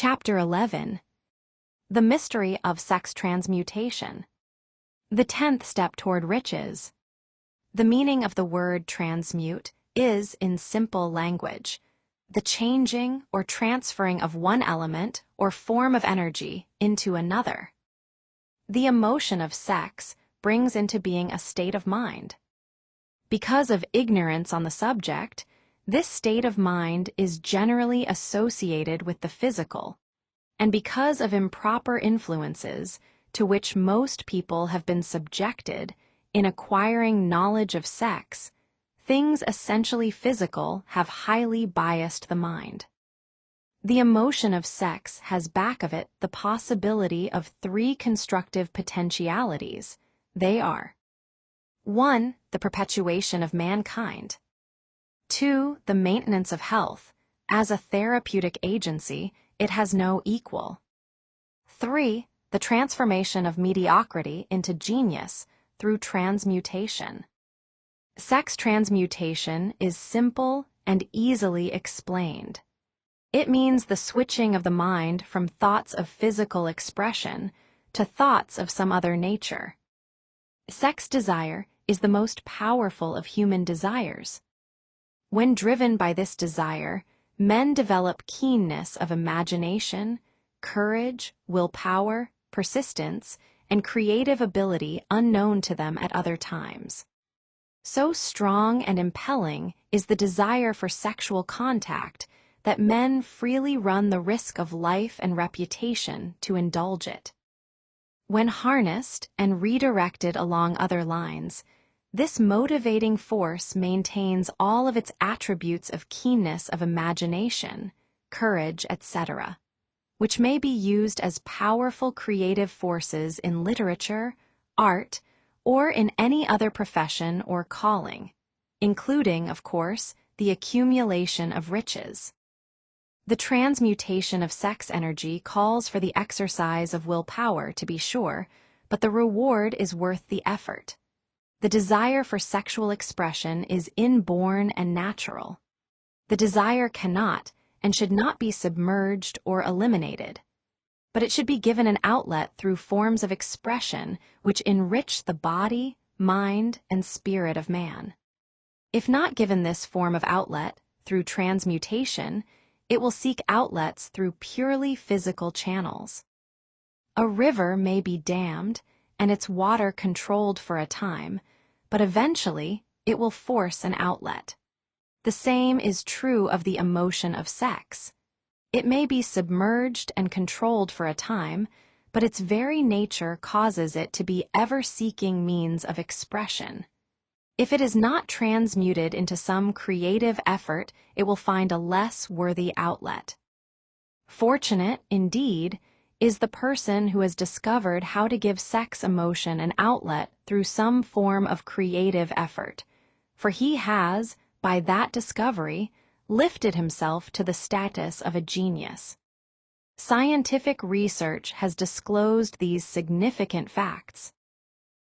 Chapter 11. The Mystery of Sex Transmutation. The 10th step toward riches. The meaning of the word transmute is, in simple language, the changing or transferring of one element or form of energy into another. The emotion of sex brings into being a state of mind. Because of ignorance on the subject, this state of mind is generally associated with the physical, and because of improper influences to which most people have been subjected in acquiring knowledge of sex, things essentially physical have highly biased the mind. The emotion of sex has back of it the possibility of 3 constructive potentialities. They are: 1. The perpetuation of mankind. 2. The maintenance of health. As a therapeutic agency, it has no equal. 3. The transformation of mediocrity into genius through transmutation. Sex transmutation is simple and easily explained. It means the switching of the mind from thoughts of physical expression to thoughts of some other nature. Sex desire is the most powerful of human desires. When driven by this desire, men develop keenness of imagination, courage, willpower, persistence, and creative ability unknown to them at other times. So strong and impelling is the desire for sexual contact that men freely run the risk of life and reputation to indulge it. When harnessed and redirected along other lines, this motivating force maintains all of its attributes of keenness of imagination, courage, etc., which may be used as powerful creative forces in literature, art, or in any other profession or calling, including, of course, the accumulation of riches. The transmutation of sex energy calls for the exercise of willpower, to be sure, but the reward is worth the effort. The desire for sexual expression is inborn and natural. The desire cannot and should not be submerged or eliminated, but it should be given an outlet through forms of expression which enrich the body, mind, and spirit of man. If not given this form of outlet through transmutation, it will seek outlets through purely physical channels. A river may be dammed and its water controlled for a time, but eventually it will force an outlet. The same is true of the emotion of sex. It may be submerged and controlled for a time, but its very nature causes it to be ever-seeking means of expression. If it is not transmuted into some creative effort, it will find a less worthy outlet. Fortunate, indeed, is the person who has discovered how to give sex emotion an outlet through some form of creative effort, for he has, by that discovery, lifted himself to the status of a genius. Scientific research has disclosed these significant facts.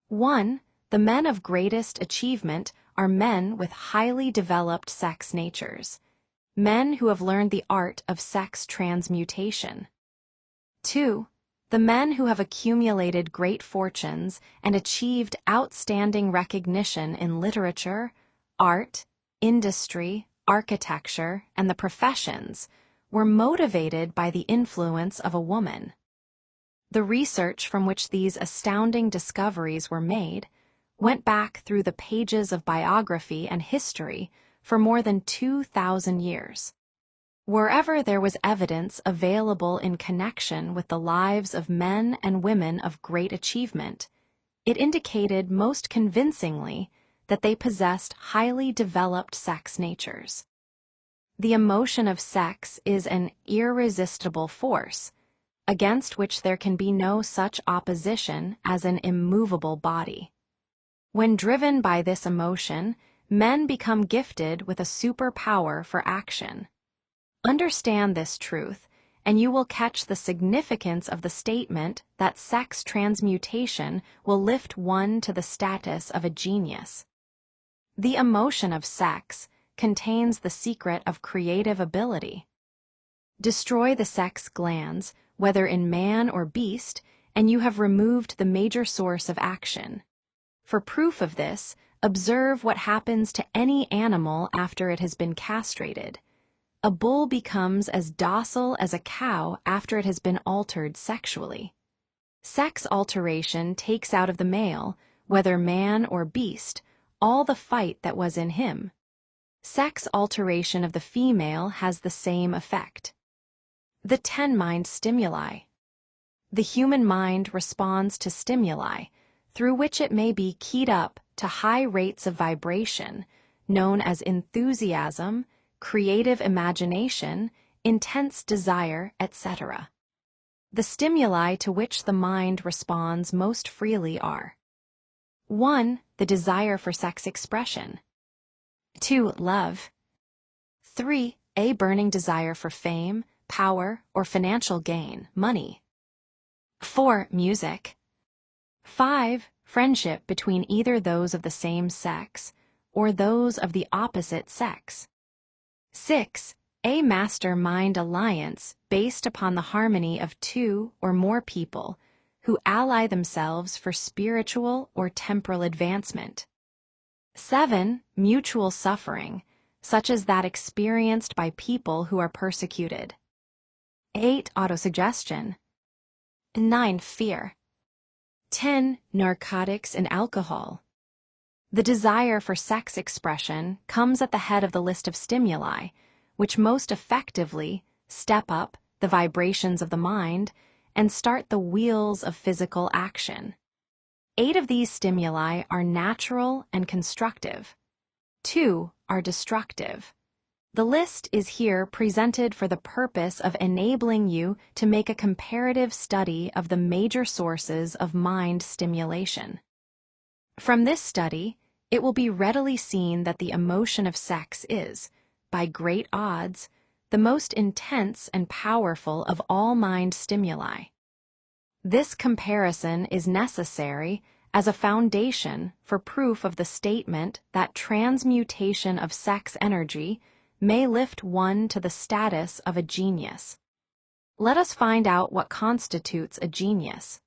1. The men of greatest achievement are men with highly developed sex natures, men who have learned the art of sex transmutation. 2. The men who have accumulated great fortunes and achieved outstanding recognition in literature, art, industry, architecture, and the professions were motivated by the influence of a woman. The research from which these astounding discoveries were made went back through the pages of biography and history for more than 2,000 years. Wherever there was evidence available in connection with the lives of men and women of great achievement, it indicated most convincingly that they possessed highly developed sex natures. The emotion of sex is an irresistible force, against which there can be no such opposition as an immovable body. When driven by this emotion, men become gifted with a superpower for action. Understand this truth, and you will catch the significance of the statement that sex transmutation will lift one to the status of a genius. The emotion of sex contains the secret of creative ability. Destroy the sex glands, whether in man or beast, and you have removed the major source of action. For proof of this, observe what happens to any animal after it has been castrated. A bull becomes as docile as a cow after it has been altered sexually. Sex alteration takes out of the male, whether man or beast, all the fight that was in him. Sex alteration of the female has the same effect. The 10 mind stimuli. The human mind responds to stimuli, through which it may be keyed up to high rates of vibration, known as enthusiasm, creative imagination, intense desire, etc. The stimuli to which the mind responds most freely are: 1. The desire for sex expression. 2. Love. 3. A burning desire for fame, power, or financial gain, money. 4. Music. 5. Friendship between either those of the same sex or those of the opposite sex. 6. A master-mind alliance based upon the harmony of 2 or more people who ally themselves for spiritual or temporal advancement. 7. Mutual suffering, such as that experienced by people who are persecuted. 8. Autosuggestion. 9. Fear. 10. Narcotics and alcohol. The desire for sex expression comes at the head of the list of stimuli, which most effectively step up the vibrations of the mind and start the wheels of physical action. 8 of these stimuli are natural and constructive. 2 are destructive. The list is here presented for the purpose of enabling you to make a comparative study of the major sources of mind stimulation. From this study, it will be readily seen that the emotion of sex is, by great odds, the most intense and powerful of all mind stimuli. This comparison is necessary as a foundation for proof of the statement that transmutation of sex energy may lift one to the status of a genius. Let us find out what constitutes a genius.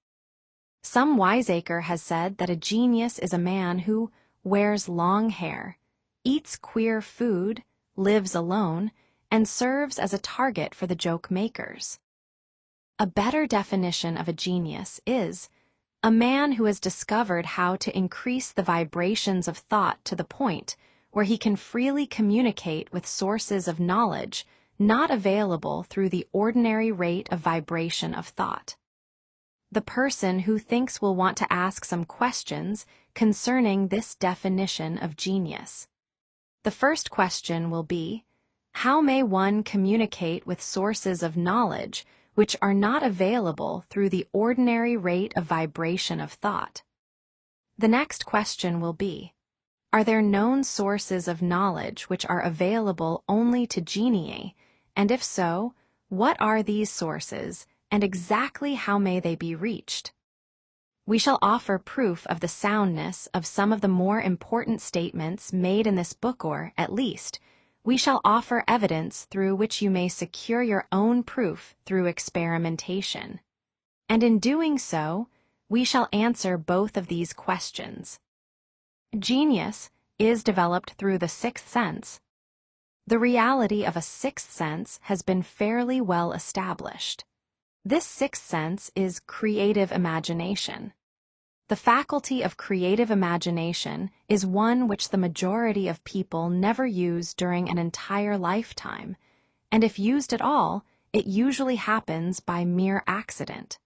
Some wiseacre has said that a genius is a man who wears long hair, eats queer food, lives alone, and serves as a target for the joke makers. A better definition of a genius is a man who has discovered how to increase the vibrations of thought to the point where he can freely communicate with sources of knowledge not available through the ordinary rate of vibration of thought. The person who thinks will want to ask some questions concerning this definition of genius. The first question will be, how may one communicate with sources of knowledge which are not available through the ordinary rate of vibration of thought? The next question will be, are there known sources of knowledge which are available only to genii, and if so, what are these sources, and exactly how may they be reached? We shall offer proof of the soundness of some of the more important statements made in this book, or, at least, we shall offer evidence through which you may secure your own proof through experimentation. And in doing so, we shall answer both of these questions. Genius is developed through the sixth sense. The reality of a sixth sense has been fairly well established. This sixth sense is creative imagination. The faculty of creative imagination is one which the majority of people never use during an entire lifetime, and if used at all, it usually happens by mere accident.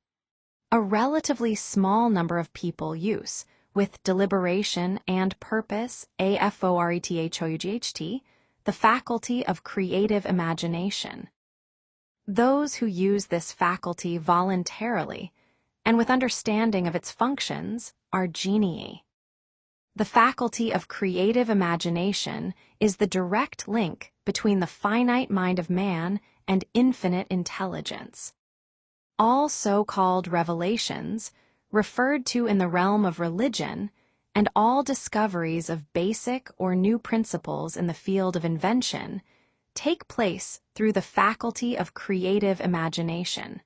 A relatively small number of people use, with deliberation and purpose, AFORETHOUGHT, the faculty of creative imagination. Those who use this faculty voluntarily and with understanding of its functions are genii. The faculty of creative imagination is the direct link between the finite mind of man and infinite intelligence. All so-called revelations, referred to in the realm of religion, and all discoveries of basic or new principles in the field of invention, take place through the faculty of creative imagination.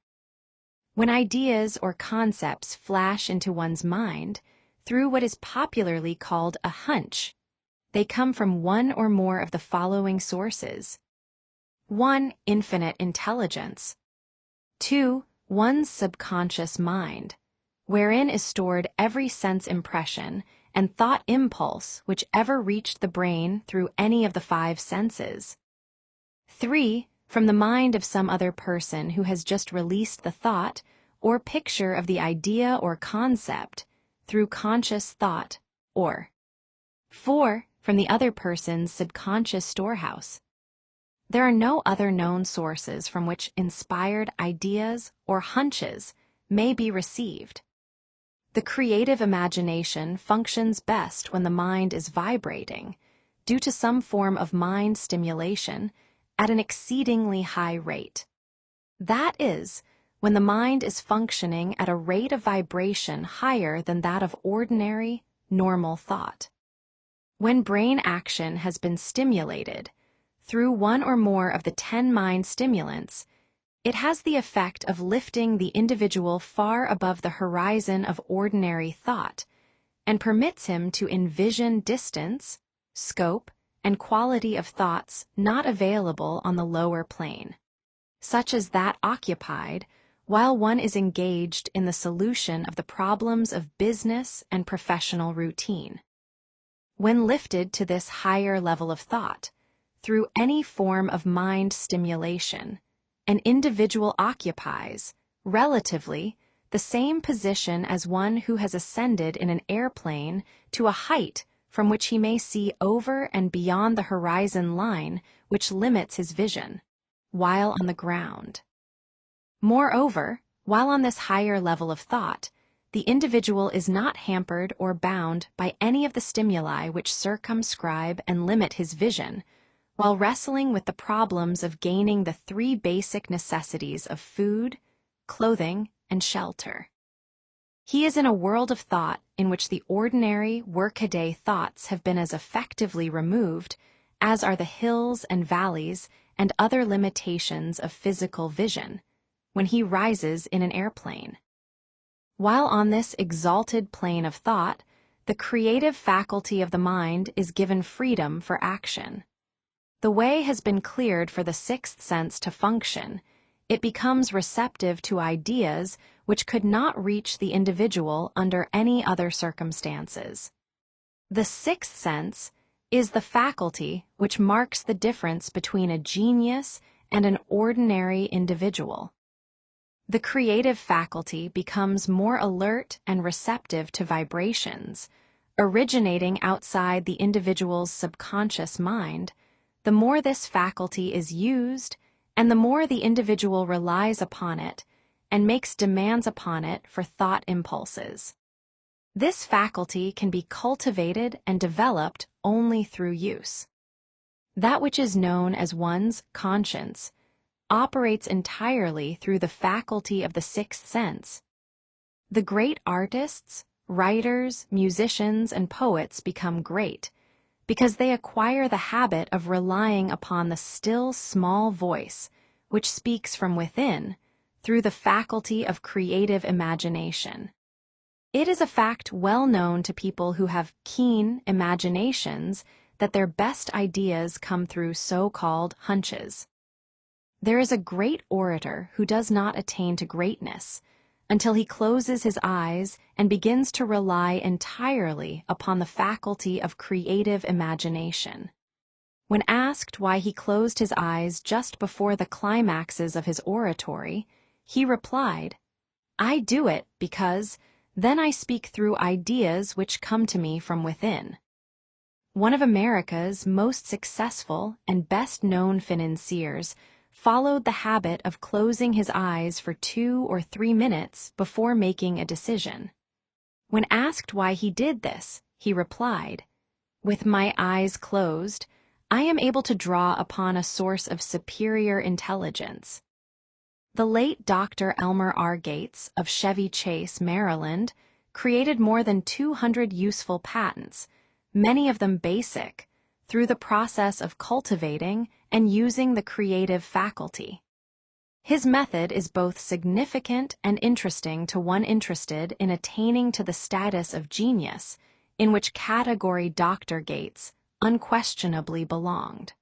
When ideas or concepts flash into one's mind through what is popularly called a hunch, they come from one or more of the following sources. 1. Infinite intelligence. 2. One's subconscious mind, wherein is stored every sense impression and thought impulse which ever reached the brain through any of the 5 senses. 3. From the mind of some other person who has just released the thought or picture of the idea or concept through conscious thought, or 4. From the other person's subconscious storehouse. There are no other known sources from which inspired ideas or hunches may be received. The creative imagination functions best when the mind is vibrating, due to some form of mind stimulation at an exceedingly high rate. That is, when the mind is functioning at a rate of vibration higher than that of ordinary, normal thought. When brain action has been stimulated through one or more of the 10 mind stimulants, it has the effect of lifting the individual far above the horizon of ordinary thought and permits him to envision distance, scope, and quality of thoughts not available on the lower plane, such as that occupied while one is engaged in the solution of the problems of business and professional routine. When lifted to this higher level of thought, through any form of mind stimulation, an individual occupies, relatively, the same position as one who has ascended in an airplane to a height from which he may see over and beyond the horizon line which limits his vision, while on the ground. Moreover, while on this higher level of thought, the individual is not hampered or bound by any of the stimuli which circumscribe and limit his vision, while wrestling with the problems of gaining the 3 basic necessities of food, clothing, and shelter. He is in a world of thought in which the ordinary workaday thoughts have been as effectively removed as are the hills and valleys and other limitations of physical vision, when he rises in an airplane. While on this exalted plane of thought, the creative faculty of the mind is given freedom for action. The way has been cleared for the 6th sense to function. It becomes receptive to ideas which could not reach the individual under any other circumstances. The 6th sense is the faculty which marks the difference between a genius and an ordinary individual. The creative faculty becomes more alert and receptive to vibrations, originating outside the individual's subconscious mind. The more this faculty is used, and the more the individual relies upon it and makes demands upon it for thought impulses. This faculty can be cultivated and developed only through use. That which is known as one's conscience operates entirely through the faculty of the 6th sense. The great artists, writers, musicians, and poets become great because they acquire the habit of relying upon the still small voice which speaks from within through the faculty of creative imagination. It is a fact well known to people who have keen imaginations that their best ideas come through so-called hunches. There is a great orator who does not attain to greatness until he closes his eyes and begins to rely entirely upon the faculty of creative imagination. When asked why he closed his eyes just before the climaxes of his oratory, he replied, "I do it because then I speak through ideas which come to me from within." One of America's most successful and best-known financiers followed the habit of closing his eyes for 2 or 3 minutes before making a decision. When asked why he did this, he replied, "With my eyes closed, I am able to draw upon a source of superior intelligence." The late Dr. Elmer R. Gates of Chevy Chase, Maryland, created more than 200 useful patents, many of them basic, through the process of cultivating and using the creative faculty. His method is both significant and interesting to one interested in attaining to the status of genius, in which category Dr. Gates unquestionably belonged.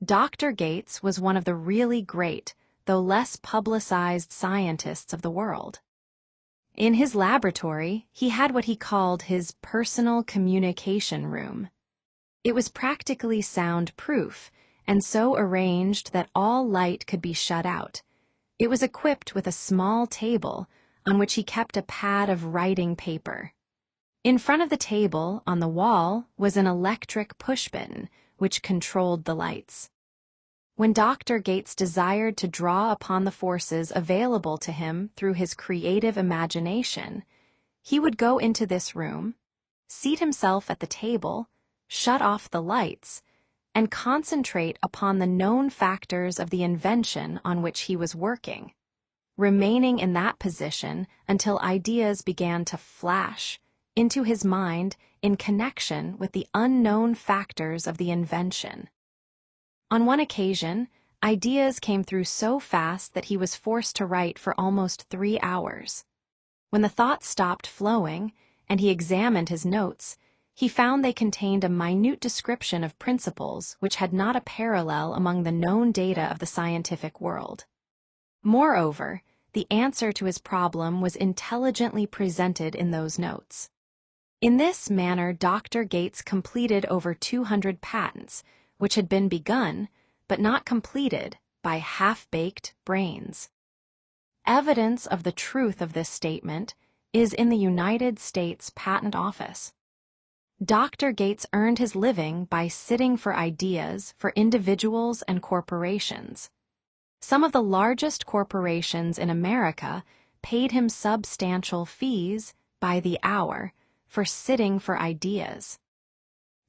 Dr. Gates was one of the really great, though less publicized scientists of the world. In his laboratory, he had what he called his personal communication room. It was practically soundproof, and so arranged that all light could be shut out. It was equipped with a small table on which he kept a pad of writing paper. In front of the table, on the wall, was an electric push-button, which controlled the lights. When Dr. Gates desired to draw upon the forces available to him through his creative imagination, he would go into this room, seat himself at the table, shut off the lights, and concentrate upon the known factors of the invention on which he was working, remaining in that position until ideas began to flash into his mind in connection with the unknown factors of the invention. On one occasion, ideas came through so fast that he was forced to write for almost 3 hours. When the thoughts stopped flowing and he examined his notes, he found they contained a minute description of principles which had not a parallel among the known data of the scientific world. Moreover, the answer to his problem was intelligently presented in those notes. In this manner, Dr. Gates completed over 200 patents, which had been begun, but not completed, by half-baked brains. Evidence of the truth of this statement is in the United States Patent Office. Dr. Gates earned his living by sitting for ideas for individuals and corporations. Some of the largest corporations in America paid him substantial fees by the hour for sitting for ideas.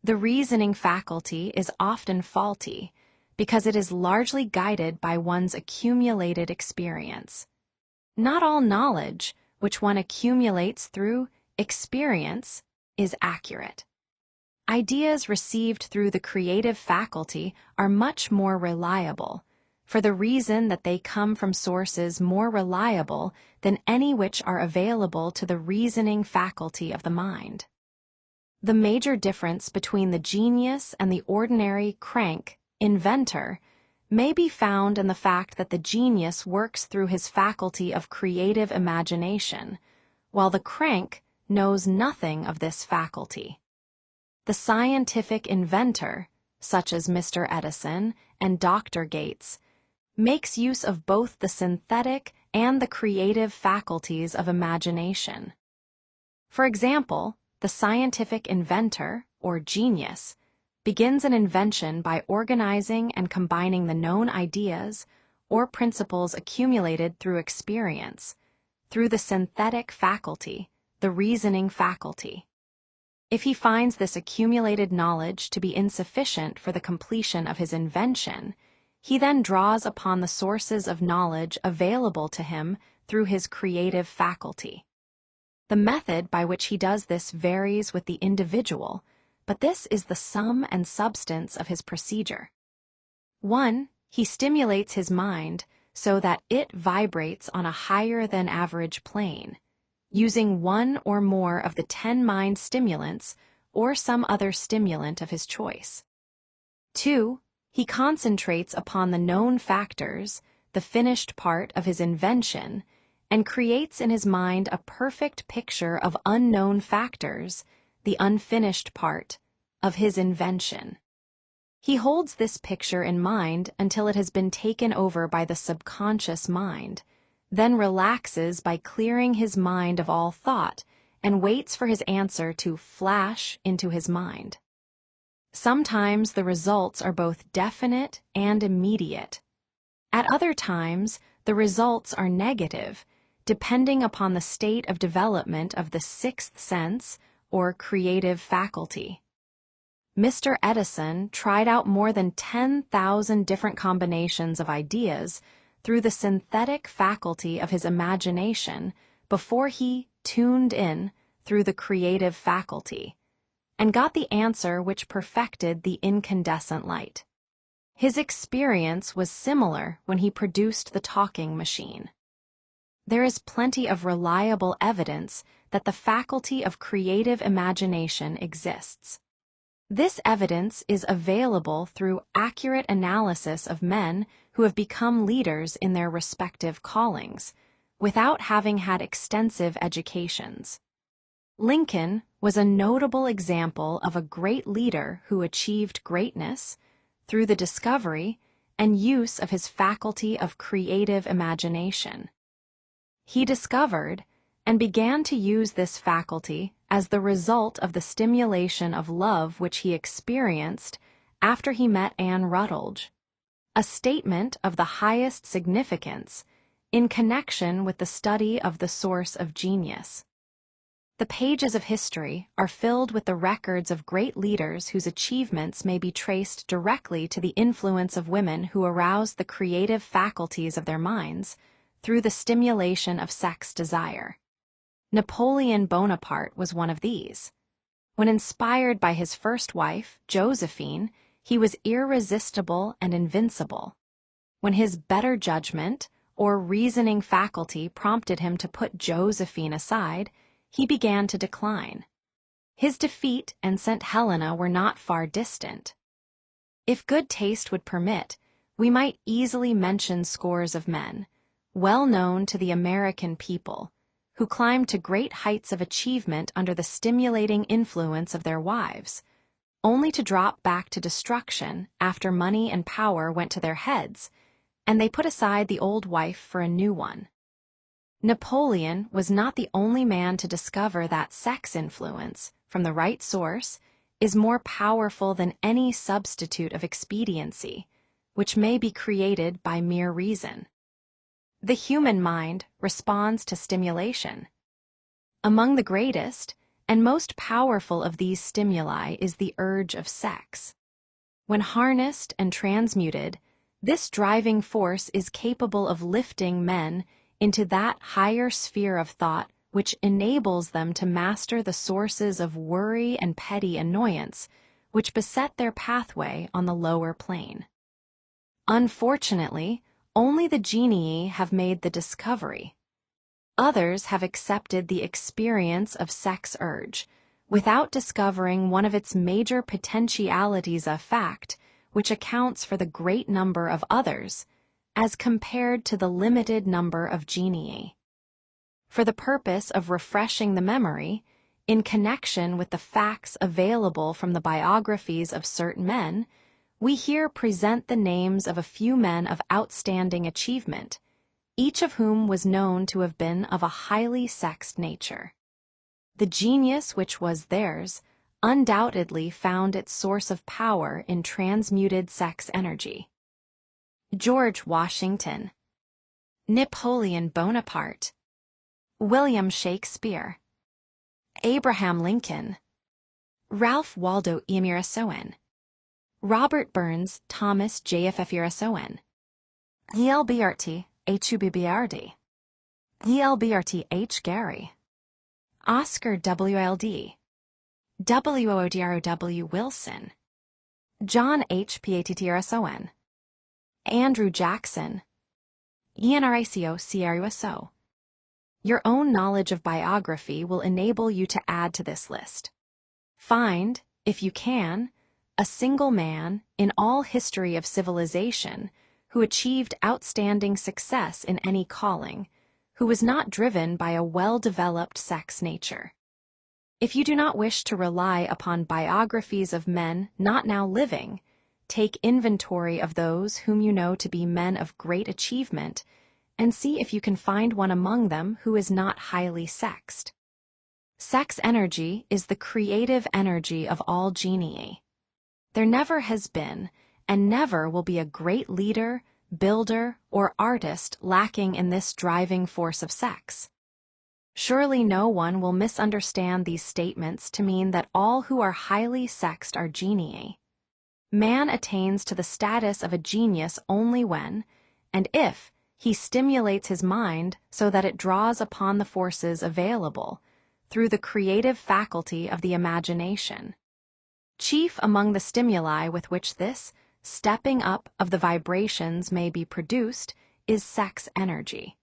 The reasoning faculty is often faulty because it is largely guided by one's accumulated experience. Not all knowledge, which one accumulates through experience, is accurate. Ideas received through the creative faculty are much more reliable, for the reason that they come from sources more reliable than any which are available to the reasoning faculty of the mind. The major difference between the genius and the ordinary crank, inventor, may be found in the fact that the genius works through his faculty of creative imagination, while the crank knows nothing of this faculty. The scientific inventor, such as Mr. Edison and Dr. Gates, makes use of both the synthetic and the creative faculties of imagination. For example, the scientific inventor, or genius, begins an invention by organizing and combining the known ideas or principles accumulated through experience, through the synthetic faculty, the reasoning faculty. If he finds this accumulated knowledge to be insufficient for the completion of his invention, he then draws upon the sources of knowledge available to him through his creative faculty. The method by which he does this varies with the individual, but this is the sum and substance of his procedure. 1. He stimulates his mind so that it vibrates on a higher than average plane, using one or more of the 10 mind stimulants or some other stimulant of his choice. 2. He concentrates upon the known factors, the finished part of his invention, and creates in his mind a perfect picture of unknown factors, the unfinished part, of his invention. He holds this picture in mind until it has been taken over by the subconscious mind, then relaxes by clearing his mind of all thought and waits for his answer to flash into his mind. Sometimes the results are both definite and immediate. At other times, the results are negative, depending upon the state of development of the sixth sense or creative faculty. Mr. Edison tried out more than 10,000 different combinations of ideas through the synthetic faculty of his imagination before he tuned in through the creative faculty, and got the answer which perfected the incandescent light. His experience was similar when he produced the talking machine. There is plenty of reliable evidence that the faculty of creative imagination exists. This evidence is available through accurate analysis of men who have become leaders in their respective callings, without having had extensive educations. Lincoln was a notable example of a great leader who achieved greatness through the discovery and use of his faculty of creative imagination. He discovered and began to use this faculty as the result of the stimulation of love which he experienced after he met Anne Rutledge, a statement of the highest significance in connection with the study of the source of genius. The pages of history are filled with the records of great leaders whose achievements may be traced directly to the influence of women who aroused the creative faculties of their minds through the stimulation of sex desire. Napoleon Bonaparte was one of these. When inspired by his first wife, Josephine, he was irresistible and invincible. When his better judgment or reasoning faculty prompted him to put Josephine aside, he began to decline. His defeat and St. Helena were not far distant. If good taste would permit, we might easily mention scores of men, well known to the American people, who climbed to great heights of achievement under the stimulating influence of their wives, only to drop back to destruction after money and power went to their heads, and they put aside the old wife for a new one. Napoleon was not the only man to discover that sex influence, from the right source, is more powerful than any substitute of expediency, which may be created by mere reason. The human mind responds to stimulation. Among the greatest and most powerful of these stimuli is the urge of sex. When harnessed and transmuted, this driving force is capable of lifting men into that higher sphere of thought which enables them to master the sources of worry and petty annoyance which beset their pathway on the lower plane. Unfortunately, only the genii have made the discovery. Others have accepted the experience of sex urge, without discovering one of its major potentialities of fact, which accounts for the great number of others, as compared to the limited number of genii. For the purpose of refreshing the memory, in connection with the facts available from the biographies of certain men, we here present the names of a few men of outstanding achievement, each of whom was known to have been of a highly sexed nature. The genius which was theirs undoubtedly found its source of power in transmuted sex energy. George Washington, Napoleon Bonaparte, William Shakespeare, Abraham Lincoln, Ralph Waldo Emerson, Robert Burns, Thomas J.F. Edison, ELBRT, HUBBRD, ELBRT H. Gary, Oscar W.L.D., WODROW Wilson, John H. Patterson, Andrew Jackson, ENRICO CRUSO. Your own knowledge of biography will enable you to add to this list. Find, if you can, a single man in all history of civilization who achieved outstanding success in any calling, who was not driven by a well-developed sex nature. If you do not wish to rely upon biographies of men not now living, take inventory of those whom you know to be men of great achievement, and see if you can find one among them who is not highly sexed. Sex energy is the creative energy of all genii. There never has been, and never will be a great leader, builder, or artist lacking in this driving force of sex. Surely no one will misunderstand these statements to mean that all who are highly sexed are genii. Man attains to the status of a genius only when, and if, he stimulates his mind so that it draws upon the forces available through the creative faculty of the imagination. Chief among the stimuli with which this stepping up of the vibrations may be produced is sex energy.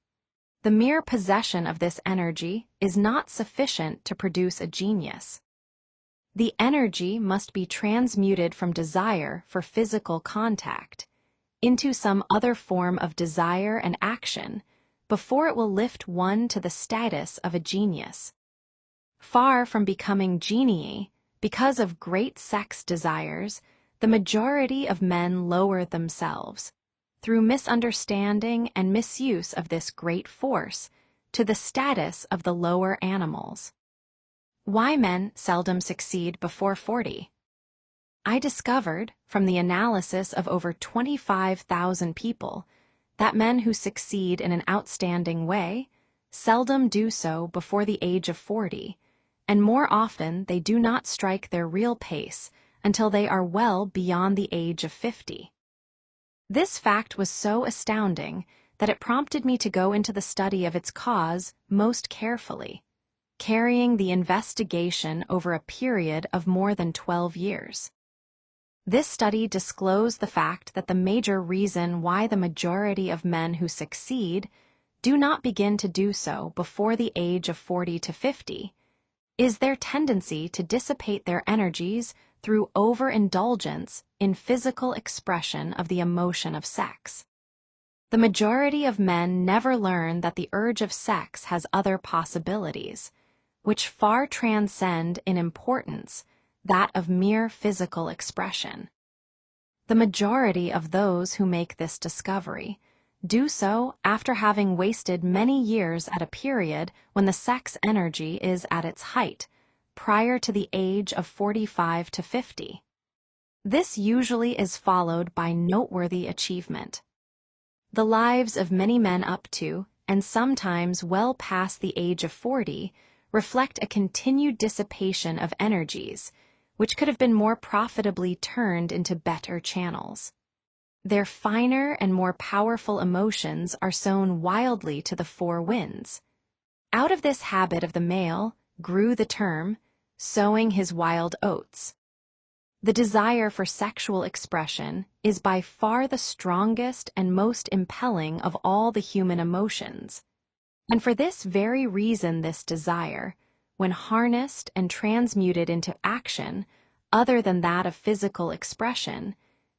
The mere possession of this energy is not sufficient to produce a genius. The energy must be transmuted from desire for physical contact into some other form of desire and action before it will lift one to the status of a genius. Far from becoming genii, because of great sex desires, the majority of men lower themselves, through misunderstanding and misuse of this great force, to the status of the lower animals. Why men seldom succeed before 40? I discovered, from the analysis of over 25,000 people, that men who succeed in an outstanding way seldom do so before the age of 40, and more often they do not strike their real pace until they are well beyond the age of 50. This fact was so astounding that it prompted me to go into the study of its cause most carefully, carrying the investigation over a period of more than 12 years. This study disclosed the fact that the major reason why the majority of men who succeed do not begin to do so before the age of 40 to 50 is their tendency to dissipate their energies through overindulgence in physical expression of the emotion of sex. The majority of men never learn that the urge of sex has other possibilities, which far transcend in importance that of mere physical expression. The majority of those who make this discovery do so after having wasted many years at a period when the sex energy is at its height, prior to the age of 45 to 50. This usually is followed by noteworthy achievement. The lives of many men up to, and sometimes well past the age of 40, reflect a continued dissipation of energies, which could have been more profitably turned into better channels. Their finer and more powerful emotions are sown wildly to the four winds. Out of this habit of the male grew the term, sowing his wild oats. The desire for sexual expression is by far the strongest and most impelling of all the human emotions. And for this very reason this desire, when harnessed and transmuted into action, other than that of physical expression,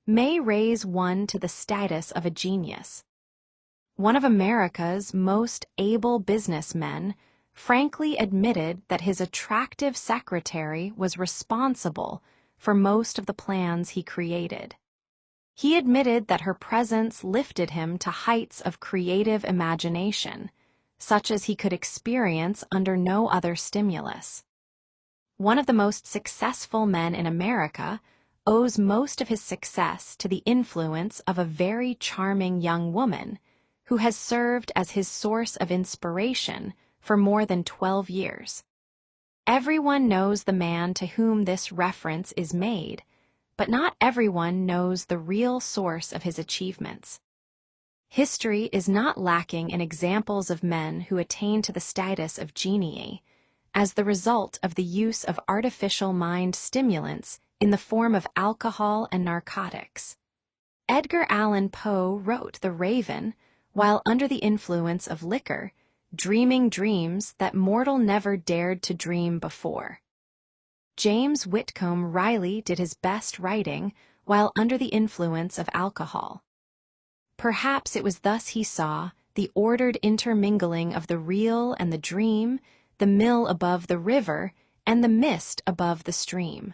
may raise one to the status of a genius. One of America's most able businessmen frankly admitted that his attractive secretary was responsible for most of the plans he created. He admitted that her presence lifted him to heights of creative imagination, such as he could experience under no other stimulus. One of the most successful men in America owes most of his success to the influence of a very charming young woman who has served as his source of inspiration for more than 12 years. Everyone knows the man to whom this reference is made, but not everyone knows the real source of his achievements. History is not lacking in examples of men who attain to the status of genii as the result of the use of artificial mind stimulants in the form of alcohol and narcotics. Edgar Allan Poe wrote The Raven while under the influence of liquor, dreaming dreams that mortal never dared to dream before. James Whitcomb Riley did his best writing while under the influence of alcohol. Perhaps it was thus he saw the ordered intermingling of the real and the dream, the mill above the river, and the mist above the stream.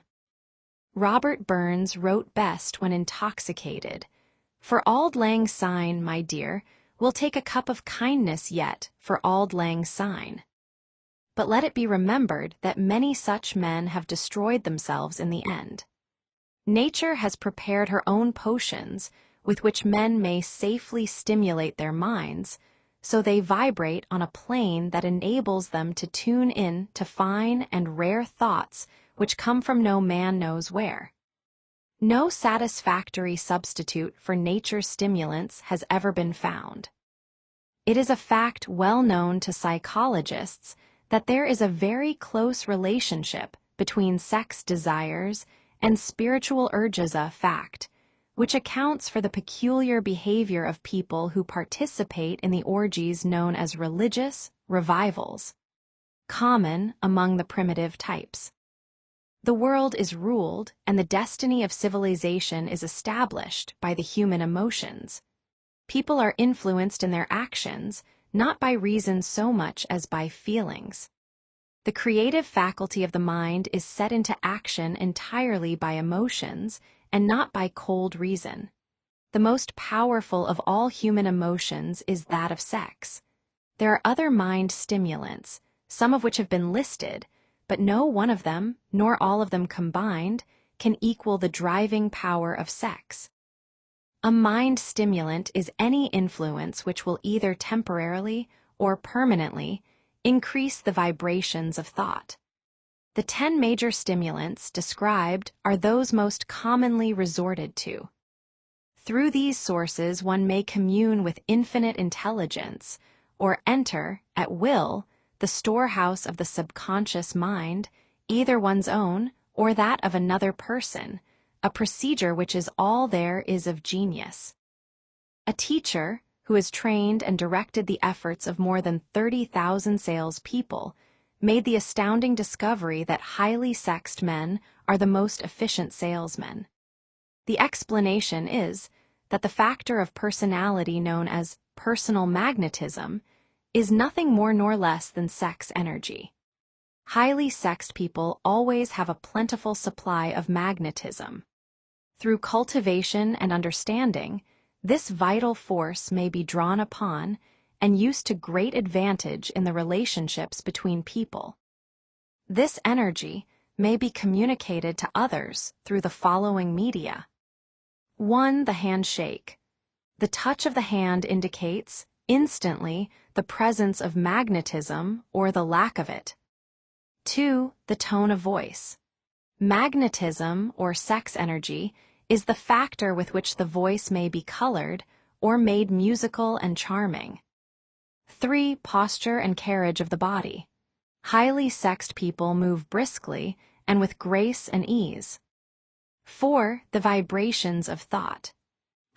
Robert Burns wrote best when intoxicated. For Auld Lang Syne, my dear, we'll take a cup of kindness yet for Auld Lang Syne. But let it be remembered that many such men have destroyed themselves in the end. Nature has prepared her own potions with which men may safely stimulate their minds, so they vibrate on a plane that enables them to tune in to fine and rare thoughts which come from no man knows where. No satisfactory substitute for nature's stimulants has ever been found. It is a fact well known to psychologists that there is a very close relationship between sex desires and spiritual urges a fact, which accounts for the peculiar behavior of people who participate in the orgies known as religious revivals, common among the primitive types. The world is ruled and the destiny of civilization is established by the human emotions. People are influenced in their actions not by reason so much as by feelings. The creative faculty of the mind is set into action entirely by emotions and not by cold reason. The most powerful of all human emotions is that of sex. There are other mind stimulants, some of which have been listed, but no one of them, nor all of them combined, can equal the driving power of sex. A mind stimulant is any influence which will either temporarily or permanently increase the vibrations of thought. The 10 major stimulants described are those most commonly resorted to. Through these sources one may commune with infinite intelligence, or enter, at will, the storehouse of the subconscious mind, either one's own or that of another person, a procedure which is all there is of genius. A teacher, who has trained and directed the efforts of more than 30,000 salespeople, made the astounding discovery that highly sexed men are the most efficient salesmen. The explanation is that the factor of personality known as personal magnetism is nothing more nor less than sex energy. Highly sexed people always have a plentiful supply of magnetism. Through cultivation and understanding, this vital force may be drawn upon and used to great advantage in the relationships between people. This energy may be communicated to others through the following media. 1. The handshake. The touch of the hand indicates, instantly, the presence of magnetism or the lack of it. 2. The tone of voice. Magnetism, or sex energy, is the factor with which the voice may be colored or made musical and charming. 3. Posture and carriage of the body. Highly sexed people move briskly and with grace and ease. 4. The vibrations of thought.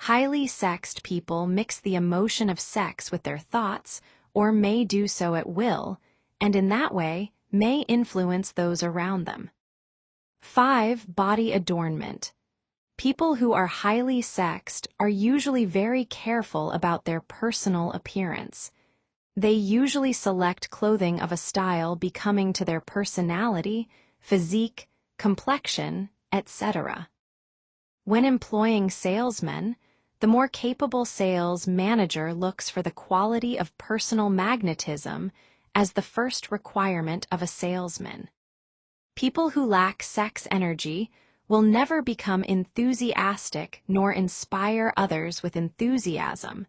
Highly sexed people mix the emotion of sex with their thoughts, or may do so at will, and in that way may influence those around them. 5. Body adornment. People who are highly sexed are usually very careful about their personal appearance. They usually select clothing of a style becoming to their personality, physique, complexion, etc. When employing salesmen, the more capable sales manager looks for the quality of personal magnetism as the first requirement of a salesman. People who lack sex energy will never become enthusiastic nor inspire others with enthusiasm,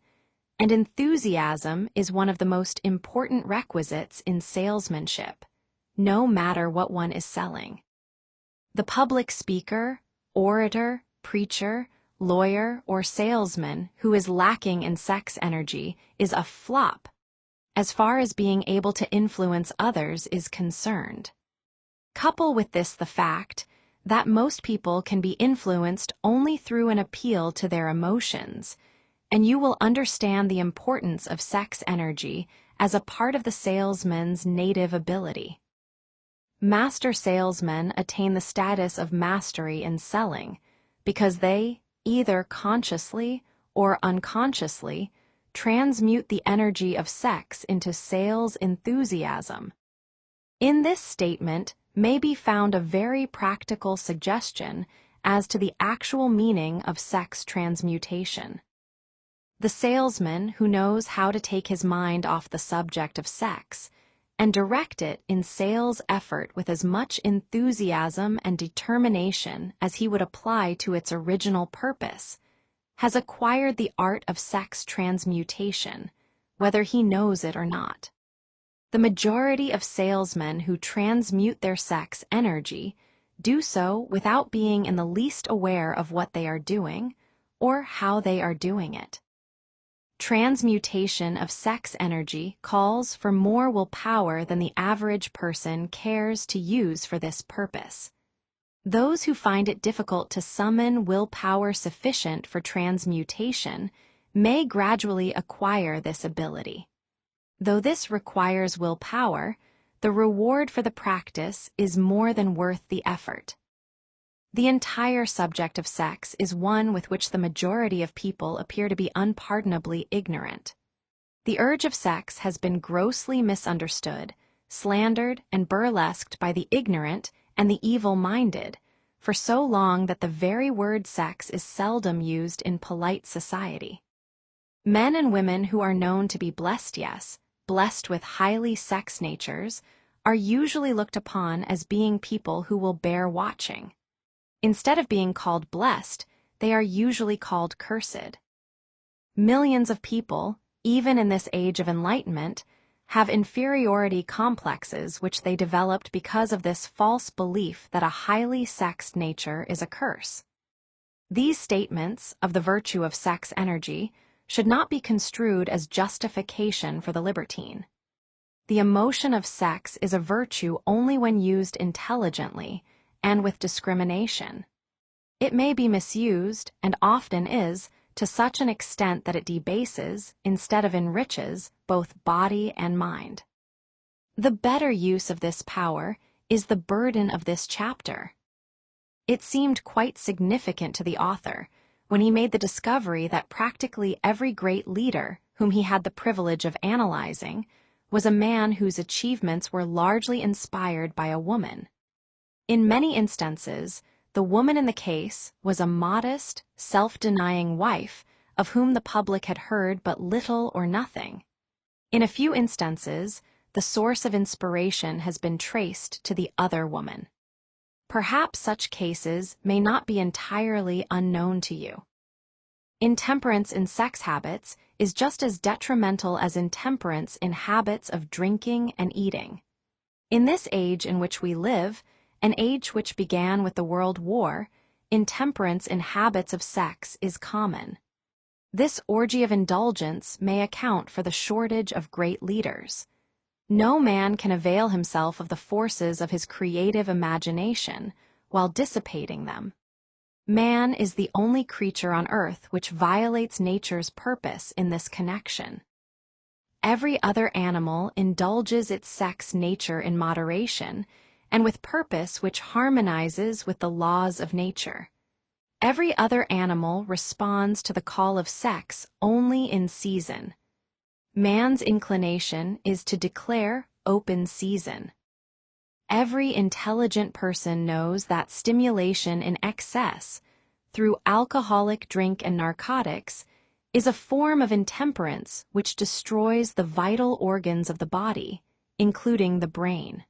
and enthusiasm is one of the most important requisites in salesmanship, no matter what one is selling. The public speaker, orator, preacher, lawyer, or salesman who is lacking in sex energy is a flop, as far as being able to influence others is concerned. Couple with this the fact that most people can be influenced only through an appeal to their emotions, and you will understand the importance of sex energy as a part of the salesman's native ability. Master salesmen attain the status of mastery in selling because they, either consciously or unconsciously, transmute the energy of sex into sales enthusiasm. In this statement may be found a very practical suggestion as to the actual meaning of sex transmutation. The salesman who knows how to take his mind off the subject of sex and direct it in sales effort with as much enthusiasm and determination as he would apply to its original purpose, has acquired the art of sex transmutation, whether he knows it or not. The majority of salesmen who transmute their sex energy do so without being in the least aware of what they are doing or how they are doing it. Transmutation of sex energy calls for more willpower than the average person cares to use for this purpose. Those who find it difficult to summon willpower sufficient for transmutation may gradually acquire this ability. Though this requires willpower, the reward for the practice is more than worth the effort. The entire subject of sex is one with which the majority of people appear to be unpardonably ignorant. The urge of sex has been grossly misunderstood, slandered, and burlesqued by the ignorant and the evil-minded for so long that the very word sex is seldom used in polite society. Men and women who are known to be blessed with highly sex natures, are usually looked upon as being people who will bear watching. Instead of being called blessed, they are usually called cursed. Millions of people, even in this age of enlightenment, have inferiority complexes which they developed because of this false belief that a highly sexed nature is a curse. These statements of the virtue of sex energy should not be construed as justification for the libertine. The emotion of sex is a virtue only when used intelligently and with discrimination. It may be misused, and often is, to such an extent that it debases, instead of enriches, both body and mind. The better use of this power is the burden of this chapter. It seemed quite significant to the author when he made the discovery that practically every great leader whom he had the privilege of analyzing was a man whose achievements were largely inspired by a woman. In many instances, the woman in the case was a modest, self-denying wife of whom the public had heard but little or nothing. In a few instances, the source of inspiration has been traced to the other woman. Perhaps such cases may not be entirely unknown to you. Intemperance in sex habits is just as detrimental as intemperance in habits of drinking and eating. In this age in which we live, an age which began with the World War, intemperance in habits of sex is common. This orgy of indulgence may account for the shortage of great leaders. No man can avail himself of the forces of his creative imagination while dissipating them. Man is the only creature on earth which violates nature's purpose in this connection. Every other animal indulges its sex nature in moderation and with purpose which harmonizes with the laws of nature. Every other animal responds to the call of sex only in season. Man's inclination is to declare open season. Every intelligent person knows that stimulation in excess, through alcoholic drink and narcotics, is a form of intemperance which destroys the vital organs of the body, including the brain.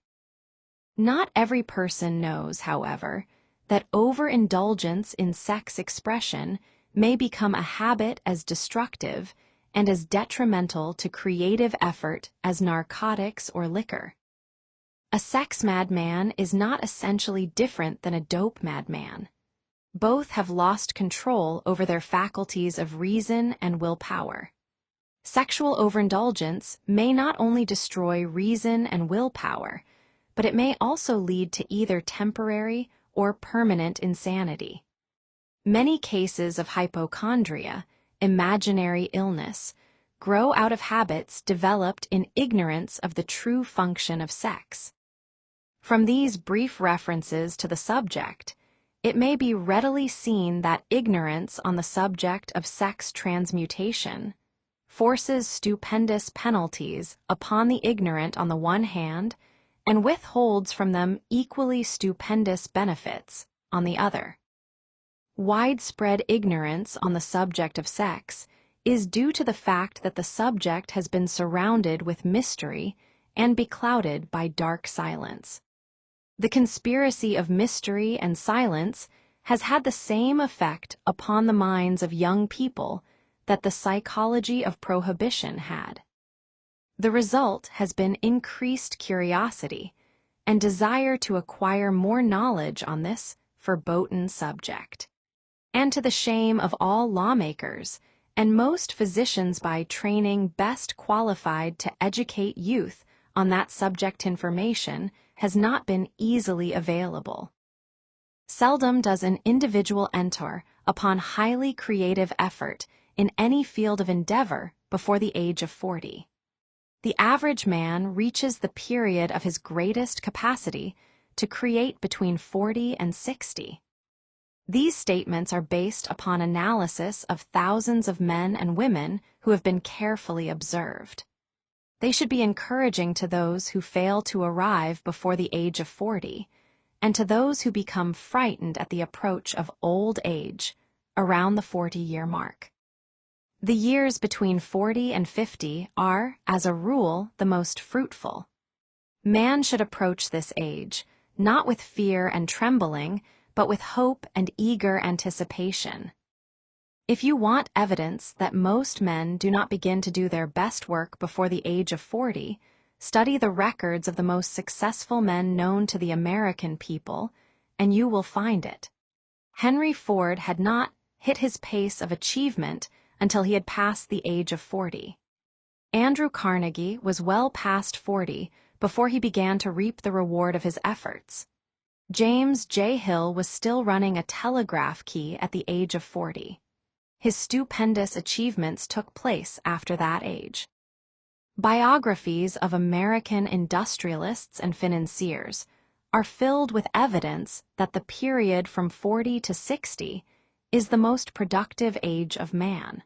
Not every person knows, however, that overindulgence in sex expression may become a habit as destructive and as detrimental to creative effort as narcotics or liquor. A sex-mad man is not essentially different than a dope-mad man. Both have lost control over their faculties of reason and willpower. Sexual overindulgence may not only destroy reason and willpower, but it may also lead to either temporary or permanent insanity. Many cases of hypochondria, imaginary illness, grow out of habits developed in ignorance of the true function of sex. From these brief references to the subject, it may be readily seen that ignorance on the subject of sex transmutation forces stupendous penalties upon the ignorant on the one hand, and withholds from them equally stupendous benefits on the other. Widespread ignorance on the subject of sex is due to the fact that the subject has been surrounded with mystery and beclouded by dark silence. The conspiracy of mystery and silence has had the same effect upon the minds of young people that the psychology of prohibition had. The result has been increased curiosity and desire to acquire more knowledge on this verboten subject, and to the shame of all lawmakers and most physicians by training best qualified to educate youth on that subject information has not been easily available. Seldom does an individual enter upon highly creative effort in any field of endeavor before the age of 40. The average man reaches the period of his greatest capacity to create between 40 and 60. These statements are based upon analysis of thousands of men and women who have been carefully observed. They should be encouraging to those who fail to arrive before the age of 40, and to those who become frightened at the approach of old age around the 40-year mark. The years between 40 and 50 are, as a rule, the most fruitful. Man should approach this age, not with fear and trembling, but with hope and eager anticipation. If you want evidence that most men do not begin to do their best work before the age of 40, study the records of the most successful men known to the American people, and you will find it. Henry Ford had not hit his pace of achievement until he had passed the age of 40. Andrew Carnegie was well past 40 before he began to reap the reward of his efforts. James J. Hill was still running a telegraph key at the age of 40. His stupendous achievements took place after that age. Biographies of American industrialists and financiers are filled with evidence that the period from 40 to 60 is the most productive age of man.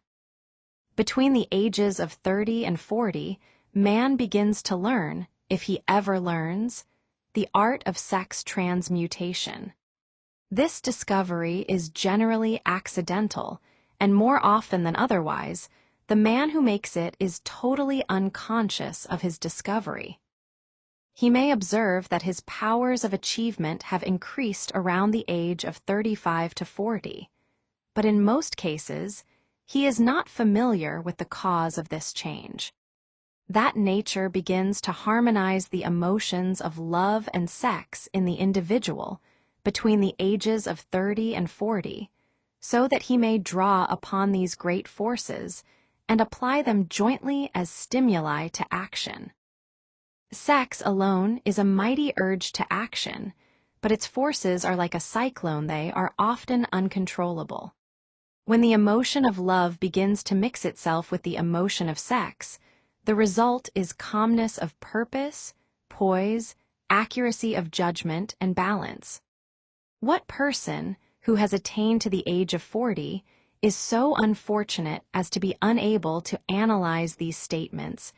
Between the ages of 30 and 40, man begins to learn, if he ever learns, the art of sex transmutation. This discovery is generally accidental, and more often than otherwise, the man who makes it is totally unconscious of his discovery. He may observe that his powers of achievement have increased around the age of 35 to 40, but in most cases, he is not familiar with the cause of this change. That nature begins to harmonize the emotions of love and sex in the individual between the ages of 30 and 40, so that he may draw upon these great forces and apply them jointly as stimuli to action. Sex alone is a mighty urge to action, but its forces are like a cyclone. They are often uncontrollable. When the emotion of love begins to mix itself with the emotion of sex, the result is calmness of purpose, poise, accuracy of judgment, and balance. What person who has attained to the age of 40 is so unfortunate as to be unable to analyze these statements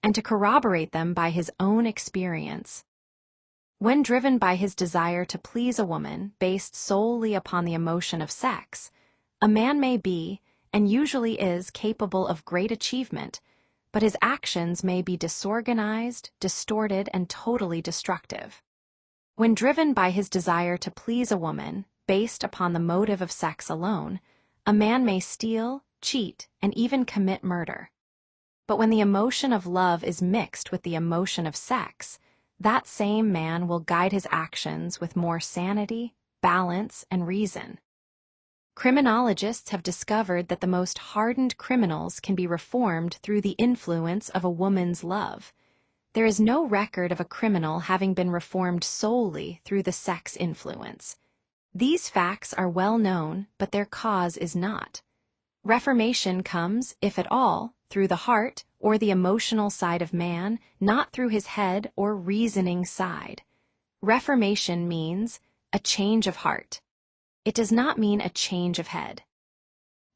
and to corroborate them by his own experience? When driven by his desire to please a woman based solely upon the emotion of sex, a man may be, and usually is, capable of great achievement, but his actions may be disorganized, distorted, and totally destructive. When driven by his desire to please a woman, based upon the motive of sex alone, a man may steal, cheat, and even commit murder. But when the emotion of love is mixed with the emotion of sex, that same man will guide his actions with more sanity, balance, and reason. Criminologists have discovered that the most hardened criminals can be reformed through the influence of a woman's love. There is no record of a criminal having been reformed solely through the sex influence. These facts are well known, but their cause is not. Reformation comes, if at all, through the heart or the emotional side of man, not through his head or reasoning side. Reformation means a change of heart. It does not mean a change of head.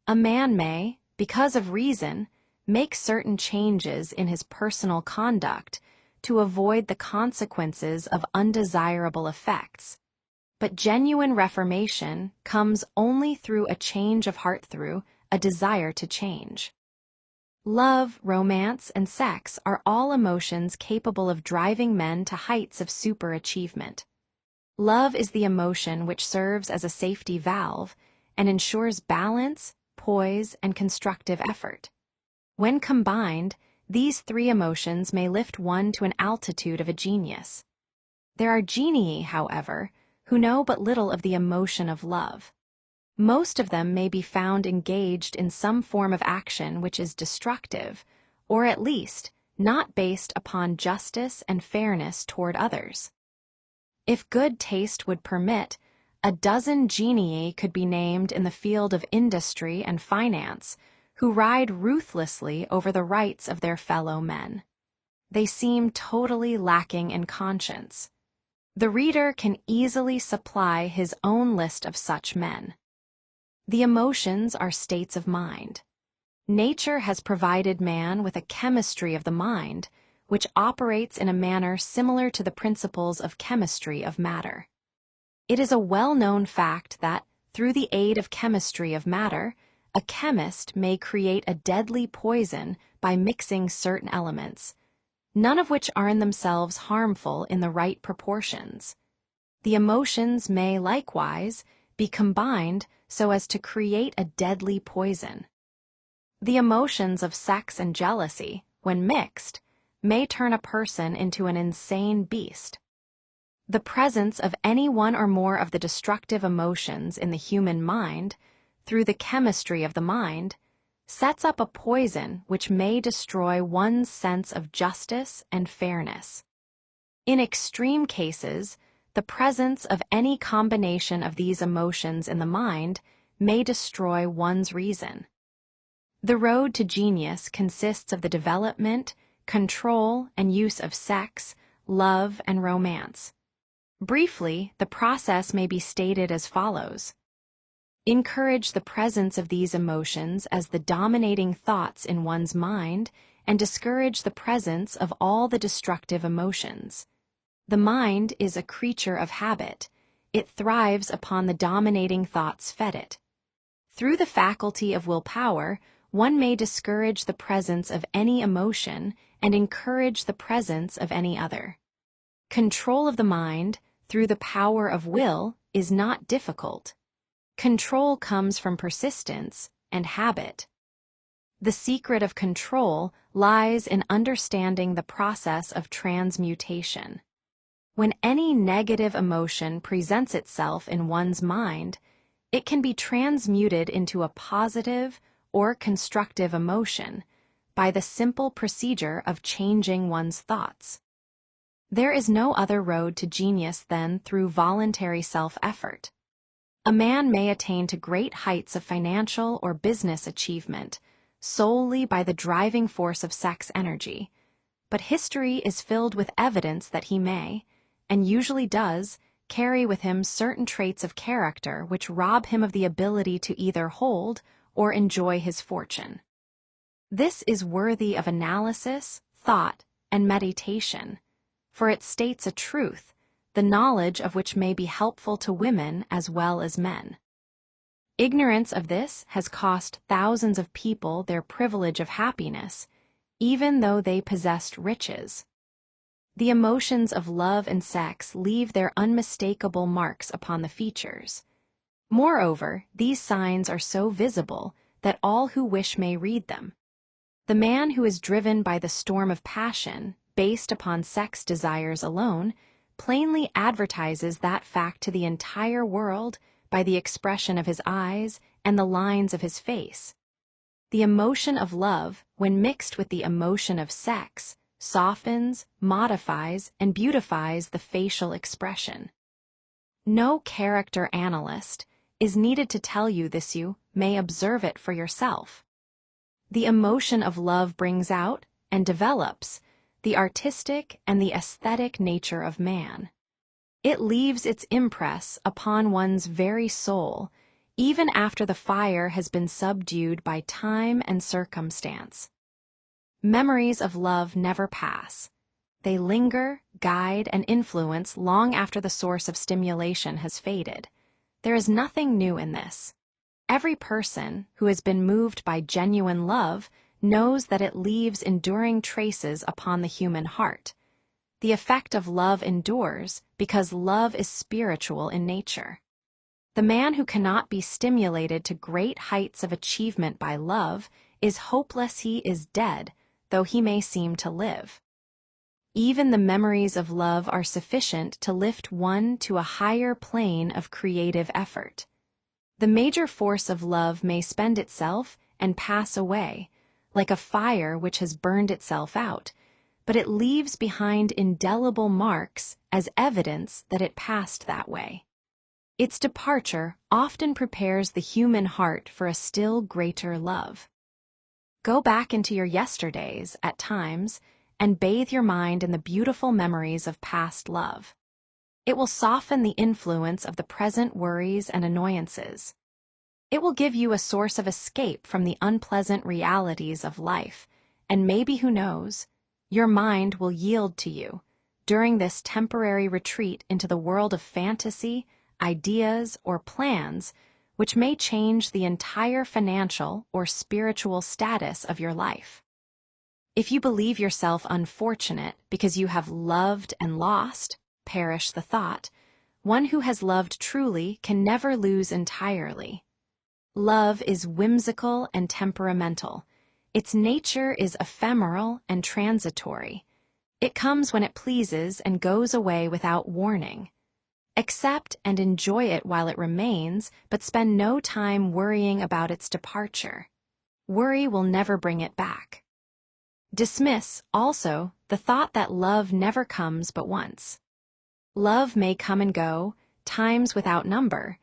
A man may, because of reason, make certain changes in his personal conduct to avoid the consequences of undesirable effects. But genuine reformation comes only through a change of heart, through a desire to change. Love, romance, and sex are all emotions capable of driving men to heights of superachievement. Love is the emotion which serves as a safety valve and ensures balance, poise, and constructive effort. When combined, these three emotions may lift one to an altitude of a genius. There are genii, however, who know but little of the emotion of love. Most of them may be found engaged in some form of action which is destructive, or at least not based upon justice and fairness toward others. If good taste would permit, a dozen genii could be named in the field of industry and finance, who ride ruthlessly over the rights of their fellow men. They seem totally lacking in conscience. The reader can easily supply his own list of such men. The emotions are states of mind. Nature has provided man with a chemistry of the mind, which operates in a manner similar to the principles of chemistry of matter. It is a well-known fact that, through the aid of chemistry of matter, a chemist may create a deadly poison by mixing certain elements, none of which are in themselves harmful in the right proportions. The emotions may, likewise, be combined so as to create a deadly poison. The emotions of sex and jealousy, when mixed, may turn a person into an insane beast. The presence of any one or more of the destructive emotions in the human mind, through the chemistry of the mind, sets up a poison which may destroy one's sense of justice and fairness. In extreme cases, the presence of any combination of these emotions in the mind may destroy one's reason. The road to genius consists of the development, control, and use of sex, love, and romance. Briefly, the process may be stated as follows. Encourage the presence of these emotions as the dominating thoughts in one's mind and discourage the presence of all the destructive emotions. The mind is a creature of habit. It thrives upon the dominating thoughts fed it. Through the faculty of willpower, one may discourage the presence of any emotion and encourage the presence of any other. Control of the mind, through the power of will, is not difficult. Control comes from persistence and habit. The secret of control lies in understanding the process of transmutation. When any negative emotion presents itself in one's mind, it can be transmuted into a positive or constructive emotion by the simple procedure of changing one's thoughts. There is no other road to genius than through voluntary self-effort. A man may attain to great heights of financial or business achievement solely by the driving force of sex energy, but history is filled with evidence that he may, and usually does, carry with him certain traits of character which rob him of the ability to either hold or enjoy his fortune. This is worthy of analysis, thought, and meditation, for it states a truth, the knowledge of which may be helpful to women as well as men. Ignorance of this has cost thousands of people their privilege of happiness, even though they possessed riches. The emotions of love and sex leave their unmistakable marks upon the features. Moreover, these signs are so visible that all who wish may read them. The man who is driven by the storm of passion, based upon sex desires alone, plainly advertises that fact to the entire world by the expression of his eyes and the lines of his face. The emotion of love, when mixed with the emotion of sex, softens, modifies, and beautifies the facial expression. No character analyst is needed to tell you this. You may observe it for yourself. The emotion of love brings out and develops the artistic and the aesthetic nature of man. It leaves its impress upon one's very soul, even after the fire has been subdued by time and circumstance. Memories of love never pass. They linger, guide, and influence long after the source of stimulation has faded. There is nothing new in this. Every person who has been moved by genuine love knows that it leaves enduring traces upon the human heart. The effect of love endures because love is spiritual in nature. The man who cannot be stimulated to great heights of achievement by love is hopeless. He is dead, though he may seem to live. Even the memories of love are sufficient to lift one to a higher plane of creative effort. The major force of love may spend itself and pass away, like a fire which has burned itself out, but it leaves behind indelible marks as evidence that it passed that way. Its departure often prepares the human heart for a still greater love. Go back into your yesterdays at times and bathe your mind in the beautiful memories of past love. It will soften the influence of the present worries and annoyances. It will give you a source of escape from the unpleasant realities of life, and maybe, who knows, your mind will yield to you during this temporary retreat into the world of fantasy, ideas, or plans, which may change the entire financial or spiritual status of your life. If you believe yourself unfortunate because you have loved and lost, perish the thought, one who has loved truly can never lose entirely. Love is whimsical and temperamental. Its nature is ephemeral and transitory. It comes when it pleases and goes away without warning. Accept and enjoy it while it remains, but spend no time worrying about its departure. Worry will never bring it back. Dismiss, also, the thought that love never comes but once. Love may come and go, times without number,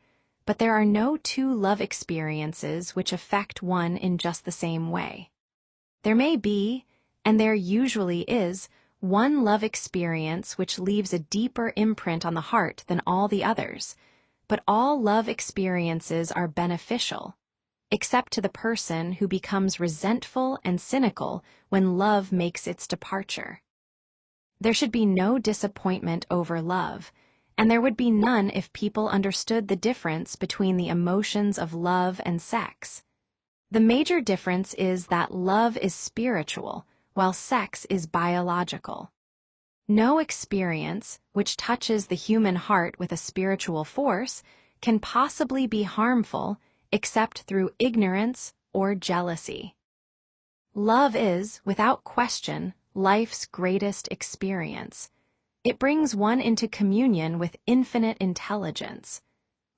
but there are no two love experiences which affect one in just the same way. There may be, and there usually is, one love experience which leaves a deeper imprint on the heart than all the others, but all love experiences are beneficial, except to the person who becomes resentful and cynical when love makes its departure. There should be no disappointment over love, and there would be none if people understood the difference between the emotions of love and sex. The major difference is that love is spiritual, while sex is biological. No experience, which touches the human heart with a spiritual force, can possibly be harmful except through ignorance or jealousy. Love is, without question, life's greatest experience. It brings one into communion with infinite intelligence.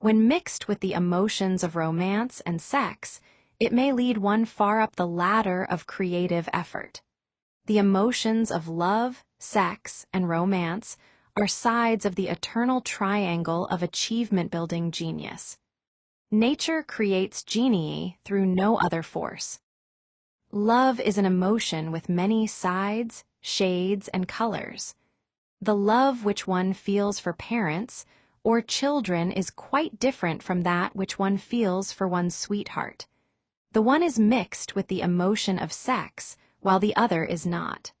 When mixed with the emotions of romance and sex, it may lead one far up the ladder of creative effort. The emotions of love, sex, and romance are sides of the eternal triangle of achievement-building genius. Nature creates genii through no other force. Love is an emotion with many sides, shades, and colors. The love which one feels for parents or children is quite different from that which one feels for one's sweetheart. The one is mixed with the emotion of sex, while the other is not.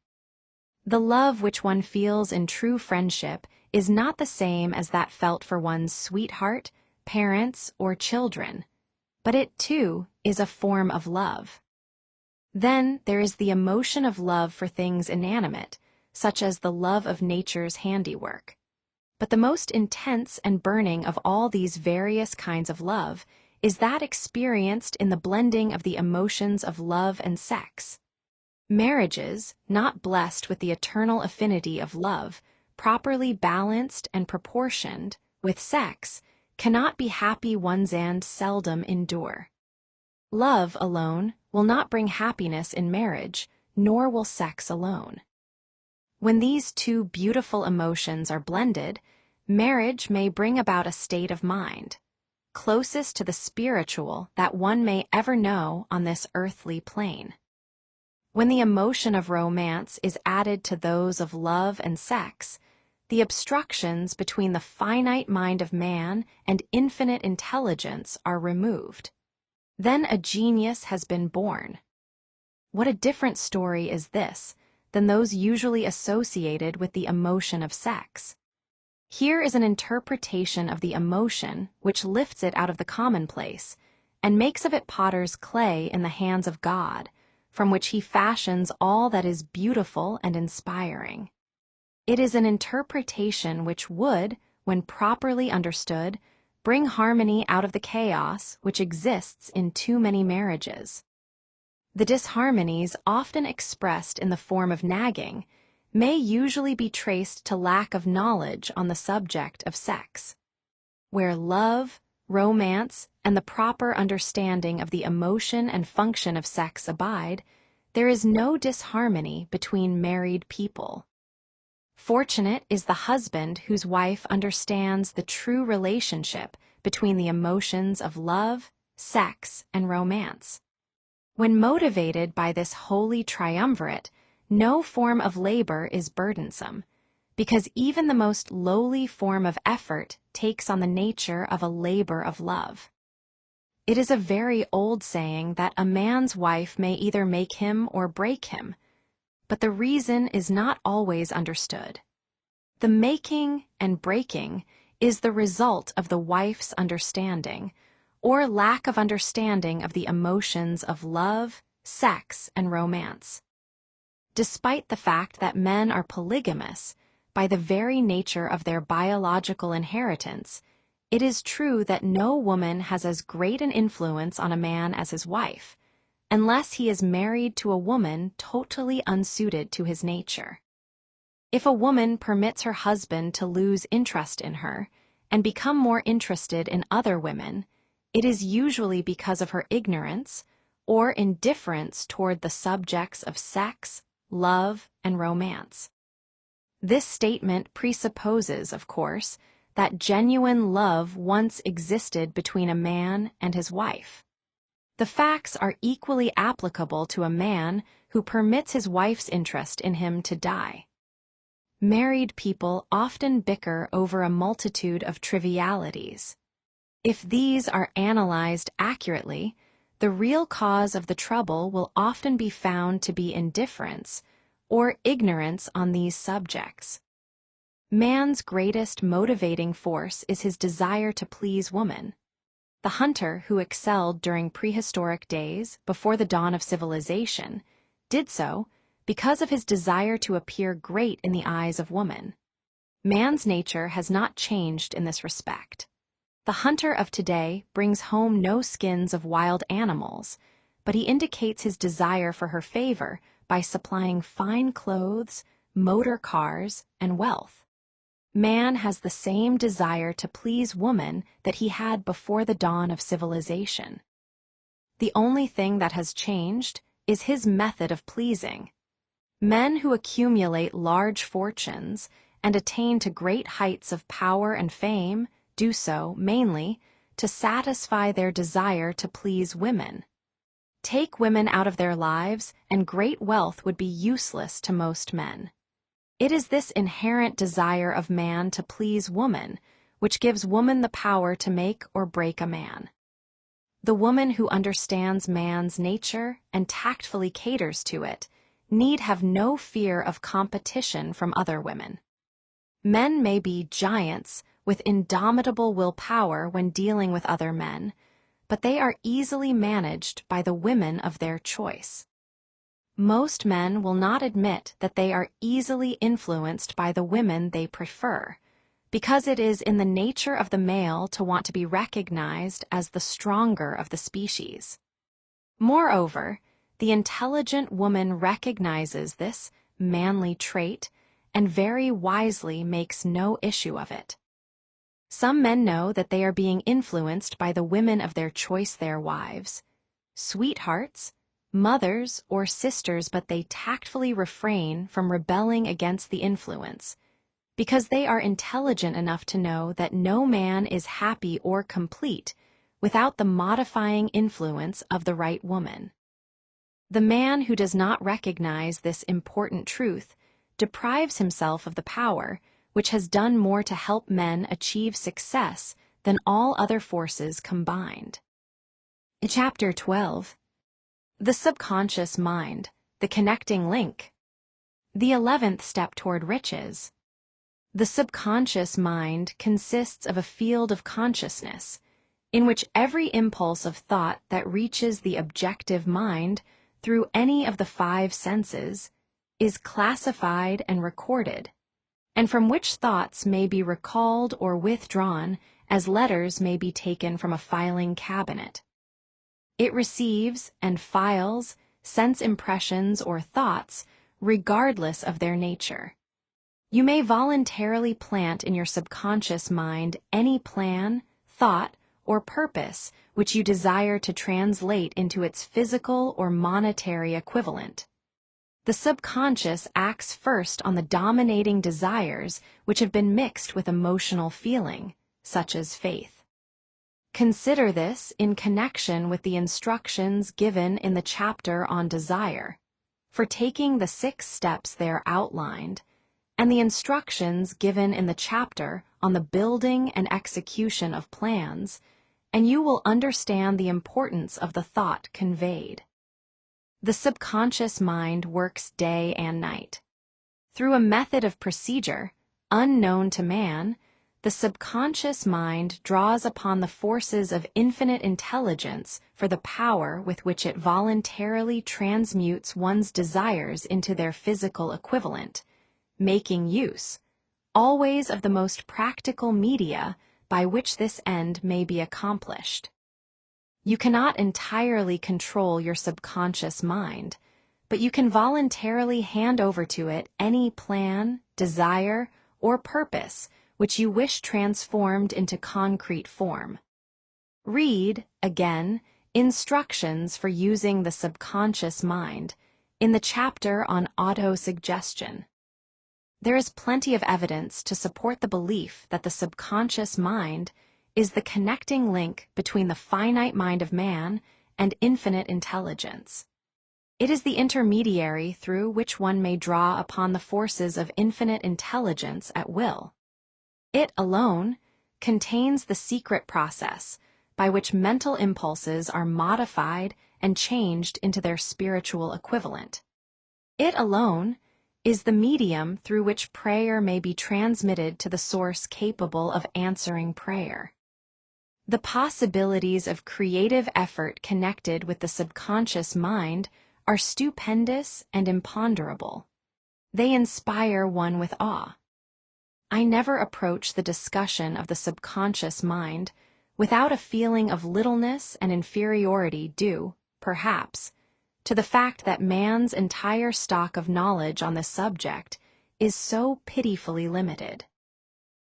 The love which one feels in true friendship is not the same as that felt for one's sweetheart, parents, or children, but it, too, is a form of love. Then there is the emotion of love for things inanimate, such as the love of nature's handiwork. But the most intense and burning of all these various kinds of love is that experienced in the blending of the emotions of love and sex. Marriages, not blessed with the eternal affinity of love, properly balanced and proportioned with sex, cannot be happy ones and seldom endure. Love alone will not bring happiness in marriage, nor will sex alone. When these two beautiful emotions are blended, marriage may bring about a state of mind, closest to the spiritual that one may ever know on this earthly plane. When the emotion of romance is added to those of love and sex, the obstructions between the finite mind of man and infinite intelligence are removed. Then a genius has been born. What a different story is this than those usually associated with the emotion of sex. Here is an interpretation of the emotion which lifts it out of the commonplace and makes of it potter's clay in the hands of God, from which he fashions all that is beautiful and inspiring. It is an interpretation which would, when properly understood, bring harmony out of the chaos which exists in too many marriages. The disharmonies, often expressed in the form of nagging, may usually be traced to lack of knowledge on the subject of sex. Where love, romance, and the proper understanding of the emotion and function of sex abide, there is no disharmony between married people. Fortunate is the husband whose wife understands the true relationship between the emotions of love, sex, and romance. When motivated by this holy triumvirate, no form of labor is burdensome, because even the most lowly form of effort takes on the nature of a labor of love. It is a very old saying that a man's wife may either make him or break him, but the reason is not always understood. The making and breaking is the result of the wife's understanding, or lack of understanding of the emotions of love, sex, and romance. Despite the fact that men are polygamous, by the very nature of their biological inheritance, it is true that no woman has as great an influence on a man as his wife, unless he is married to a woman totally unsuited to his nature. If a woman permits her husband to lose interest in her and become more interested in other women, it is usually because of her ignorance or indifference toward the subjects of sex, love, and romance. This statement presupposes, of course, that genuine love once existed between a man and his wife. The facts are equally applicable to a man who permits his wife's interest in him to die. Married people often bicker over a multitude of trivialities. If these are analyzed accurately, the real cause of the trouble will often be found to be indifference or ignorance on these subjects. Man's greatest motivating force is his desire to please woman. The hunter who excelled during prehistoric days before the dawn of civilization did so because of his desire to appear great in the eyes of woman. Man's nature has not changed in this respect. The hunter of today brings home no skins of wild animals, but he indicates his desire for her favor by supplying fine clothes, motor cars, and wealth. Man has the same desire to please woman that he had before the dawn of civilization. The only thing that has changed is his method of pleasing. Men who accumulate large fortunes and attain to great heights of power and fame do so, mainly, to satisfy their desire to please women. Take women out of their lives, and great wealth would be useless to most men. It is this inherent desire of man to please woman which gives woman the power to make or break a man. The woman who understands man's nature and tactfully caters to it need have no fear of competition from other women. Men may be giants with indomitable willpower when dealing with other men, but they are easily managed by the women of their choice. Most men will not admit that they are easily influenced by the women they prefer, because it is in the nature of the male to want to be recognized as the stronger of the species. Moreover, the intelligent woman recognizes this manly trait and very wisely makes no issue of it. Some men know that they are being influenced by the women of their choice, their wives, sweethearts, mothers, or sisters, but they tactfully refrain from rebelling against the influence, because they are intelligent enough to know that no man is happy or complete without the modifying influence of the right woman. The man who does not recognize this important truth deprives himself of the power which has done more to help men achieve success than all other forces combined. Chapter 12. The Subconscious Mind, the Connecting Link. The 11th Step Toward Riches. The subconscious mind consists of a field of consciousness, in which every impulse of thought that reaches the objective mind through any of the 5 senses is classified and recorded, and from which thoughts may be recalled or withdrawn as letters may be taken from a filing cabinet. It receives and files sense impressions or thoughts regardless of their nature. You may voluntarily plant in your subconscious mind any plan, thought, or purpose which you desire to translate into its physical or monetary equivalent. The subconscious acts first on the dominating desires which have been mixed with emotional feeling, such as faith. Consider this in connection with the instructions given in the chapter on desire, for taking the 6 steps there outlined, and the instructions given in the chapter on the building and execution of plans, and you will understand the importance of the thought conveyed. The subconscious mind works day and night. Through a method of procedure, unknown to man, the subconscious mind draws upon the forces of infinite intelligence for the power with which it voluntarily transmutes one's desires into their physical equivalent, making use, always of the most practical media by which this end may be accomplished. You cannot entirely control your subconscious mind, but you can voluntarily hand over to it any plan, desire, or purpose which you wish transformed into concrete form. Read, again, instructions for using the subconscious mind in the chapter on autosuggestion. There is plenty of evidence to support the belief that the subconscious mind is the connecting link between the finite mind of man and infinite intelligence. It is the intermediary through which one may draw upon the forces of infinite intelligence at will. It alone contains the secret process by which mental impulses are modified and changed into their spiritual equivalent. It alone is the medium through which prayer may be transmitted to the source capable of answering prayer. The possibilities of creative effort connected with the subconscious mind are stupendous and imponderable. They inspire one with awe. I never approach the discussion of the subconscious mind without a feeling of littleness and inferiority due, perhaps, to the fact that man's entire stock of knowledge on this subject is so pitifully limited.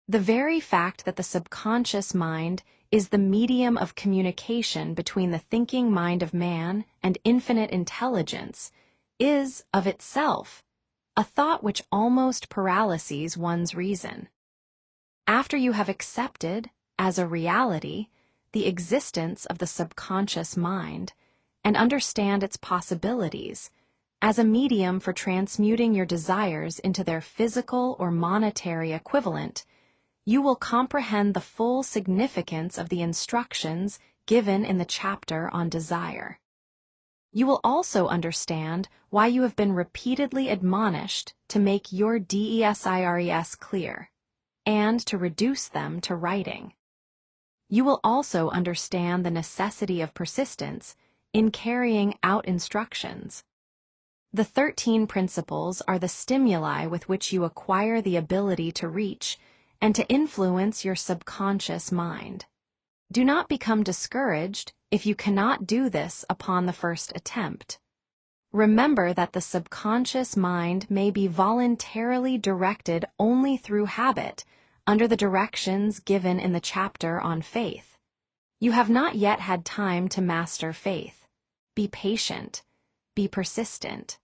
The very fact that the subconscious mind is the medium of communication between the thinking mind of man and infinite intelligence is, of itself, a thought which almost paralyses one's reason. After you have accepted, as a reality, the existence of the subconscious mind, and understand its possibilities, as a medium for transmuting your desires into their physical or monetary equivalent, you will comprehend the full significance of the instructions given in the chapter on desire. You will also understand why you have been repeatedly admonished to make your desires clear, and to reduce them to writing. You will also understand the necessity of persistence in carrying out instructions. The 13 principles are the stimuli with which you acquire the ability to reach and to influence your subconscious mind. Do not become discouraged if you cannot do this upon the first attempt. Remember that the subconscious mind may be voluntarily directed only through habit, under the directions given in the chapter on faith. You have not yet had time to master faith. Be patient. Be persistent.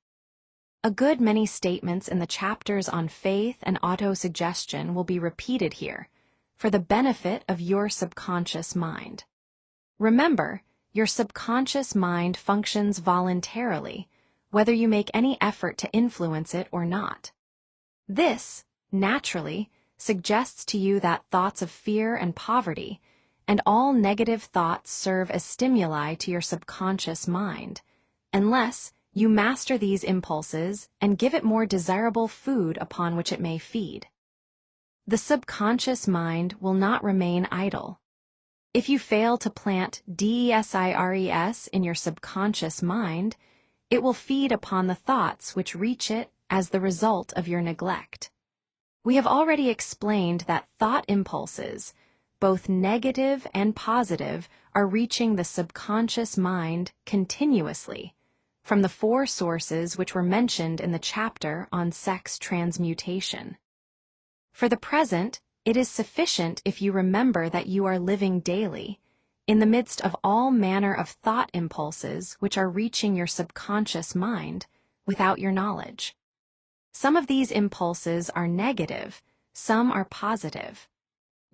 A good many statements in the chapters on faith and autosuggestion will be repeated here, for the benefit of your subconscious mind. Remember, your subconscious mind functions voluntarily, whether you make any effort to influence it or not. This, naturally, suggests to you that thoughts of fear and poverty, and all negative thoughts serve as stimuli to your subconscious mind, unless you master these impulses and give it more desirable food upon which it may feed. The subconscious mind will not remain idle. If you fail to plant desires in your subconscious mind, it will feed upon the thoughts which reach it as the result of your neglect. We have already explained that thought impulses, both negative and positive, are reaching the subconscious mind continuously, from the 4 sources which were mentioned in the chapter on sex transmutation. For the present, it is sufficient if you remember that you are living daily, in the midst of all manner of thought impulses which are reaching your subconscious mind without your knowledge. Some of these impulses are negative, some are positive.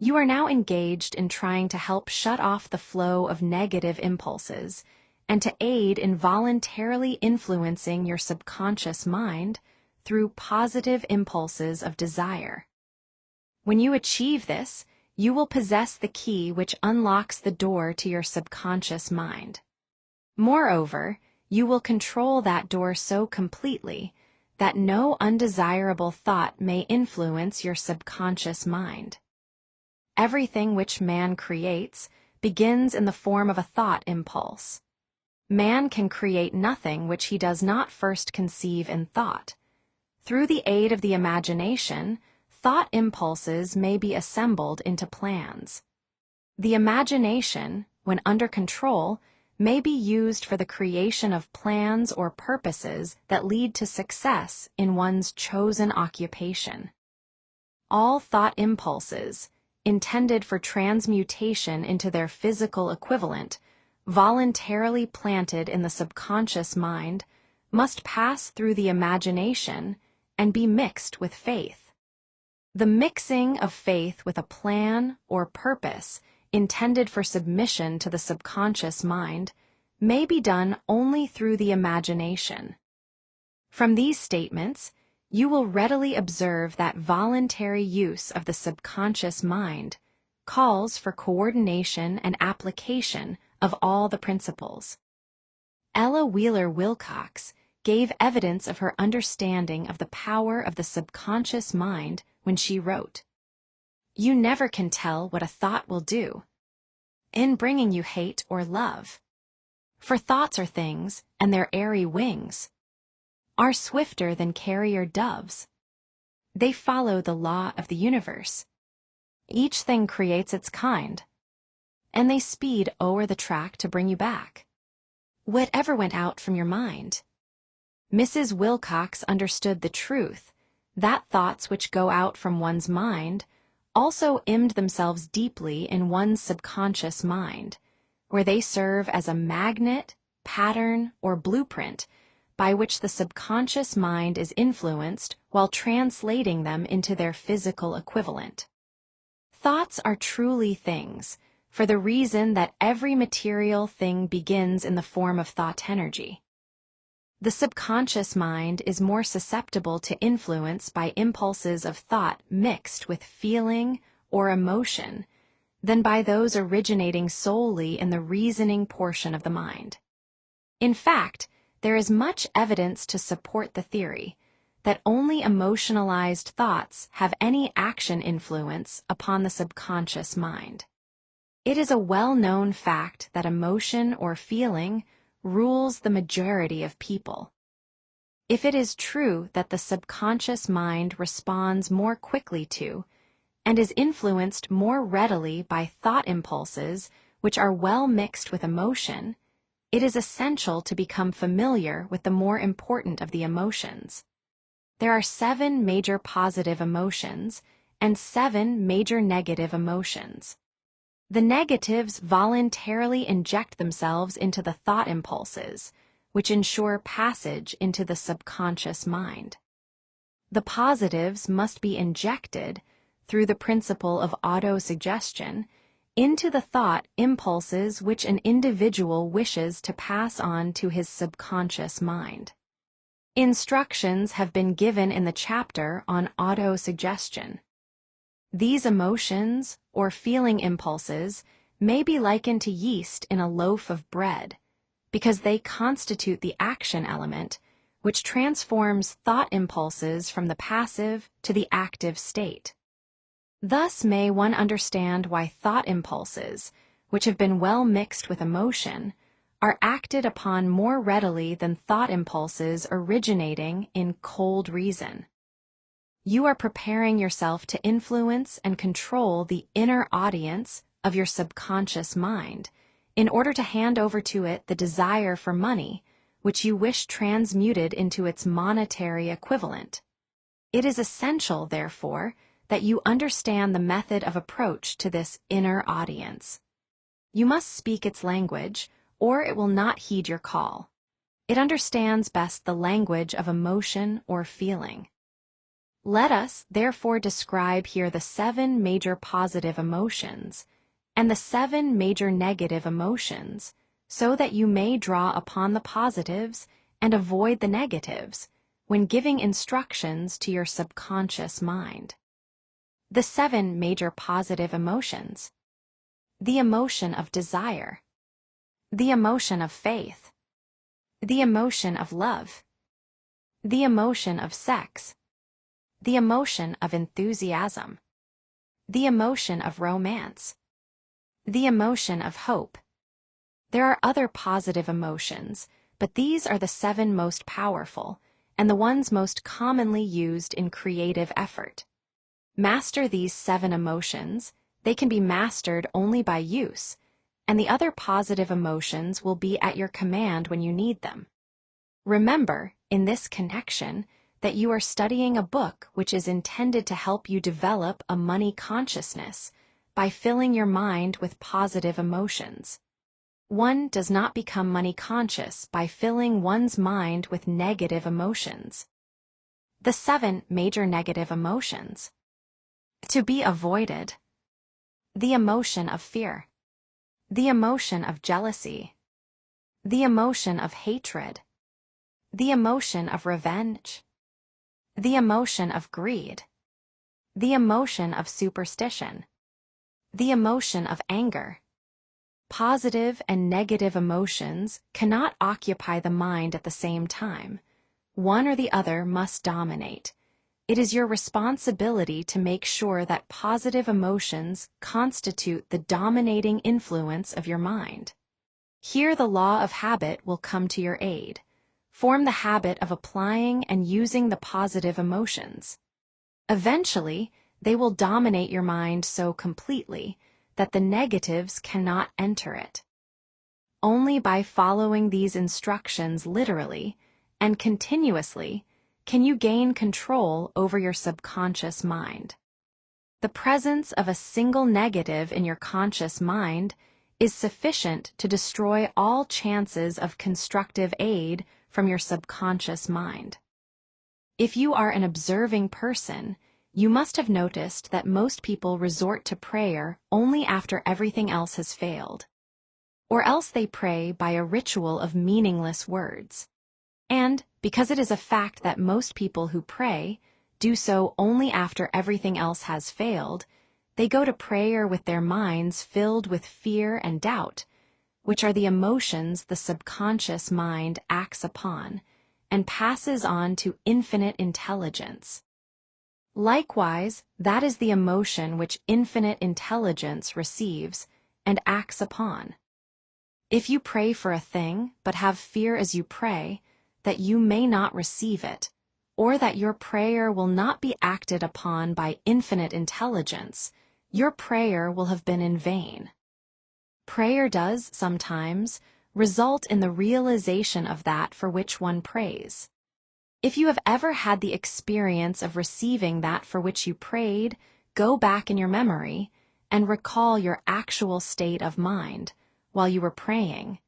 You are now engaged in trying to help shut off the flow of negative impulses and to aid in voluntarily influencing your subconscious mind through positive impulses of desire. When you achieve this, you will possess the key which unlocks the door to your subconscious mind. Moreover, you will control that door so completely that no undesirable thought may influence your subconscious mind. Everything which man creates begins in the form of a thought impulse. Man can create nothing which he does not first conceive in thought. Through the aid of the imagination, thought impulses may be assembled into plans. The imagination, when under control, may be used for the creation of plans or purposes that lead to success in one's chosen occupation. All thought impulses, intended for transmutation into their physical equivalent, voluntarily planted in the subconscious mind, must pass through the imagination and be mixed with faith. The mixing of faith with a plan or purpose intended for submission to the subconscious mind may be done only through the imagination. From these statements, you will readily observe that voluntary use of the subconscious mind calls for coordination and application of all the principles. Ella Wheeler Wilcox gave evidence of her understanding of the power of the subconscious mind when she wrote, "You never can tell what a thought will do in bringing you hate or love. For thoughts are things, and their airy wings are swifter than carrier doves. They follow the law of the universe. Each thing creates its kind, and they speed o'er the track to bring you back whatever went out from your mind." Mrs. Wilcox understood the truth that thoughts which go out from one's mind also immed themselves deeply in one's subconscious mind, where they serve as a magnet, pattern, or blueprint by which the subconscious mind is influenced while translating them into their physical equivalent. Thoughts are truly things, for the reason that every material thing begins in the form of thought energy. The subconscious mind is more susceptible to influence by impulses of thought mixed with feeling or emotion than by those originating solely in the reasoning portion of the mind. In fact, there is much evidence to support the theory that only emotionalized thoughts have any action influence upon the subconscious mind. It is a well-known fact that emotion or feeling rules the majority of people. If it is true that the subconscious mind responds more quickly to and is influenced more readily by thought impulses which are well mixed with emotion, it is essential to become familiar with the more important of the emotions. There are 7 major positive emotions and 7 major negative emotions. The negatives voluntarily inject themselves into the thought impulses, which ensure passage into the subconscious mind. The positives must be injected, through the principle of autosuggestion, into the thought impulses which an individual wishes to pass on to his subconscious mind. Instructions have been given in the chapter on autosuggestion. These emotions, or feeling impulses, may be likened to yeast in a loaf of bread, because they constitute the action element, which transforms thought impulses from the passive to the active state. Thus may one understand why thought impulses, which have been well mixed with emotion, are acted upon more readily than thought impulses originating in cold reason. You are preparing yourself to influence and control the inner audience of your subconscious mind in order to hand over to it the desire for money, which you wish transmuted into its monetary equivalent. It is essential, therefore, that you understand the method of approach to this inner audience. You must speak its language, or it will not heed your call. It understands best the language of emotion or feeling. Let us, therefore, describe here the 7 major positive emotions and the 7 major negative emotions, so that you may draw upon the positives and avoid the negatives when giving instructions to your subconscious mind. The 7 major positive emotions: the emotion of desire, the emotion of faith, the emotion of love, the emotion of sex, the emotion of enthusiasm, the emotion of romance, the emotion of hope. There are other positive emotions, but these are the 7 most powerful and the ones most commonly used in creative effort. Master these 7 emotions. They can be mastered only by use, and the other positive emotions will be at your command when you need them. Remember, in this connection, that you are studying a book which is intended to help you develop a money consciousness by filling your mind with positive emotions. One does not become money conscious by filling one's mind with negative emotions. The 7 major negative emotions. To be avoided: the emotion of fear, the emotion of jealousy, the emotion of hatred, the emotion of revenge, the emotion of greed, the emotion of superstition, the emotion of anger. Positive and negative emotions cannot occupy the mind at the same time. One or the other must dominate. It is your responsibility to make sure that positive emotions constitute the dominating influence of your mind. Here the law of habit will come to your aid. Form the habit of applying and using the positive emotions. Eventually, they will dominate your mind so completely that the negatives cannot enter it. Only by following these instructions literally and continuously can you gain control over your subconscious mind. The presence of a single negative in your conscious mind is sufficient to destroy all chances of constructive aid from your subconscious mind. If you are an observing person, you must have noticed that most people resort to prayer only after everything else has failed. Or else they pray by a ritual of meaningless words. And, because it is a fact that most people who pray do so only after everything else has failed, they go to prayer with their minds filled with fear and doubt, which are the emotions the subconscious mind acts upon and passes on to infinite intelligence. Likewise, that is the emotion which infinite intelligence receives and acts upon. If you pray for a thing, but have fear as you pray, that you may not receive it, or that your prayer will not be acted upon by infinite intelligence, your prayer will have been in vain. Prayer does, sometimes, result in the realization of that for which one prays. If you have ever had the experience of receiving that for which you prayed, go back in your memory and recall your actual state of mind while you were praying,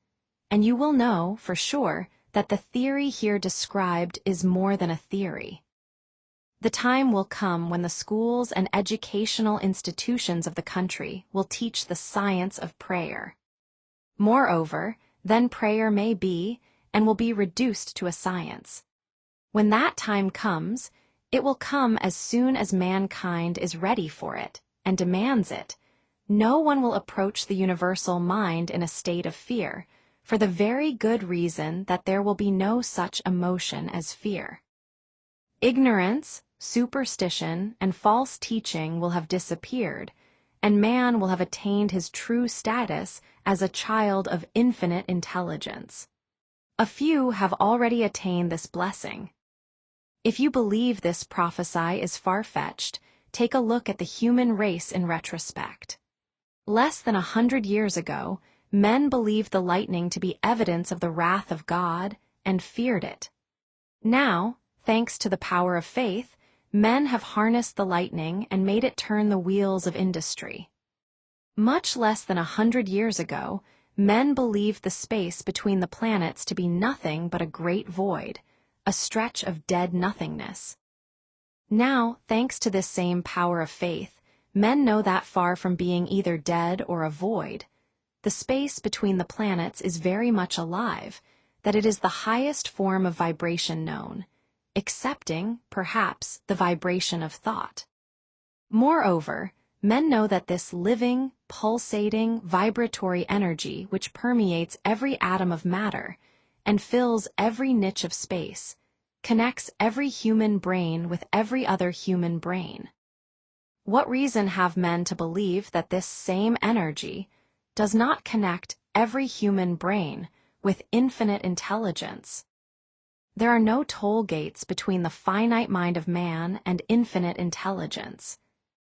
and you will know, for sure, that the theory here described is more than a theory. The time will come when the schools and educational institutions of the country will teach the science of prayer. Moreover, then prayer may be and will be reduced to a science. When that time comes, it will come as soon as mankind is ready for it and demands it. No one will approach the universal mind in a state of fear, for the very good reason that there will be no such emotion as fear. Ignorance, superstition, and false teaching will have disappeared, and man will have attained his true status as a child of infinite intelligence. A few have already attained this blessing. If you believe this prophecy is far-fetched, take a look at the human race in retrospect. Less than 100 years ago, men believed the lightning to be evidence of the wrath of God and feared it. Now, thanks to the power of faith, men have harnessed the lightning and made it turn the wheels of industry. Much less than 100 years ago, men believed the space between the planets to be nothing but a great void, a stretch of dead nothingness. Now, thanks to this same power of faith, men know that far from being either dead or a void, the space between the planets is very much alive, that it is the highest form of vibration known, excepting, perhaps, the vibration of thought. Moreover, men know that this living, pulsating, vibratory energy which permeates every atom of matter and fills every niche of space, connects every human brain with every other human brain. What reason have men to believe that this same energy does not connect every human brain with infinite intelligence? There are no toll gates between the finite mind of man and infinite intelligence.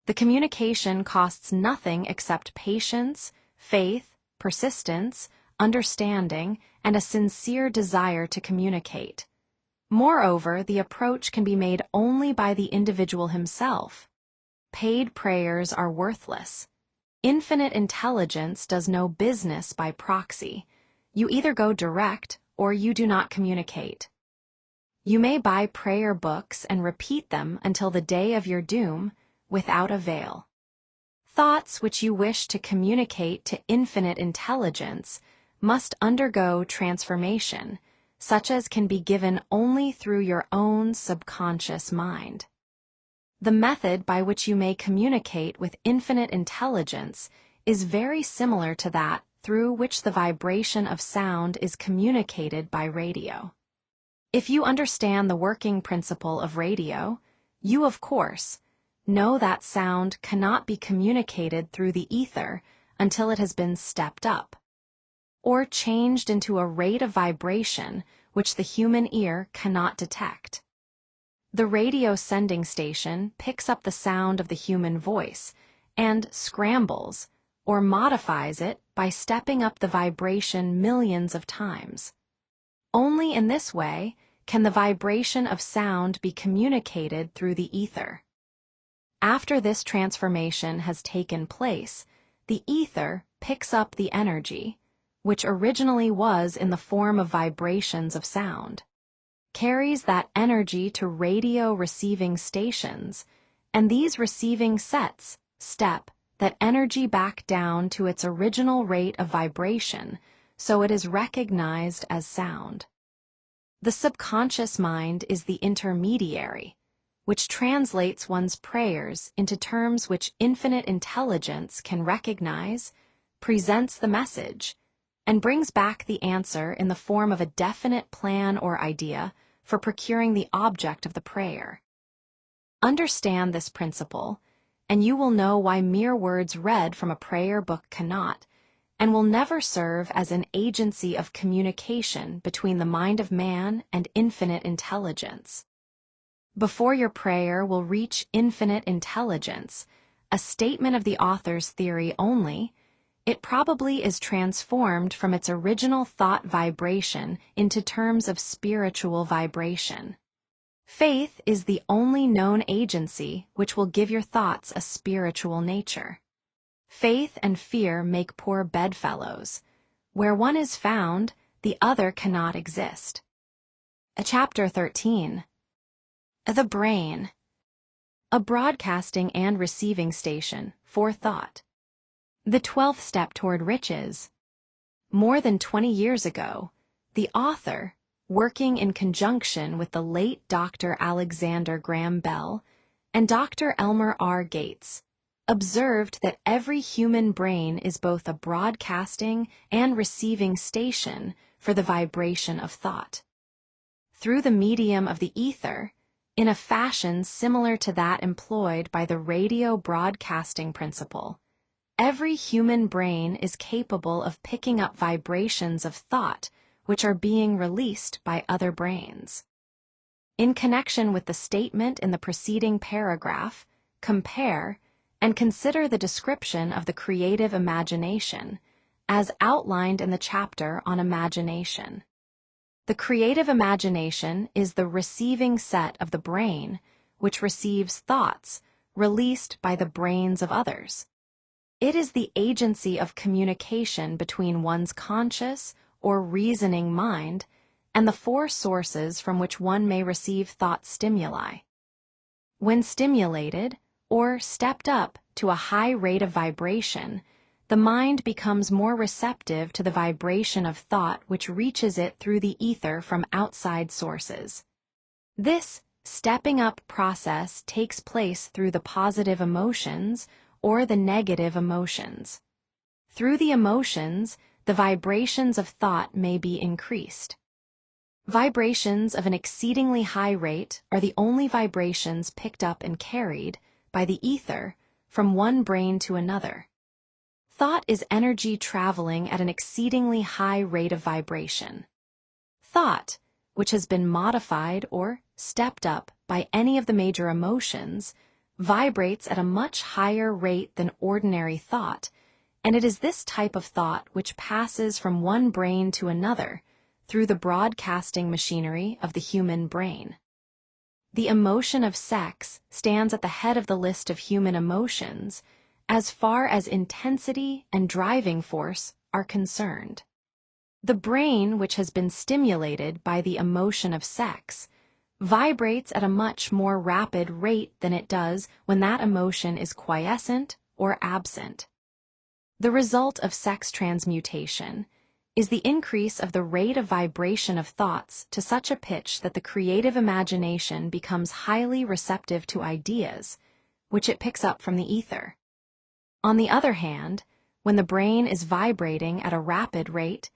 The communication costs nothing except patience, faith, persistence, understanding, and a sincere desire to communicate. Moreover, the approach can be made only by the individual himself. Paid prayers are worthless. Infinite intelligence does no business by proxy. You either go direct or you do not communicate. You may buy prayer books and repeat them until the day of your doom without avail. Thoughts which you wish to communicate to infinite intelligence must undergo transformation, such as can be given only through your own subconscious mind. The method by which you may communicate with infinite intelligence is very similar to that through which the vibration of sound is communicated by radio. If you understand the working principle of radio, you, of course, know that sound cannot be communicated through the ether until it has been stepped up, or changed into a rate of vibration which the human ear cannot detect. The radio sending station picks up the sound of the human voice and scrambles or modifies it by stepping up the vibration millions of times. Only in this way can the vibration of sound be communicated through the ether. After this transformation has taken place, the ether picks up the energy, which originally was in the form of vibrations of sound, carries that energy to radio receiving stations, and these receiving sets step that energy back down to its original rate of vibration, so it is recognized as sound. The subconscious mind is the intermediary, which translates one's prayers into terms which infinite intelligence can recognize, presents the message, and brings back the answer in the form of a definite plan or idea for procuring the object of the prayer. Understand this principle, and you will know why mere words read from a prayer book cannot, and will never serve as an agency of communication between the mind of man and infinite intelligence. Before your prayer will reach infinite intelligence, a statement of the author's theory only, it probably is transformed from its original thought vibration into terms of spiritual vibration. Faith is the only known agency which will give your thoughts a spiritual nature. Faith and fear make poor bedfellows. Where one is found, the other cannot exist. Chapter 13. The Brain. A broadcasting and receiving station for thought. The 12th step toward riches. More than 20 years ago, the author, working in conjunction with the late Dr. Alexander Graham Bell and Dr. Elmer R. Gates, observed that every human brain is both a broadcasting and receiving station for the vibration of thought. Through the medium of the ether, in a fashion similar to that employed by the radio broadcasting principle, every human brain is capable of picking up vibrations of thought which are being released by other brains. In connection with the statement in the preceding paragraph, compare and consider the description of the creative imagination, as outlined in the chapter on imagination. The creative imagination is the receiving set of the brain, which receives thoughts released by the brains of others. It is the agency of communication between one's conscious or reasoning mind and the four sources from which one may receive thought stimuli. When stimulated, or stepped up to a high rate of vibration, the mind becomes more receptive to the vibration of thought which reaches it through the ether from outside sources. This stepping up process takes place through the positive emotions or the negative emotions. Through the emotions, the vibrations of thought may be increased. Vibrations of an exceedingly high rate are the only vibrations picked up and carried by the ether from one brain to another. Thought is energy traveling at an exceedingly high rate of vibration. Thought, which has been modified or stepped up by any of the major emotions, vibrates at a much higher rate than ordinary thought, and it is this type of thought which passes from one brain to another through the broadcasting machinery of the human brain. The emotion of sex stands at the head of the list of human emotions as far as intensity and driving force are concerned. The brain, which has been stimulated by the emotion of sex, vibrates at a much more rapid rate than it does when that emotion is quiescent or absent. The result of sex transmutation is the increase of the rate of vibration of thoughts to such a pitch that the creative imagination becomes highly receptive to ideas, which it picks up from the ether. On the other hand, when the brain is vibrating at a rapid rate,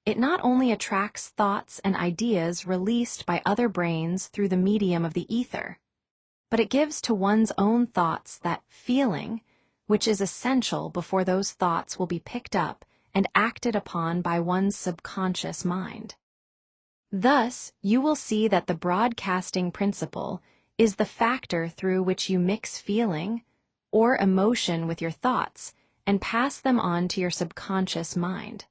it not only attracts thoughts and ideas released by other brains through the medium of the ether, but it gives to one's own thoughts that feeling, which is essential before those thoughts will be picked up and acted upon by one's subconscious mind. Thus, you will see that the broadcasting principle is the factor through which you mix feeling or emotion with your thoughts and pass them on to your subconscious mind.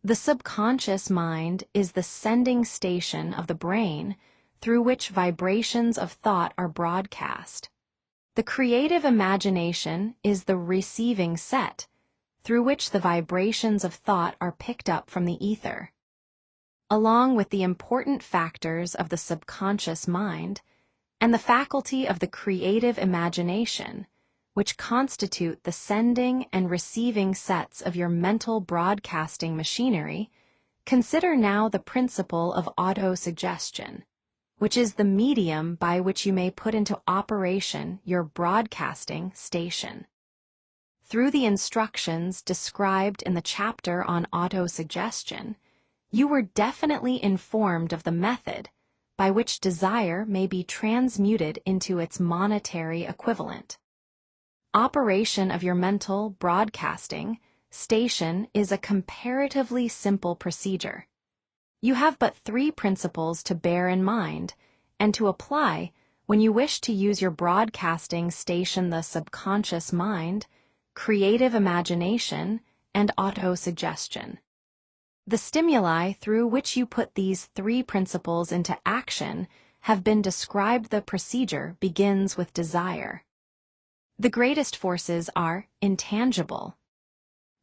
The subconscious mind is the sending station of the brain through which vibrations of thought are broadcast. The creative imagination is the receiving set through which the vibrations of thought are picked up from the ether. Along with the important factors of the subconscious mind and the faculty of the creative imagination, which constitute the sending and receiving sets of your mental broadcasting machinery, consider now the principle of autosuggestion, which is the medium by which you may put into operation your broadcasting station. Through the instructions described in the chapter on autosuggestion, you were definitely informed of the method by which desire may be transmuted into its monetary equivalent. Operation of your mental broadcasting station is a comparatively simple procedure. You have but 3 principles to bear in mind and to apply when you wish to use your broadcasting station: the subconscious mind, creative imagination, and autosuggestion. The stimuli through which you put these 3 principles into action have been described. The procedure begins with desire. The greatest forces are intangible.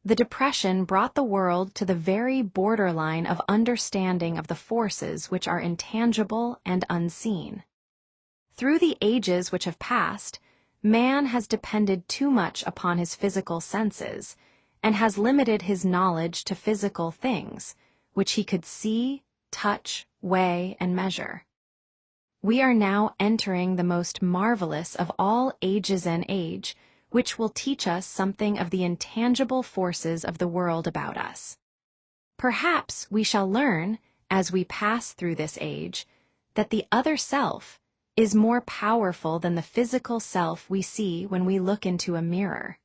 The Depression brought the world to the very borderline of understanding of the forces which are intangible and unseen. Through the ages which have passed, man has depended too much upon his physical senses and has limited his knowledge to physical things, which he could see, touch, weigh, and measure. We are now entering the most marvelous of all ages and age, which will teach us something of the intangible forces of the world about us. Perhaps we shall learn, as we pass through this age, that the other self is more powerful than the physical self we see when we look into a mirror.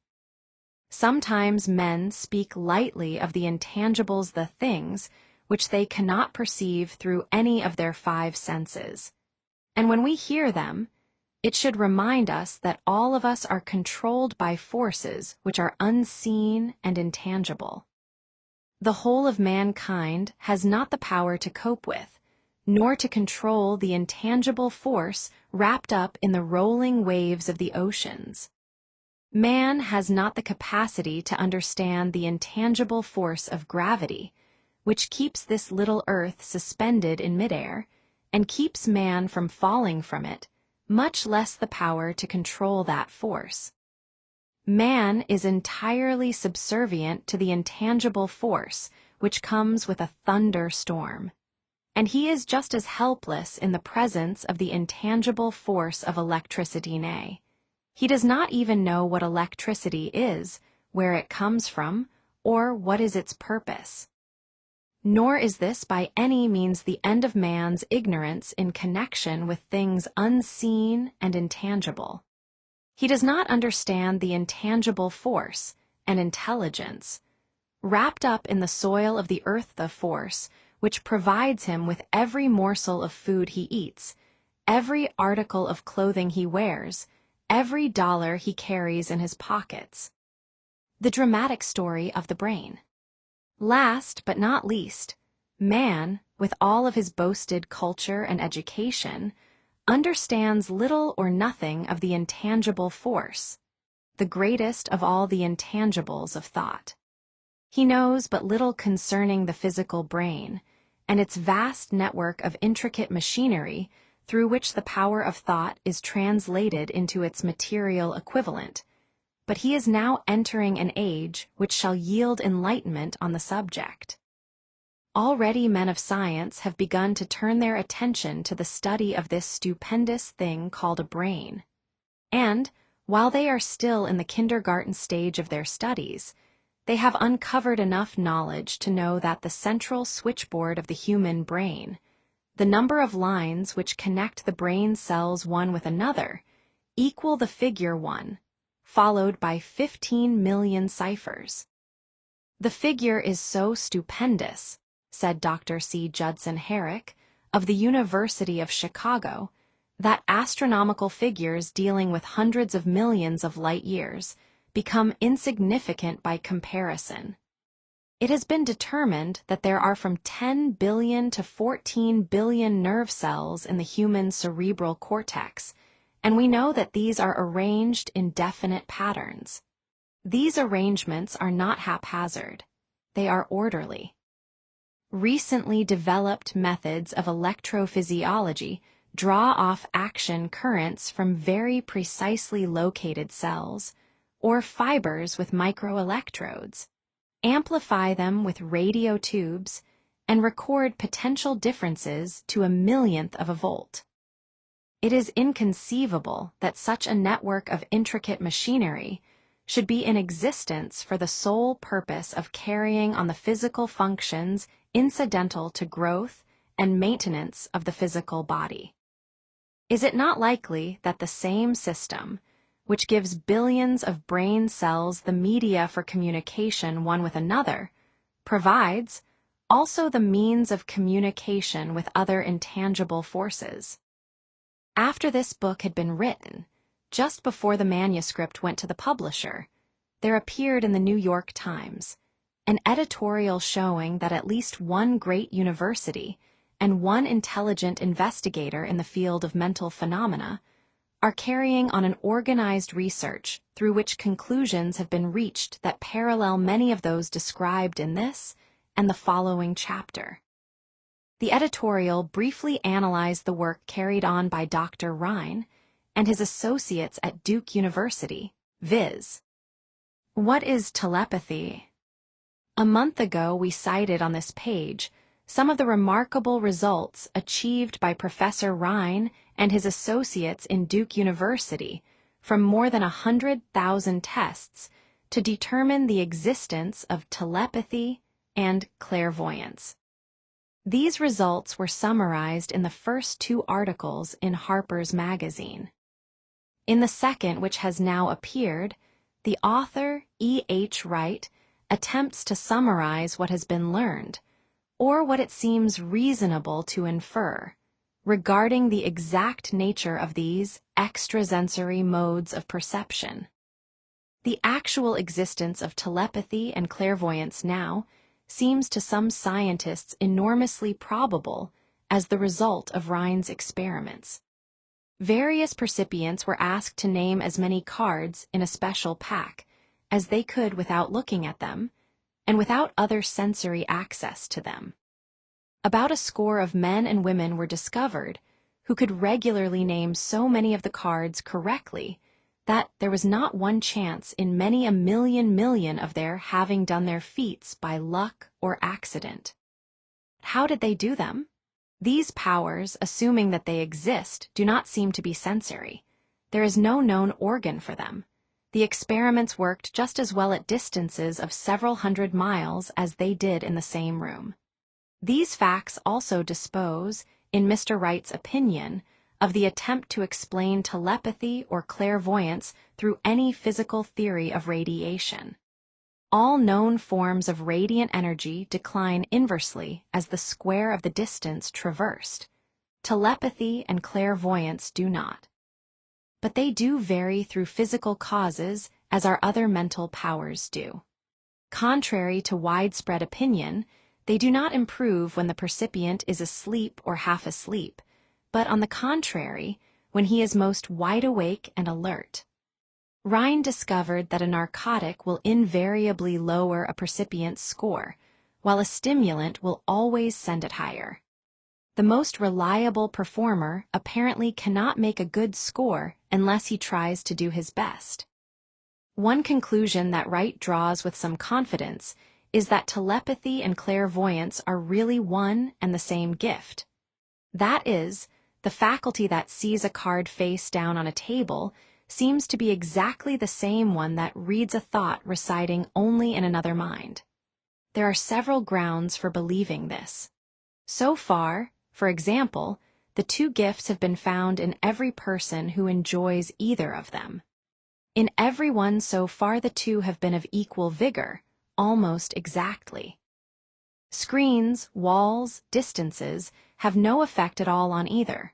Sometimes men speak lightly of the intangibles, the things which they cannot perceive through any of their 5 senses. And when we hear them, it should remind us that all of us are controlled by forces which are unseen and intangible. The whole of mankind has not the power to cope with, nor to control the intangible force wrapped up in the rolling waves of the oceans. Man has not the capacity to understand the intangible force of gravity, which keeps this little earth suspended in midair and keeps man from falling from it much less the power to control that force. Man is entirely subservient to the intangible force which comes with a thunderstorm, and he is just as helpless in the presence of the intangible force of electricity. Nay, he does not even know what electricity is, where it comes from, or what is its purpose. Nor is this by any means the end of man's ignorance in connection with things unseen and intangible. He does not understand the intangible force and intelligence wrapped up in the soil of the earth, the force which provides him with every morsel of food he eats, every article of clothing he wears, every dollar he carries in his pockets. The dramatic story of the brain. Last but not least, man, with all of his boasted culture and education, understands little or nothing of the intangible force, the greatest of all the intangibles of thought. He knows but little concerning the physical brain and its vast network of intricate machinery through which the power of thought is translated into its material equivalent, but he is now entering an age which shall yield enlightenment on the subject. Already men of science have begun to turn their attention to the study of this stupendous thing called a brain. And, while they are still in the kindergarten stage of their studies, they have uncovered enough knowledge to know that the central switchboard of the human brain, the number of lines which connect the brain cells one with another, equal the figure 1, followed by 15 million ciphers. The figure is so stupendous, said Dr. C. Judson Herrick, of the University of Chicago, that astronomical figures dealing with hundreds of millions of light years become insignificant by comparison. It has been determined that there are from 10 billion to 14 billion nerve cells in the human cerebral cortex, and we know that these are arranged in definite patterns. These arrangements are not haphazard. They are orderly. Recently developed methods of electrophysiology draw off action currents from very precisely located cells, or fibers with microelectrodes, amplify them with radio tubes, and record potential differences to a millionth of a volt. It is inconceivable that such a network of intricate machinery should be in existence for the sole purpose of carrying on the physical functions incidental to growth and maintenance of the physical body. Is it not likely that the same system, which gives billions of brain cells the media for communication one with another, provides also the means of communication with other intangible forces? After this book had been written, just before the manuscript went to the publisher, there appeared in the New York Times an editorial showing that at least one great university and one intelligent investigator in the field of mental phenomena are carrying on an organized research through which conclusions have been reached that parallel many of those described in this and the following chapter. The editorial briefly analyzed the work carried on by Dr. Rhine and his associates at Duke University, viz. What is telepathy? A month ago we cited on this page some of the remarkable results achieved by Professor Rhine and his associates in Duke University from more than 100,000 tests to determine the existence of telepathy and clairvoyance. These results were summarized in the first 2 articles in Harper's Magazine. In the second, which has now appeared, the author, E. H. Wright, attempts to summarize what has been learned, or what it seems reasonable to infer, regarding the exact nature of these extrasensory modes of perception. The actual existence of telepathy and clairvoyance now seems to some scientists enormously probable as the result of Rhine's experiments. Various percipients were asked to name as many cards in a special pack as they could without looking at them and without other sensory access to them. About a score of men and women were discovered who could regularly name so many of the cards correctly that there was not one chance in many a million of their having done their feats by luck or accident. How did they do them? These powers, assuming that they exist, do not seem to be sensory. There is no known organ for them. The experiments worked just as well at distances of several hundred miles as they did in the same room. These facts also dispose, in Mr. Wright's opinion, of the attempt to explain telepathy or clairvoyance through any physical theory of radiation. All known forms of radiant energy decline inversely as the square of the distance traversed. Telepathy and clairvoyance do not. But they do vary through physical causes as our other mental powers do. Contrary to widespread opinion, they do not improve when the percipient is asleep or half asleep, but on the contrary, when he is most wide awake and alert. Rhine discovered that a narcotic will invariably lower a percipient's score, while a stimulant will always send it higher. The most reliable performer apparently cannot make a good score unless he tries to do his best. One conclusion that Wright draws with some confidence is that telepathy and clairvoyance are really one and the same gift. That is, the faculty that sees a card face down on a table seems to be exactly the same one that reads a thought residing only in another mind. There are several grounds for believing this. So far, for example, the two gifts have been found in every person who enjoys either of them. In everyone so far the two have been of equal vigor, almost exactly. Screens, walls, distances have no effect at all on either.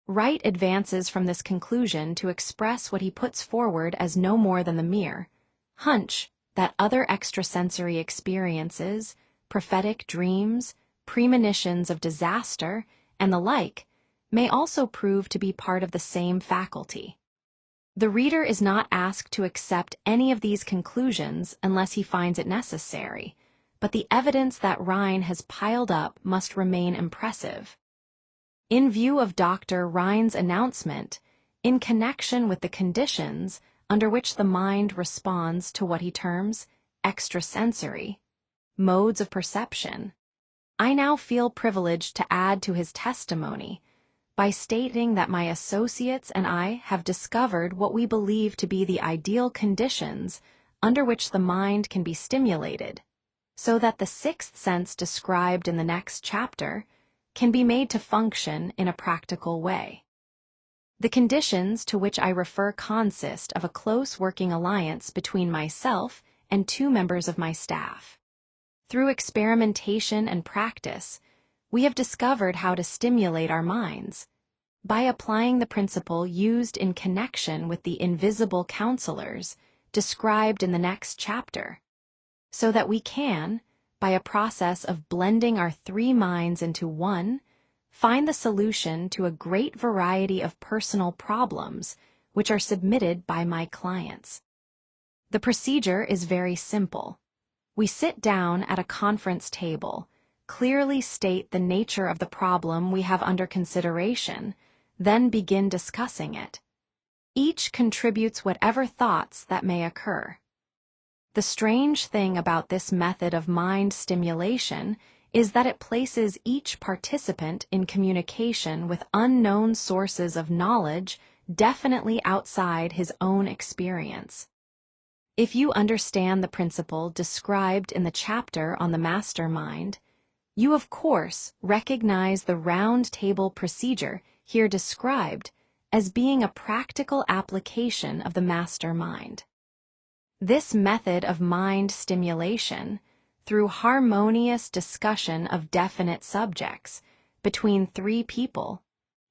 Wright advances from this conclusion to express what he puts forward as no more than the mere hunch that other extrasensory experiences, prophetic dreams, premonitions of disaster, and the like, may also prove to be part of the same faculty. The reader is not asked to accept any of these conclusions unless he finds it necessary, but the evidence that Rhine has piled up must remain impressive. In view of Dr. Rhine's announcement, in connection with the conditions under which the mind responds to what he terms extrasensory modes of perception, I now feel privileged to add to his testimony by stating that my associates and I have discovered what we believe to be the ideal conditions under which the mind can be stimulated, so that the sixth sense described in the next chapter can be made to function in a practical way. The conditions to which I refer consist of a close working alliance between myself and two members of my staff. Through experimentation and practice, we have discovered how to stimulate our minds by applying the principle used in connection with the invisible counselors described in the next chapter, so that we can, by a process of blending our three minds into one, find the solution to a great variety of personal problems which are submitted by my clients. The procedure is very simple. We sit down at a conference table, clearly state the nature of the problem we have under consideration, then begin discussing it. Each contributes whatever thoughts that may occur. The strange thing about this method of mind stimulation is that it places each participant in communication with unknown sources of knowledge definitely outside his own experience. If you understand the principle described in the chapter on the master mind, you of course recognize the round table procedure here described as being a practical application of the master mind. This method of mind stimulation, through harmonious discussion of definite subjects between three people,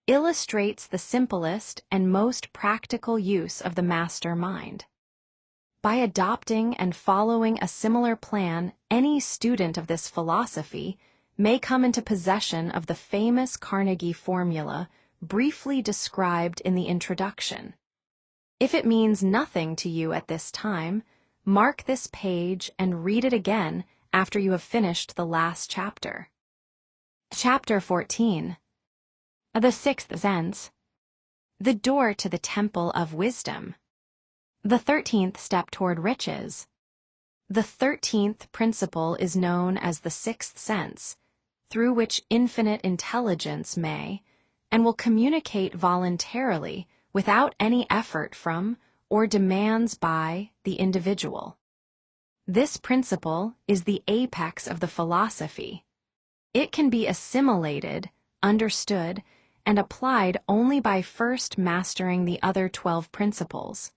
illustrates the simplest and most practical use of the master mind. By adopting and following a similar plan, any student of this philosophy may come into possession of the famous Carnegie formula briefly described in the introduction. If it means nothing to you at this time, mark this page and read it again after you have finished the last chapter. Chapter 14. The sixth sense. The door to the temple of wisdom. The 13th step toward riches. The 13th principle is known as the sixth sense, through which infinite intelligence may and will communicate voluntarily without any effort from or demands by the individual. This principle is the apex of the philosophy. It can be assimilated, understood, and applied only by first mastering the other 12 principles.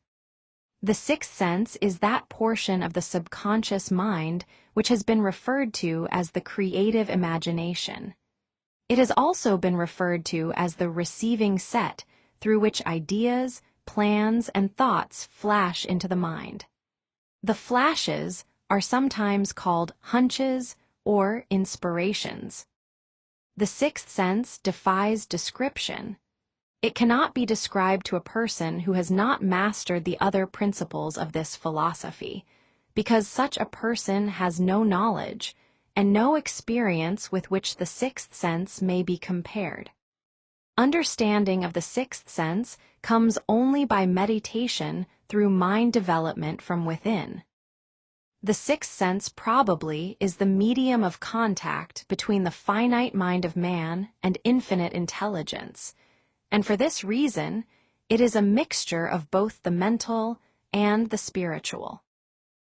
The sixth sense is that portion of the subconscious mind which has been referred to as the creative imagination. It has also been referred to as the receiving set through which ideas, plans, and thoughts flash into the mind. The flashes are sometimes called hunches or inspirations. The sixth sense defies description. It cannot be described to a person who has not mastered the other principles of this philosophy, because such a person has no knowledge and no experience with which the sixth sense may be compared. Understanding of the sixth sense comes only by meditation through mind development from within. The sixth sense probably is the medium of contact between the finite mind of man and infinite intelligence, and for this reason, it is a mixture of both the mental and the spiritual.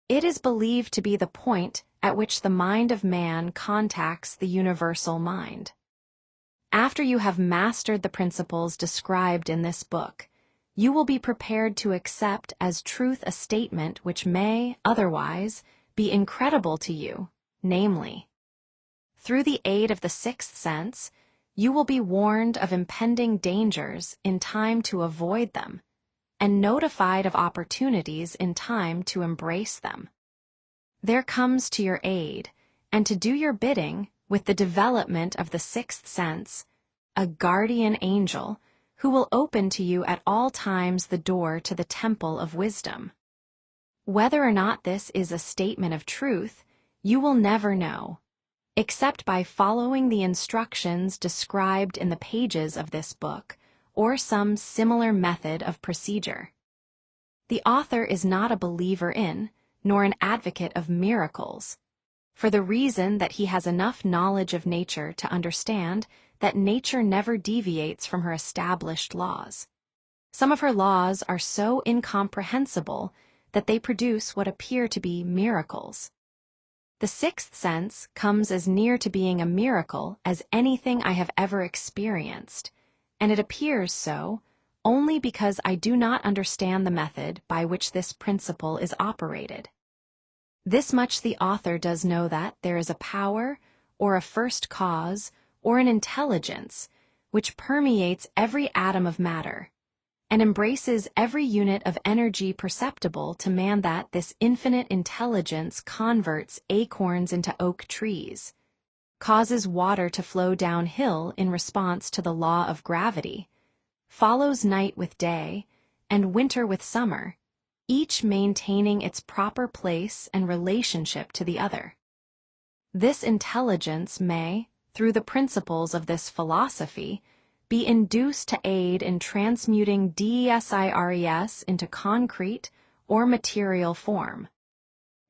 It is believed to be the point at which the mind of man contacts the universal mind. After you have mastered the principles described in this book, you will be prepared to accept as truth a statement which may, otherwise, be incredible to you, namely, through the aid of the sixth sense, you will be warned of impending dangers in time to avoid them, and notified of opportunities in time to embrace them. There comes to your aid, and to do your bidding with the development of the sixth sense, a guardian angel who will open to you at all times the door to the temple of wisdom. Whether or not this is a statement of truth, you will never know, except by following the instructions described in the pages of this book, or some similar method of procedure. The author is not a believer in, nor an advocate of miracles, for the reason that he has enough knowledge of nature to understand that nature never deviates from her established laws. Some of her laws are so incomprehensible that they produce what appear to be miracles. The sixth sense comes as near to being a miracle as anything I have ever experienced, and it appears so only because I do not understand the method by which this principle is operated. This much the author does know, that there is a power, or a first cause, or an intelligence, which permeates every atom of matter, and embraces every unit of energy perceptible to man, that this infinite intelligence converts acorns into oak trees, causes water to flow downhill in response to the law of gravity, follows night with day, and winter with summer, each maintaining its proper place and relationship to the other. This intelligence may, through the principles of this philosophy, be induced to aid in transmuting DESIRES into concrete or material form.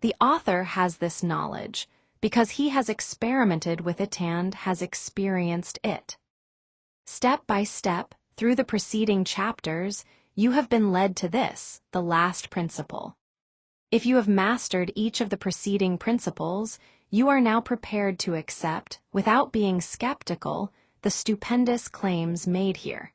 The author has this knowledge because he has experimented with it and has experienced it. Step by step, through the preceding chapters, you have been led to this, the last principle. If you have mastered each of the preceding principles, you are now prepared to accept, without being skeptical, the stupendous claims made here.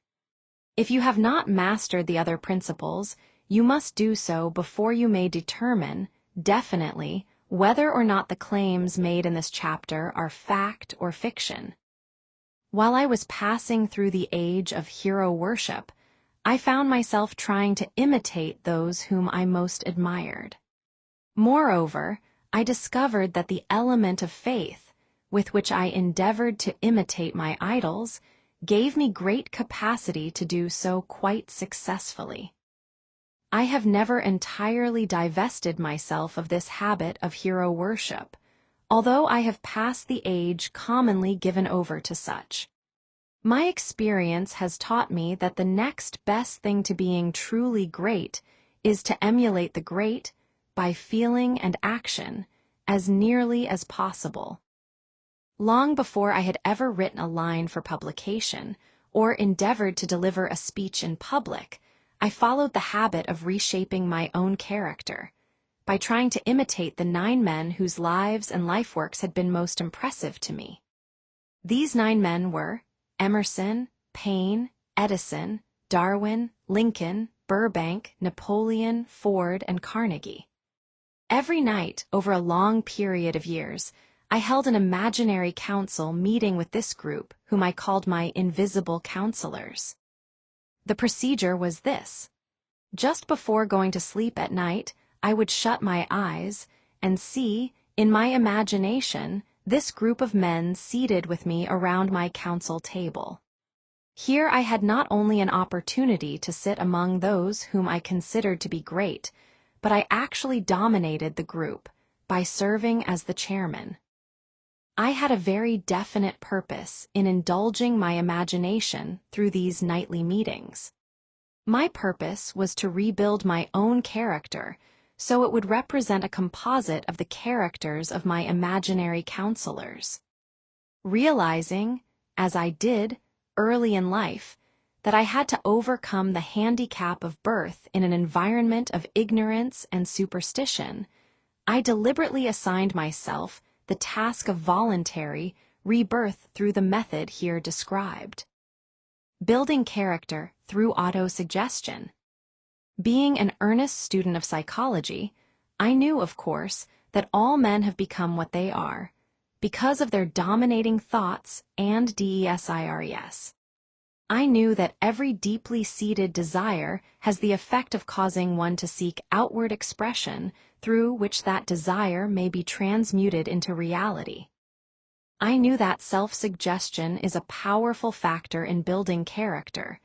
If you have not mastered the other principles, you must do so before you may determine, definitely, whether or not the claims made in this chapter are fact or fiction. While I was passing through the age of hero worship, I found myself trying to imitate those whom I most admired. Moreover, I discovered that the element of faith, with which I endeavored to imitate my idols, gave me great capacity to do so quite successfully. I have never entirely divested myself of this habit of hero worship, although I have passed the age commonly given over to such. My experience has taught me that the next best thing to being truly great is to emulate the great by feeling and action as nearly as possible. Long before I had ever written a line for publication or endeavored to deliver a speech in public, I followed the habit of reshaping my own character by trying to imitate the 9 men whose lives and lifeworks had been most impressive to me. These 9 men were Emerson, Paine, Edison, Darwin, Lincoln, Burbank, Napoleon, Ford, and Carnegie. Every night, over a long period of years, I held an imaginary council meeting with this group, whom I called my invisible counselors. The procedure was this. Just before going to sleep at night, I would shut my eyes and see, in my imagination, this group of men seated with me around my council table. Here I had not only an opportunity to sit among those whom I considered to be great, but I actually dominated the group by serving as the chairman. I had a very definite purpose in indulging my imagination through these nightly meetings. My purpose was to rebuild my own character so it would represent a composite of the characters of my imaginary counselors. Realizing, as I did early in life, that I had to overcome the handicap of birth in an environment of ignorance and superstition, I deliberately assigned myself the task of voluntary rebirth through the method here described. Building character through autosuggestion. Being an earnest student of psychology, I knew, of course, that all men have become what they are, because of their dominating thoughts and desires. I knew that every deeply seated desire has the effect of causing one to seek outward expression through which that desire may be transmuted into reality. I knew that self-suggestion is a powerful factor in building character,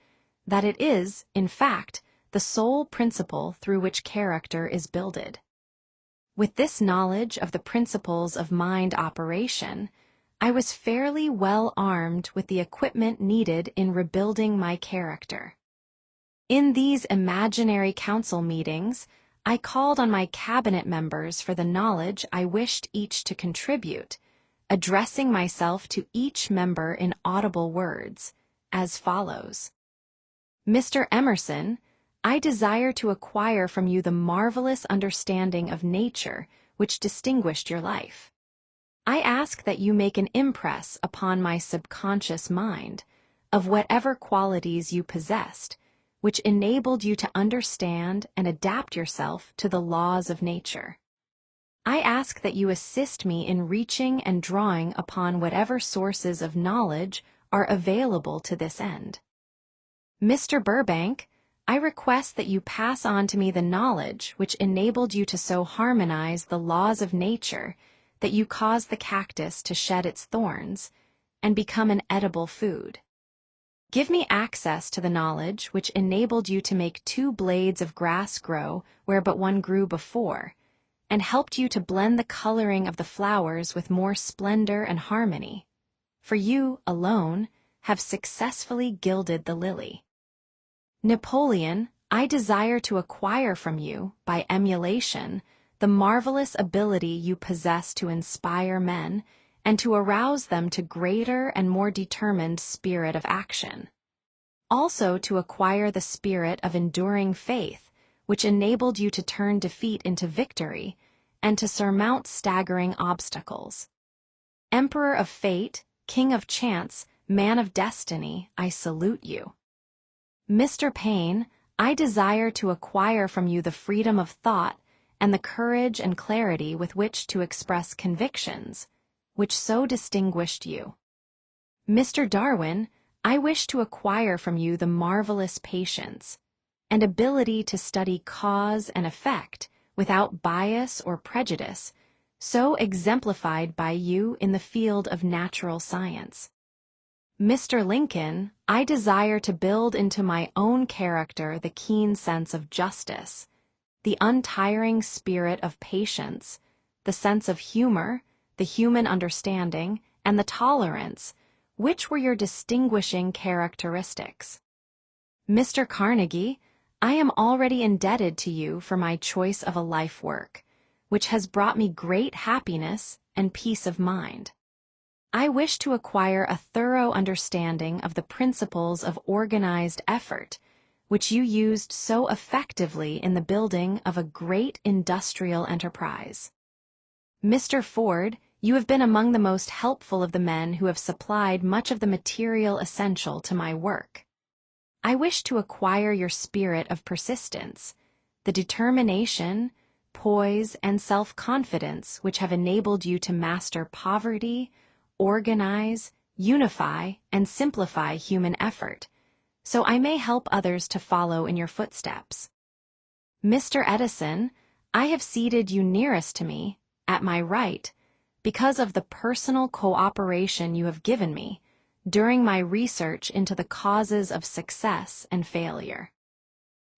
that it is, in fact, the sole principle through which character is builded. With this knowledge of the principles of mind operation, I was fairly well armed with the equipment needed in rebuilding my character. In these imaginary council meetings, I called on my cabinet members for the knowledge I wished each to contribute, addressing myself to each member in audible words, as follows. Mr. Emerson, I desire to acquire from you the marvelous understanding of nature which distinguished your life. I ask that you make an impress upon my subconscious mind of whatever qualities you possessed, which enabled you to understand and adapt yourself to the laws of nature. I ask that you assist me in reaching and drawing upon whatever sources of knowledge are available to this end. Mr. Burbank, I request that you pass on to me the knowledge which enabled you to so harmonize the laws of nature that you caused the cactus to shed its thorns and become an edible food. Give me access to the knowledge which enabled you to make 2 blades of grass grow where but one grew before, and helped you to blend the coloring of the flowers with more splendor and harmony, for you, alone, have successfully gilded the lily. Napoleon, I desire to acquire from you, by emulation, the marvelous ability you possess to inspire men and to arouse them to greater and more determined spirit of action. Also to acquire the spirit of enduring faith, which enabled you to turn defeat into victory and to surmount staggering obstacles. Emperor of fate, king of chance, man of destiny, I salute you. Mr. Paine, I desire to acquire from you the freedom of thought and the courage and clarity with which to express convictions, which so distinguished you. Mr. Darwin, I wish to acquire from you the marvelous patience and ability to study cause and effect without bias or prejudice, so exemplified by you in the field of natural science. Mr. Lincoln, I desire to build into my own character the keen sense of justice, the untiring spirit of patience, the sense of humor, the human understanding, and the tolerance, Which were your distinguishing characteristics? Mr. Carnegie, I am already indebted to you for my choice of a life work, which has brought me great happiness and peace of mind. I wish to acquire a thorough understanding of the principles of organized effort, which you used so effectively in the building of a great industrial enterprise. Mr. Ford, you have been among the most helpful of the men who have supplied much of the material essential to my work. I wish to acquire your spirit of persistence, the determination, poise, and self-confidence which have enabled you to master poverty, organize, unify, and simplify human effort, so I may help others to follow in your footsteps. Mr. Edison, I have seated you nearest to me, at my right, because of the personal cooperation you have given me during my research into the causes of success and failure.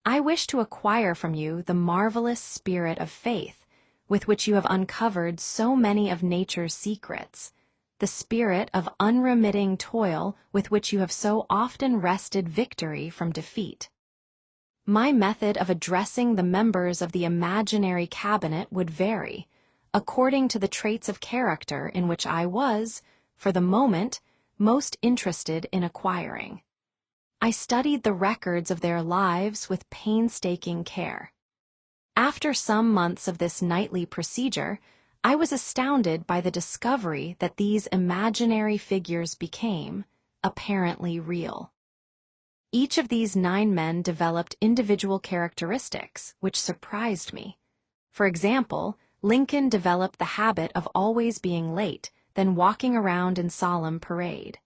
I wish to acquire from you the marvelous spirit of faith with which you have uncovered so many of nature's secrets, the spirit of unremitting toil with which you have so often wrested victory from defeat. My method of addressing the members of the imaginary cabinet would vary, according to the traits of character in which I was, for the moment, most interested in acquiring. I studied the records of their lives with painstaking care. After some months of this nightly procedure, I was astounded by the discovery that these imaginary figures became, apparently, real. Each of these 9 men developed individual characteristics which surprised me. For example, Lincoln developed the habit of always being late, then walking around in solemn parade.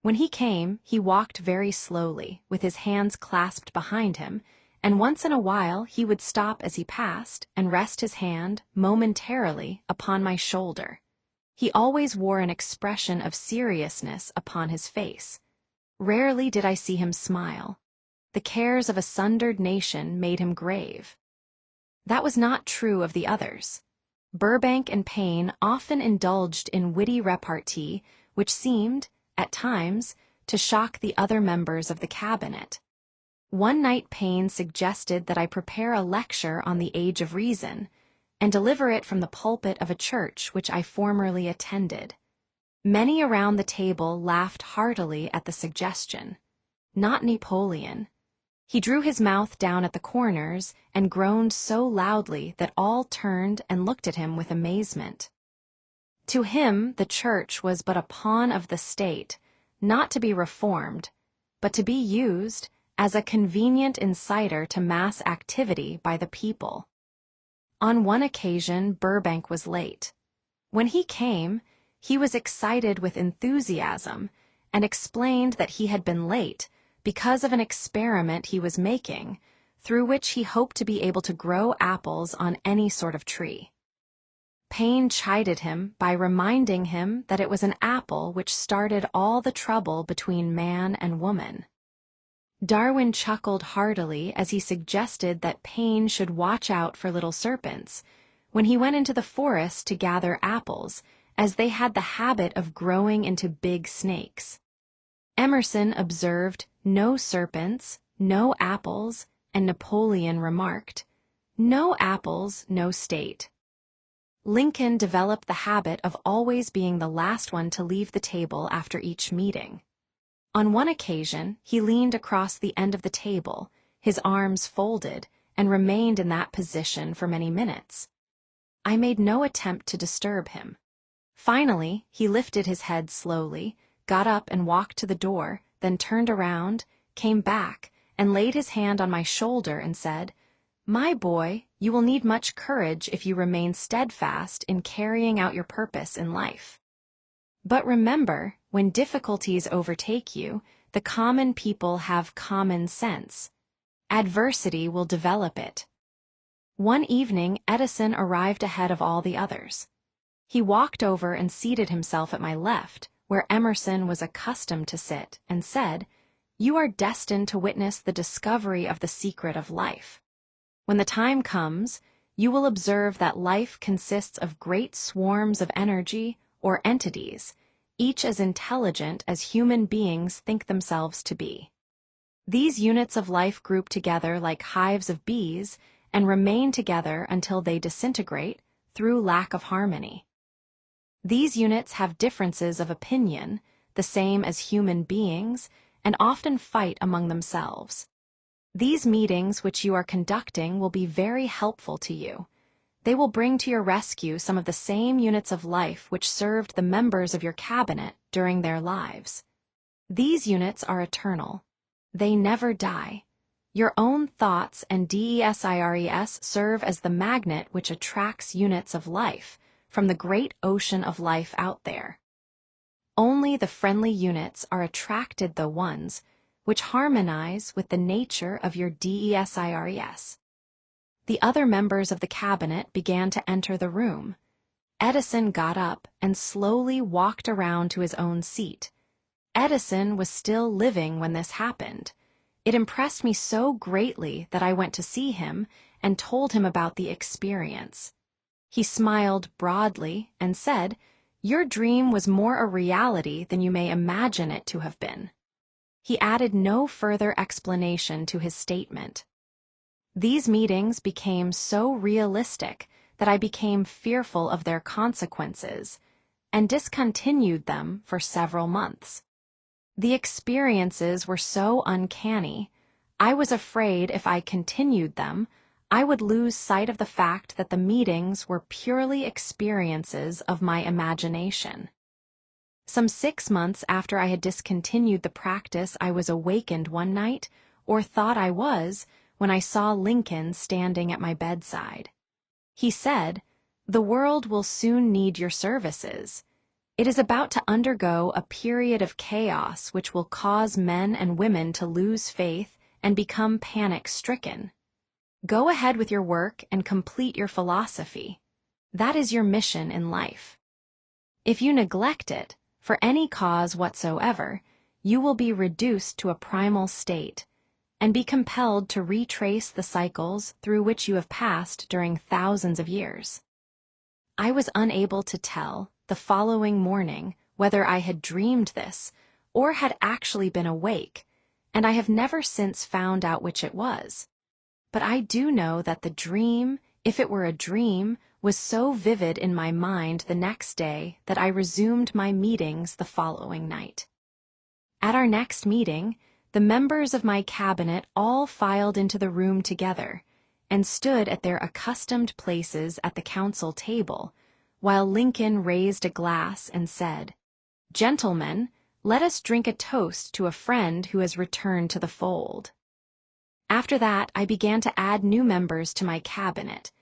When he came, he walked very slowly, with his hands clasped behind him, and once in a while he would stop as he passed and rest his hand momentarily upon my shoulder. He always wore an expression of seriousness upon his face. Rarely did I see him smile. The cares of a sundered nation made him grave. That was not true of the others. Burbank and Payne often indulged in witty repartee, which seemed, at times, to shock the other members of the cabinet. One night Payne suggested that I prepare a lecture on the Age of Reason, and deliver it from the pulpit of a church which I formerly attended. Many around the table laughed heartily at the suggestion. Not Napoleon. He drew his mouth down at the corners and groaned so loudly that all turned and looked at him with amazement. To him, the church was but a pawn of the state, not to be reformed, but to be used as a convenient inciter to mass activity by the people. On one occasion, Burbank was late. When he came, he was excited with enthusiasm and explained that he had been late because of an experiment he was making, through which he hoped to be able to grow apples on any sort of tree. Payne chided him by reminding him that it was an apple which started all the trouble between man and woman. Darwin chuckled heartily as he suggested that Payne should watch out for little serpents when he went into the forest to gather apples, as they had the habit of growing into big snakes. Emerson observed no serpents, no apples, and Napoleon remarked, "No apples, no state." Lincoln developed the habit of always being the last one to leave the table after each meeting. On one occasion, he leaned across the end of the table, his arms folded, and remained in that position for many minutes. I made no attempt to disturb him. Finally, he lifted his head slowly, got up and walked to the door, then turned around, came back, and laid his hand on my shoulder and said, "My boy, you will need much courage if you remain steadfast in carrying out your purpose in life. But remember, when difficulties overtake you, the common people have common sense. Adversity will develop it." One evening, Edison arrived ahead of all the others. He walked over and seated himself at my left, where Emerson was accustomed to sit, and said, "You are destined to witness the discovery of the secret of life. When the time comes, you will observe that life consists of great swarms of energy, or entities, each as intelligent as human beings think themselves to be. These units of life group together like hives of bees and remain together until they disintegrate through lack of harmony. These units have differences of opinion, the same as human beings, and often fight among themselves. These meetings which you are conducting will be very helpful to you. They will bring to your rescue some of the same units of life which served the members of your cabinet during their lives. These units are eternal. They never die. Your own thoughts and DESIRES serve as the magnet which attracts units of life from the great ocean of life out there. Only the friendly units are attracted, the ones which harmonize with the nature of your DESIRES. The other members of the cabinet began to enter the room. Edison got up and slowly walked around to his own seat. Edison was still living when this happened. It impressed me so greatly that I went to see him and told him about the experience. He smiled broadly and said, "Your dream was more a reality than you may imagine it to have been." He added no further explanation to his statement. These meetings became so realistic that I became fearful of their consequences and discontinued them for several months. The experiences were so uncanny, I was afraid if I continued them, I would lose sight of the fact that the meetings were purely experiences of my imagination. Some 6 months after I had discontinued the practice, I was awakened one night, or thought I was, when I saw Lincoln standing at my bedside. He said, "The world will soon need your services. It is about to undergo a period of chaos which will cause men and women to lose faith and become panic-stricken. Go ahead with your work and complete your philosophy. That is your mission in life. If you neglect it, for any cause whatsoever, you will be reduced to a primal state and be compelled to retrace the cycles through which you have passed during thousands of years." I was unable to tell the following morning whether I had dreamed this or had actually been awake, and I have never since found out which it was. But I do know that the dream, if it were a dream, was so vivid in my mind the next day that I resumed my meetings the following night. At our next meeting, the members of my cabinet all filed into the room together and stood at their accustomed places at the council table, while Lincoln raised a glass and said, "Gentlemen, let us drink a toast to a friend who has returned to the fold." After that, I began to add new members to my cabinet,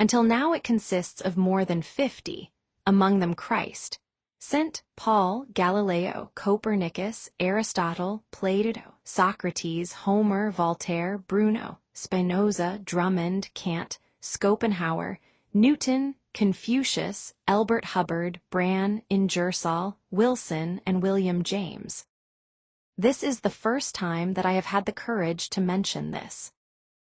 until now it consists of more than 50, among them Christ, St. Paul, Galileo, Copernicus, Aristotle, Plato, Socrates, Homer, Voltaire, Bruno, Spinoza, Drummond, Kant, Schopenhauer, Newton, Confucius, Elbert Hubbard, Bran, Ingersoll, Wilson, and William James. This is the first time that I have had the courage to mention this.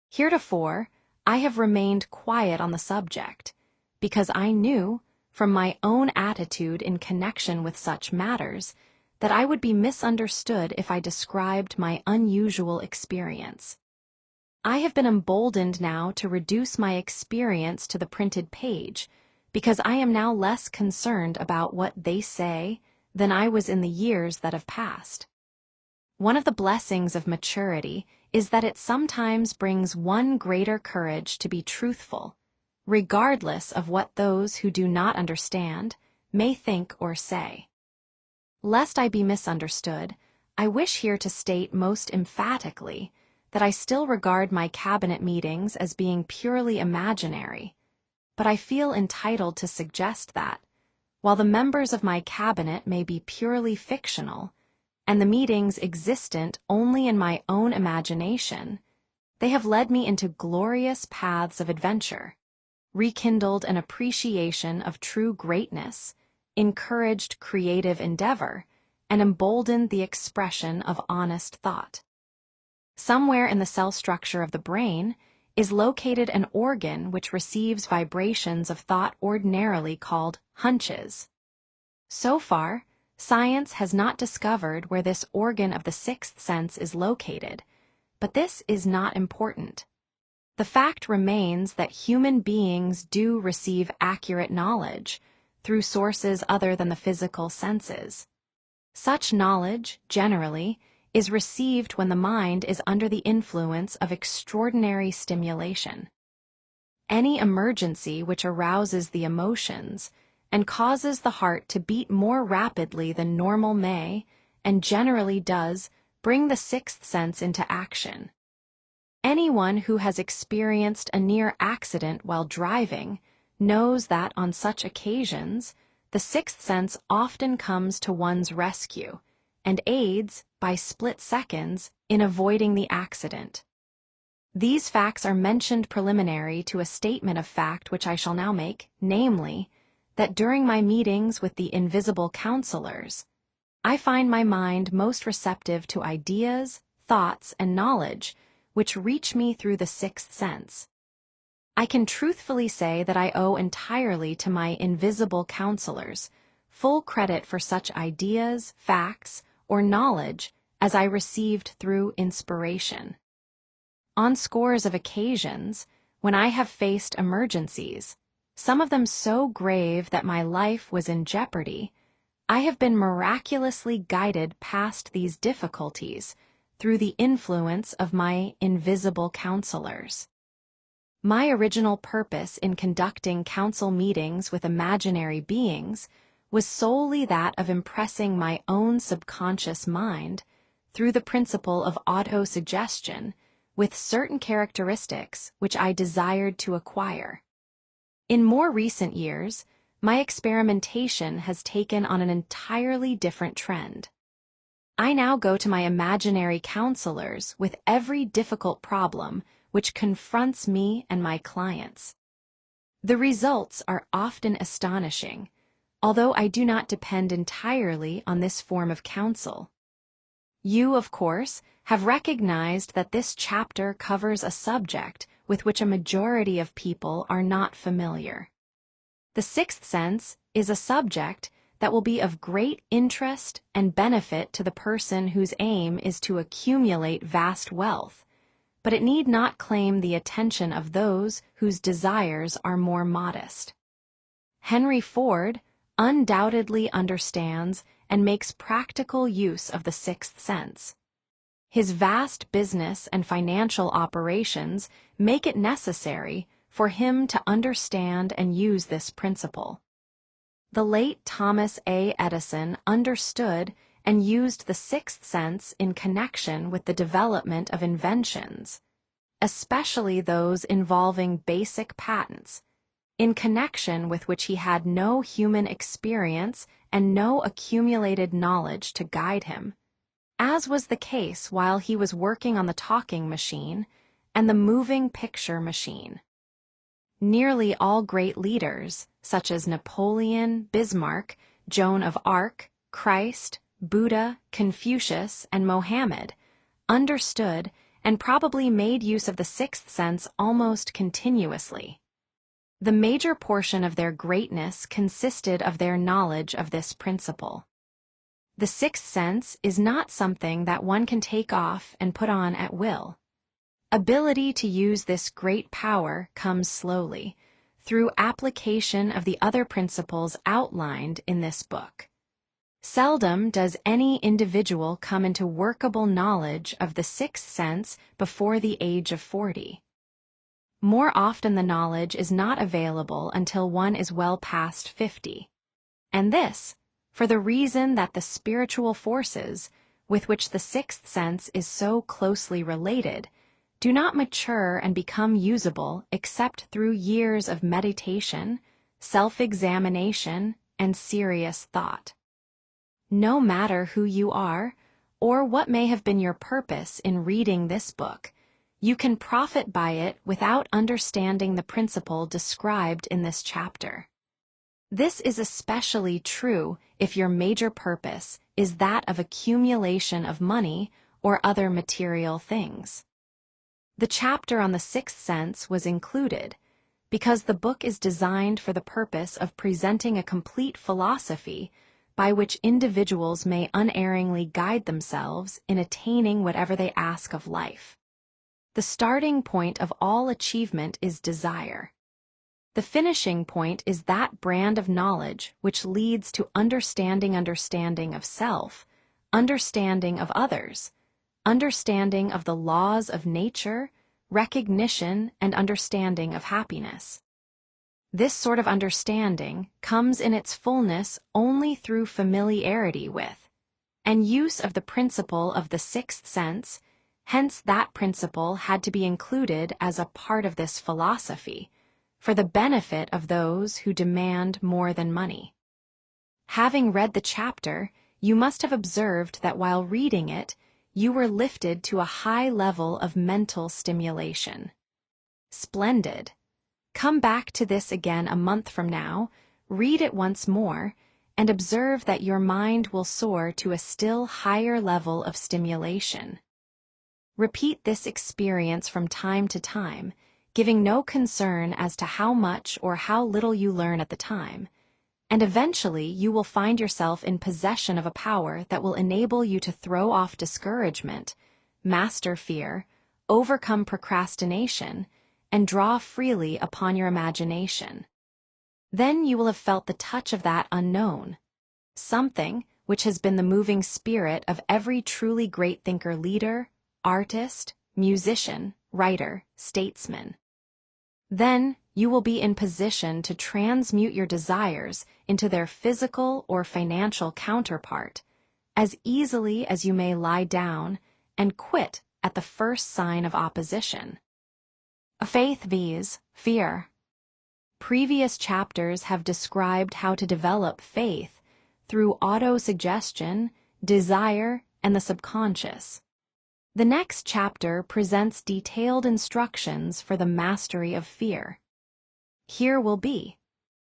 Heretofore, I have remained quiet on the subject, because I knew, from my own attitude in connection with such matters, that I would be misunderstood if I described my unusual experience. I have been emboldened now to reduce my experience to the printed page, because I am now less concerned about what they say than I was in the years that have passed. One of the blessings of maturity is that it sometimes brings one greater courage to be truthful, regardless of what those who do not understand may think or say. Lest I be misunderstood, I wish here to state most emphatically that I still regard my cabinet meetings as being purely imaginary, but I feel entitled to suggest that, while the members of my cabinet may be purely fictional, and the meetings existent only in my own imagination, they have led me into glorious paths of adventure, rekindled an appreciation of true greatness, encouraged creative endeavor, and emboldened the expression of honest thought. Somewhere in the cell structure of the brain is located an organ which receives vibrations of thought ordinarily called hunches. So far, Science has not discovered where this organ of the sixth sense is located, but this is not important. The fact remains that human beings do receive accurate knowledge through sources other than the physical senses. Such knowledge, generally, is received when the mind is under the influence of extraordinary stimulation. Any emergency which arouses the emotions and causes the heart to beat more rapidly than normal may, and generally does, bring the sixth sense into action. Anyone who has experienced a near accident while driving knows that on such occasions, the sixth sense often comes to one's rescue and aids, by split seconds, in avoiding the accident. These facts are mentioned preliminary to a statement of fact which I shall now make, namely, that during my meetings with the invisible counselors, I find my mind most receptive to ideas, thoughts, and knowledge which reach me through the sixth sense. I can truthfully say that I owe entirely to my invisible counselors full credit for such ideas, facts, or knowledge as I received through inspiration. On scores of occasions, when I have faced emergencies, some of them so grave that my life was in jeopardy, I have been miraculously guided past these difficulties through the influence of my invisible counselors. My original purpose in conducting council meetings with imaginary beings was solely that of impressing my own subconscious mind through the principle of autosuggestion with certain characteristics which I desired to acquire. In more recent years, my experimentation has taken on an entirely different trend. I now go to my imaginary counselors with every difficult problem which confronts me and my clients. The results are often astonishing, although I do not depend entirely on this form of counsel. You, of course, have recognized that this chapter covers a subject with which a majority of people are not familiar. The sixth sense is a subject that will be of great interest and benefit to the person whose aim is to accumulate vast wealth, but it need not claim the attention of those whose desires are more modest. Henry Ford undoubtedly understands and makes practical use of the sixth sense. His vast business and financial operations make it necessary for him to understand and use this principle. The late Thomas A. Edison understood and used the sixth sense in connection with the development of inventions, especially those involving basic patents, in connection with which he had no human experience and no accumulated knowledge to guide him, as was the case while he was working on the talking machine and the moving picture machine. Nearly all great leaders, such as Napoleon, Bismarck, Joan of Arc, Christ, Buddha, Confucius, and Mohammed, understood and probably made use of the sixth sense almost continuously. The major portion of their greatness consisted of their knowledge of this principle. The sixth sense is not something that one can take off and put on at will. Ability to use this great power comes slowly, through application of the other principles outlined in this book. Seldom does any individual come into workable knowledge of the sixth sense before the age of 40. More often the knowledge is not available until one is well past 50. And this, for the reason that the spiritual forces, with which the sixth sense is so closely related, do not mature and become usable except through years of meditation, self-examination, and serious thought. No matter who you are, or what may have been your purpose in reading this book, you can profit by it without understanding the principle described in this chapter. This is especially true if your major purpose is that of accumulation of money or other material things. The chapter on the sixth sense was included because the book is designed for the purpose of presenting a complete philosophy by which individuals may unerringly guide themselves in attaining whatever they ask of life. The starting point of all achievement is desire. The finishing point is that brand of knowledge which leads to understanding of self, understanding of others, understanding of the laws of nature, recognition, and understanding of happiness. This sort of understanding comes in its fullness only through familiarity with, and use of the principle of the sixth sense. Hence that principle had to be included as a part of this philosophy, for the benefit of those who demand more than money. Having read the chapter, you must have observed that while reading it, you were lifted to a high level of mental stimulation. Splendid. Come back to this again a month from now, read it once more, and observe that your mind will soar to a still higher level of stimulation. Repeat this experience from time to time, giving no concern as to how much or how little you learn at the time, and eventually you will find yourself in possession of a power that will enable you to throw off discouragement, master fear, overcome procrastination, and draw freely upon your imagination. Then you will have felt the touch of that unknown, something which has been the moving spirit of every truly great thinker-leader, artist, musician, writer, statesman. Then you will be in position to transmute your desires into their physical or financial counterpart, as easily as you may lie down and quit at the first sign of opposition. Faith vs. fear. Previous chapters have described how to develop faith through autosuggestion, desire, and the subconscious. The next chapter presents detailed instructions for the mastery of fear. Here will be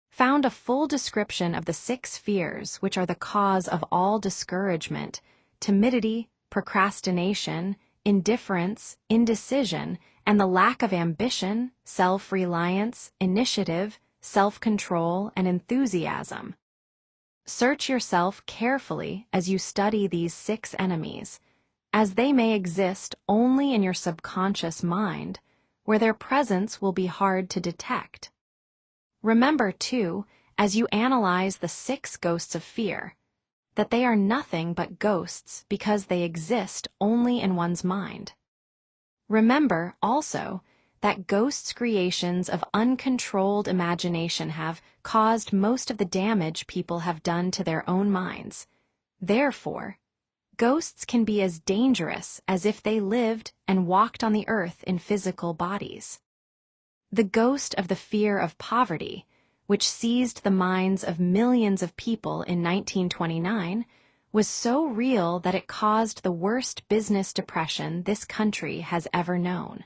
found a full description of the 6 fears which are the cause of all discouragement, timidity, procrastination, indifference, indecision, and the lack of ambition, self-reliance, initiative, self-control, and enthusiasm. Search yourself carefully as you study these 6 enemies, as they may exist only in your subconscious mind, where their presence will be hard to detect. Remember, too, as you analyze the 6 ghosts of fear, that they are nothing but ghosts because they exist only in one's mind. Remember, also, that ghosts' creations of uncontrolled imagination have caused most of the damage people have done to their own minds. Therefore, ghosts can be as dangerous as if they lived and walked on the earth in physical bodies. The ghost of the fear of poverty, which seized the minds of millions of people in 1929, was so real that it caused the worst business depression this country has ever known.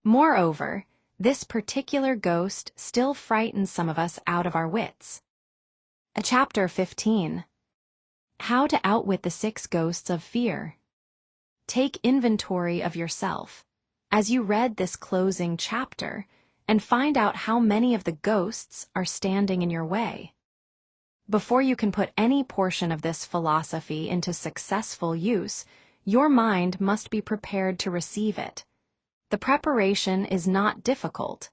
Moreover, this particular ghost still frightens some of us out of our wits. Chapter 15. How to outwit the 6 ghosts of fear. Take inventory of yourself as you read this closing chapter and find out how many of the ghosts are standing in your way. Before you can put any portion of this philosophy into successful use, your mind must be prepared to receive it. The preparation is not difficult.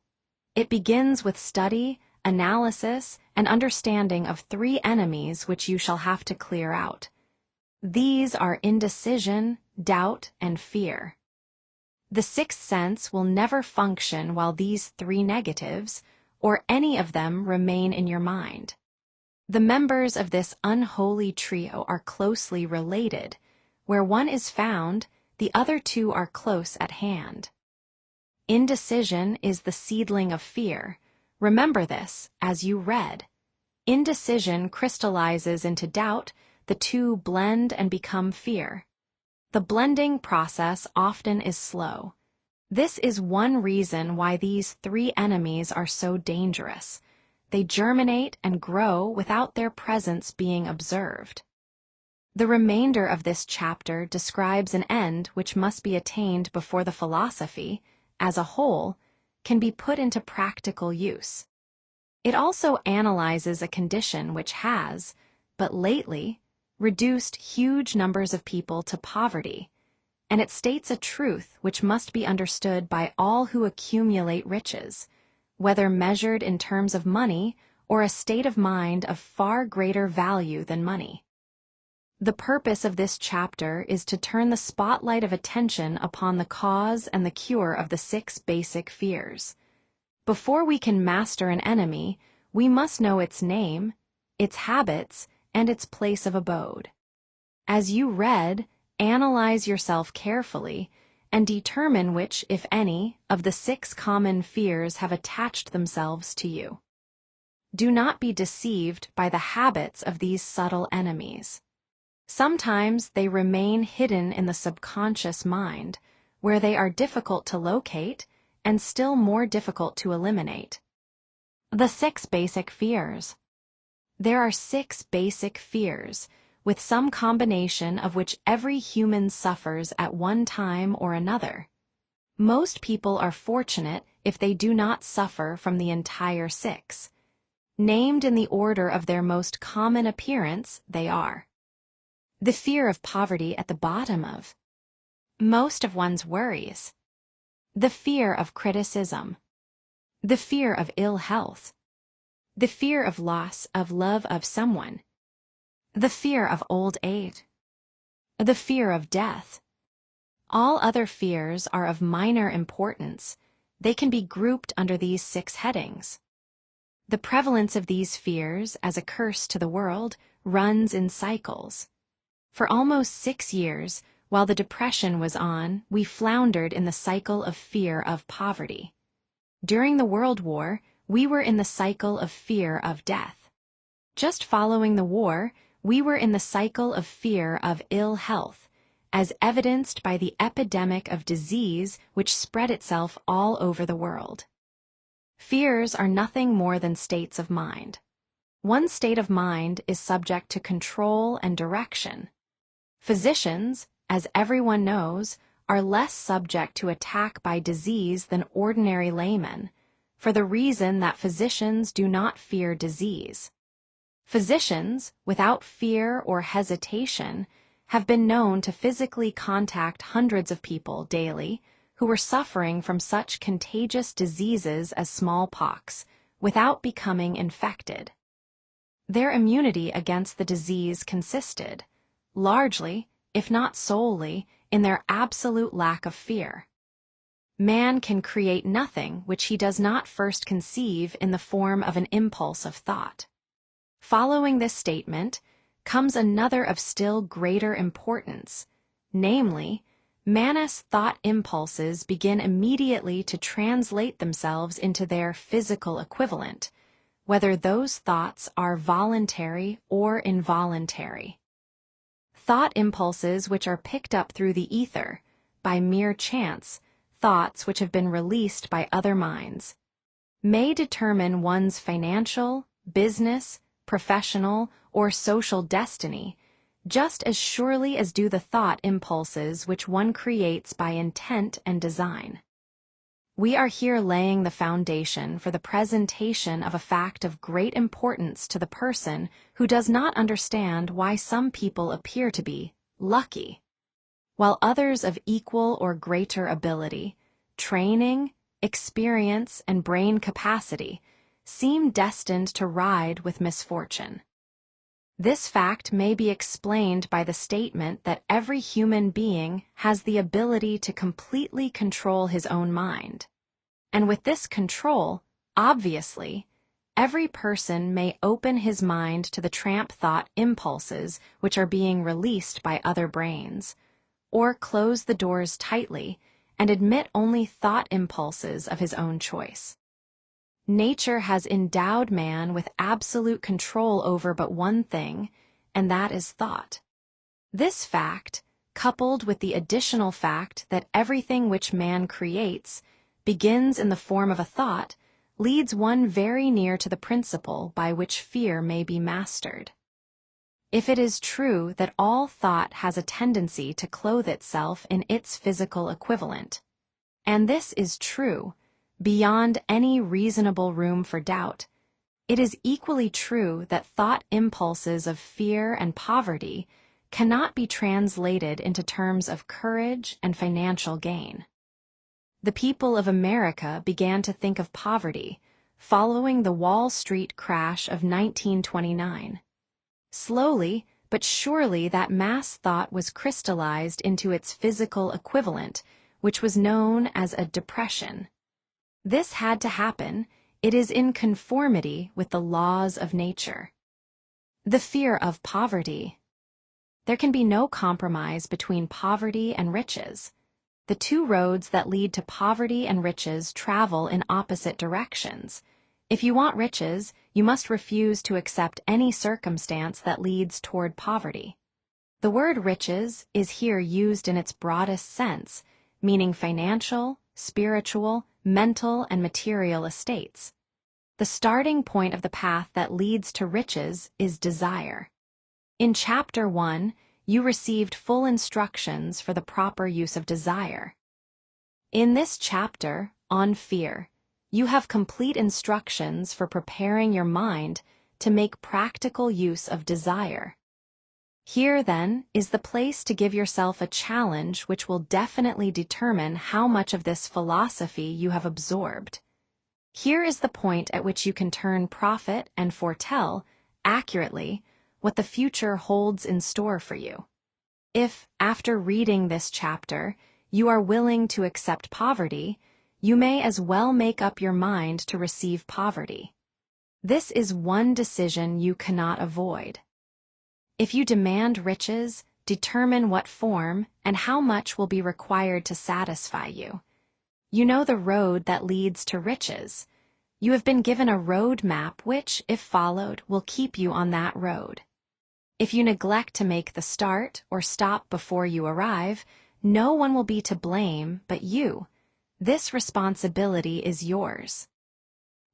It begins with study, analysis, and understanding of 3 enemies which you shall have to clear out. These are indecision, doubt, and fear. The 6th sense will never function while these 3 negatives, or any of them, remain in your mind. The members of this unholy trio are closely related. Where one is found, the other 2 are close at hand. Indecision is the seedling of fear. Remember this as you read. Indecision crystallizes into doubt, the 2 blend and become fear. The blending process often is slow. This is one reason why these 3 enemies are so dangerous. They germinate and grow without their presence being observed. The remainder of this chapter describes an end which must be attained before the philosophy, as a whole, can be put into practical use. It also analyzes a condition which has, but lately, reduced huge numbers of people to poverty, and it states a truth which must be understood by all who accumulate riches, whether measured in terms of money or a state of mind of far greater value than money. The purpose of this chapter is to turn the spotlight of attention upon the cause and the cure of the 6 basic fears. Before we can master an enemy, we must know its name, its habits, and its place of abode. As you read, analyze yourself carefully and determine which, if any, of the 6 common fears have attached themselves to you. Do not be deceived by the habits of these subtle enemies. Sometimes they remain hidden in the subconscious mind, where they are difficult to locate and still more difficult to eliminate. The 6 basic fears. There are 6 basic fears, with some combination of which every human suffers at one time or another. Most people are fortunate if they do not suffer from the entire 6. Named in the order of their most common appearance, they are: the fear of poverty at the bottom of most of one's worries, the fear of criticism, the fear of ill health, the fear of loss of love of someone, the fear of old age, the fear of death. All other fears are of minor importance. They can be grouped under these 6 headings. The prevalence of these fears, as a curse to the world, runs in cycles. For almost 6 years, while the Depression was on, we floundered in the cycle of fear of poverty. During the World War, we were in the cycle of fear of death. Just following the war, we were in the cycle of fear of ill health, as evidenced by the epidemic of disease which spread itself all over the world. Fears are nothing more than states of mind. One state of mind is subject to control and direction. Physicians, as everyone knows, are less subject to attack by disease than ordinary laymen, for the reason that physicians do not fear disease. Physicians, without fear or hesitation, have been known to physically contact hundreds of people daily who were suffering from such contagious diseases as smallpox without becoming infected. Their immunity against the disease consisted, largely, if not solely, in their absolute lack of fear. Man can create nothing which he does not first conceive in the form of an impulse of thought. Following this statement comes another of still greater importance, namely, man's thought impulses begin immediately to translate themselves into their physical equivalent, whether those thoughts are voluntary or involuntary. Thought impulses which are picked up through the ether, by mere chance, thoughts which have been released by other minds, may determine one's financial, business, professional, or social destiny, just as surely as do the thought impulses which one creates by intent and design. We are here laying the foundation for the presentation of a fact of great importance to the person who does not understand why some people appear to be lucky, while others of equal or greater ability, training, experience, and brain capacity seem destined to ride with misfortune. This fact may be explained by the statement that every human being has the ability to completely control his own mind. And with this control, obviously, every person may open his mind to the tramp thought impulses which are being released by other brains, or close the doors tightly and admit only thought impulses of his own choice. Nature has endowed man with absolute control over but one thing, and that is thought. This fact, coupled with the additional fact that everything which man creates begins in the form of a thought, leads one very near to the principle by which fear may be mastered. If it is true that all thought has a tendency to clothe itself in its physical equivalent, and this is true, beyond any reasonable room for doubt, It is equally true that thought impulses of fear and poverty cannot be translated into terms of courage and financial gain. The people of America began to think of poverty following the Wall Street crash of 1929. Slowly but surely that mass thought was crystallized into its physical equivalent, which was known as a depression. This had to happen. It is in conformity with the laws of nature. The fear of poverty. There can be no compromise between poverty and riches. The two roads that lead to poverty and riches travel in opposite directions. If you want riches, you must refuse to accept any circumstance that leads toward poverty. The word riches is here used in its broadest sense, meaning financial, spiritual, mental, and material estates. The starting point of the path that leads to riches is desire. In Chapter 1, you received full instructions for the proper use of desire. In this chapter, on fear, you have complete instructions for preparing your mind to make practical use of desire. Here, then, is the place to give yourself a challenge which will definitely determine how much of this philosophy you have absorbed. Here is the point at which you can turn prophet and foretell, accurately, what the future holds in store for you. If, after reading this chapter, you are willing to accept poverty, you may as well make up your mind to receive poverty. This is one decision you cannot avoid. If you demand riches, determine what form and how much will be required to satisfy you. You know the road that leads to riches. You have been given a road map which, if followed, will keep you on that road. If you neglect to make the start or stop before you arrive, no one will be to blame but you. This responsibility is yours.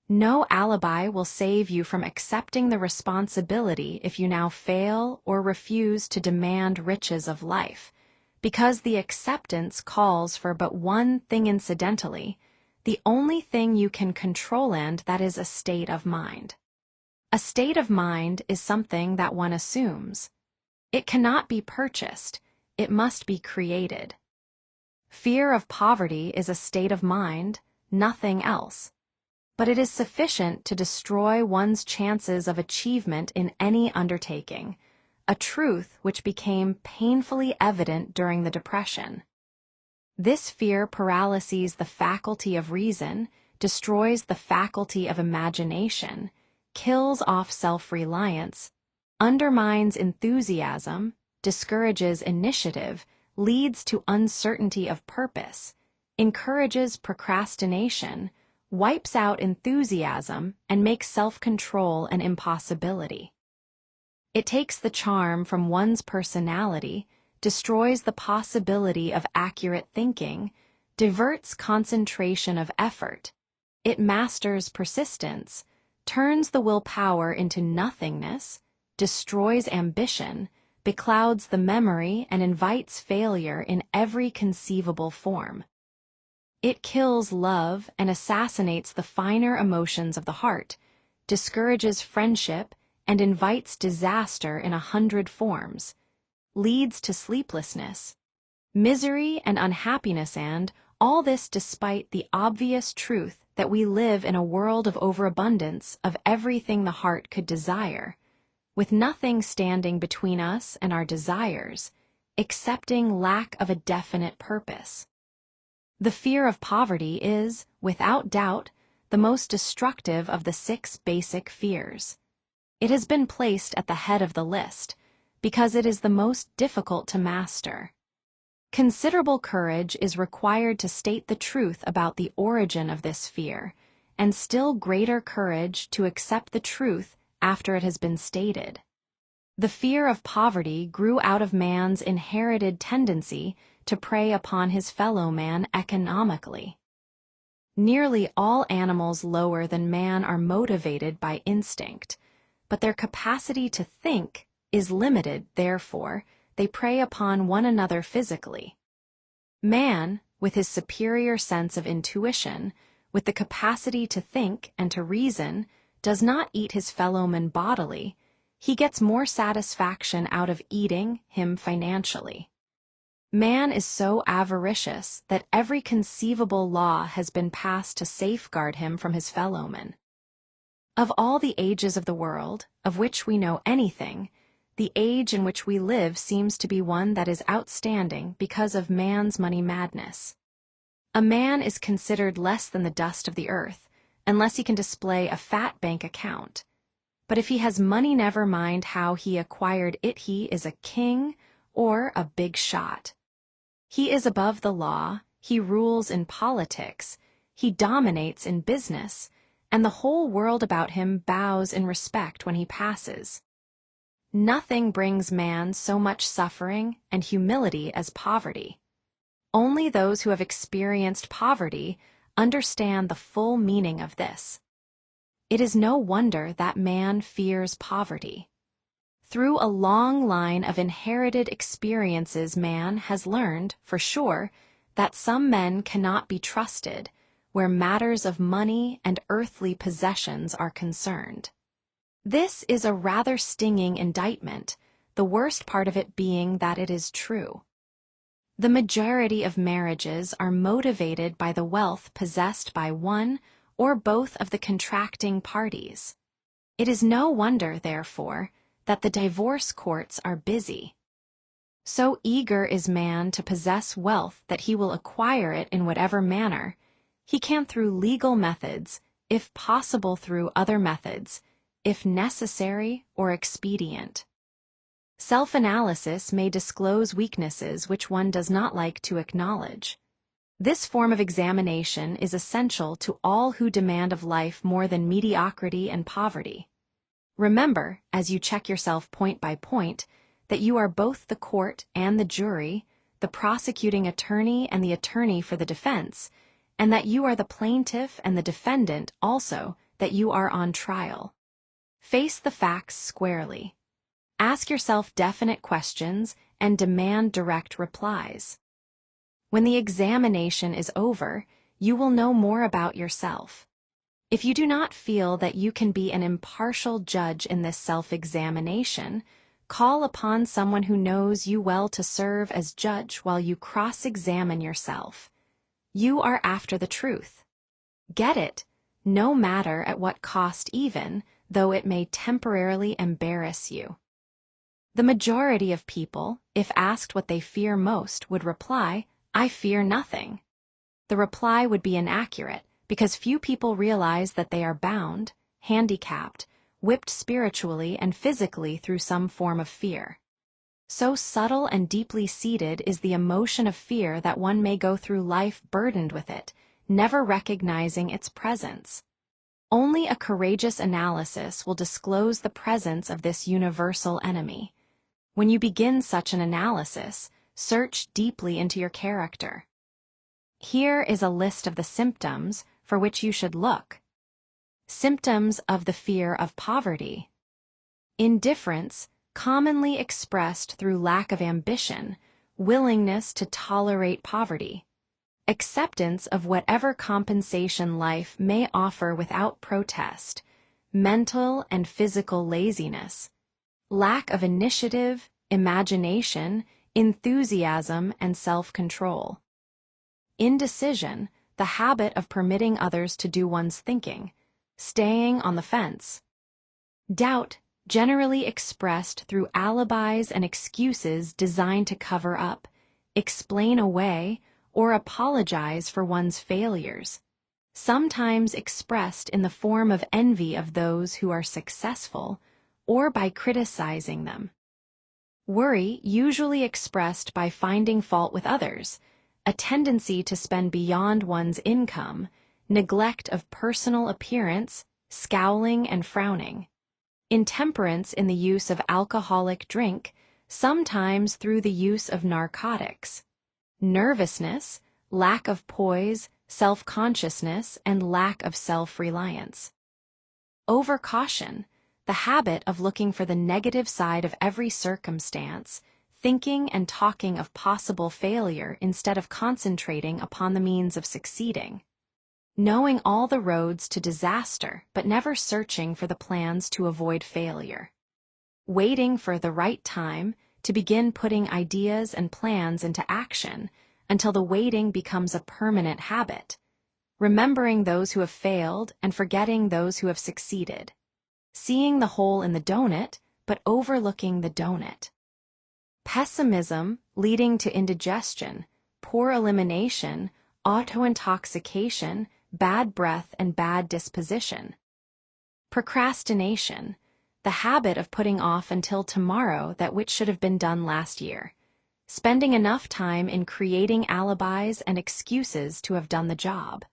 No alibi will save you from accepting the responsibility if you now fail or refuse to demand riches of life, because the acceptance calls for but one thing incidentally, the only thing you can control, and that is a state of mind. A state of mind is something that one assumes. It cannot be purchased, it must be created. Fear of poverty is a state of mind, nothing else. But it is sufficient to destroy one's chances of achievement in any undertaking, a truth which became painfully evident during the Depression. This fear paralyses the faculty of reason, destroys the faculty of imagination, kills off self-reliance, undermines enthusiasm, discourages initiative, leads to uncertainty of purpose, encourages procrastination, wipes out enthusiasm, and makes self-control an impossibility. It takes the charm from one's personality, destroys the possibility of accurate thinking, diverts concentration of effort. It masters persistence, turns the willpower into nothingness, destroys ambition, beclouds the memory, and invites failure in every conceivable form. It kills love and assassinates the finer emotions of the heart, discourages friendship, and invites disaster in 100 forms, leads to sleeplessness, misery, and unhappiness, and all this despite the obvious truth that we live in a world of overabundance of everything the heart could desire, with nothing standing between us and our desires, excepting lack of a definite purpose. The fear of poverty is, without doubt, the most destructive of the 6 basic fears. It has been placed at the head of the list because it is the most difficult to master. Considerable courage is required to state the truth about the origin of this fear, and still greater courage to accept the truth after it has been stated. The fear of poverty grew out of man's inherited tendency to prey upon his fellow man economically. Nearly all animals lower than man are motivated by instinct, but their capacity to think is limited, therefore, they prey upon one another physically. Man, with his superior sense of intuition, with the capacity to think and to reason, does not eat his fellowman bodily, he gets more satisfaction out of eating him financially. Man is so avaricious that every conceivable law has been passed to safeguard him from his fellowmen. Of all the ages of the world, of which we know anything, the age in which we live seems to be one that is outstanding because of man's money madness. A man is considered less than the dust of the earth, unless he can display a fat bank account. But if he has money, never mind how he acquired it, he is a king or a big shot. He is above the law, he rules in politics, he dominates in business, and the whole world about him bows in respect when he passes. Nothing brings man so much suffering and humility as poverty. Only those who have experienced poverty understand the full meaning of this. It is no wonder that man fears poverty. Through a long line of inherited experiences, man has learned, for sure, that some men cannot be trusted where matters of money and earthly possessions are concerned. This is a rather stinging indictment, the worst part of it being that it is true. The majority of marriages are motivated by the wealth possessed by one or both of the contracting parties. It is no wonder, therefore, that the divorce courts are busy. So eager is man to possess wealth that he will acquire it in whatever manner he can, through legal methods, if possible through other methods, if necessary or expedient. Self-analysis may disclose weaknesses which one does not like to acknowledge. This form of examination is essential to all who demand of life more than mediocrity and poverty. Remember, as you check yourself point by point, that you are both the court and the jury, the prosecuting attorney and the attorney for the defense, and that you are the plaintiff and the defendant also, that you are on trial. Face the facts squarely. Ask yourself definite questions and demand direct replies. When the examination is over, you will know more about yourself. If you do not feel that you can be an impartial judge in this self-examination, call upon someone who knows you well to serve as judge while you cross-examine yourself. You are after the truth. Get it, no matter at what cost, even though it may temporarily embarrass you. The majority of people, if asked what they fear most, would reply, "I fear nothing." The reply would be inaccurate, because few people realize that they are bound, handicapped, whipped spiritually and physically through some form of fear. So subtle and deeply seated is the emotion of fear that one may go through life burdened with it, never recognizing its presence. Only a courageous analysis will disclose the presence of this universal enemy. When you begin such an analysis, search deeply into your character. Here is a list of the symptoms for which you should look. Symptoms of the fear of poverty. Indifference, commonly expressed through lack of ambition, willingness to tolerate poverty. Acceptance of whatever compensation life may offer without protest. Mental and physical laziness. Lack of initiative, imagination, enthusiasm, and self-control. Indecision, the habit of permitting others to do one's thinking, staying on the fence. Doubt, generally expressed through alibis and excuses designed to cover up, explain away, or apologize for one's failures, sometimes expressed in the form of envy of those who are successful, or by criticizing them. Worry, usually expressed by finding fault with others, a tendency to spend beyond one's income, neglect of personal appearance, scowling and frowning. Intemperance in the use of alcoholic drink, sometimes through the use of narcotics. Nervousness, lack of poise, self-consciousness, and lack of self-reliance. Overcaution, the habit of looking for the negative side of every circumstance, thinking and talking of possible failure instead of concentrating upon the means of succeeding. knowing all the roads to disaster but never searching for the plans to avoid failure. Waiting for the right time to begin putting ideas and plans into action until the waiting becomes a permanent habit. Remembering those who have failed and forgetting those who have succeeded. Seeing the hole in the donut, but overlooking the donut. Pessimism leading to indigestion, poor elimination, auto-intoxication, bad breath, and bad disposition. Procrastination, the habit of putting off until tomorrow that which should have been done last year. Spending enough time in creating alibis and excuses to have done the job.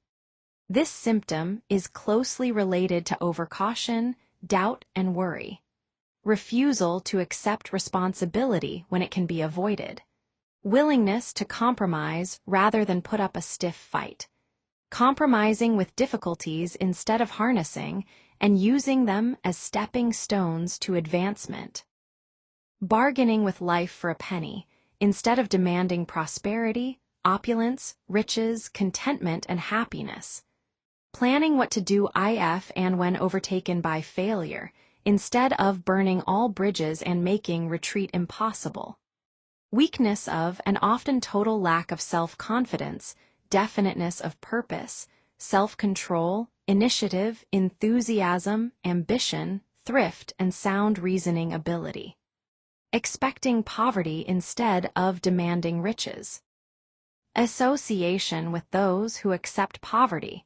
This symptom is closely related to overcaution, doubt, and worry. Refusal to accept responsibility when it can be avoided. Willingness to compromise rather than put up a stiff fight. Compromising with difficulties instead of harnessing and using them as stepping stones to advancement. Bargaining with life for a penny instead of demanding prosperity, opulence, riches, contentment, and happiness. Planning what to do if and when overtaken by failure, instead of burning all bridges and making retreat impossible. Weakness of and often total lack of self-confidence, definiteness of purpose, self-control, initiative, enthusiasm, ambition, thrift, and sound reasoning ability. Expecting poverty instead of demanding riches. Association with those who accept poverty,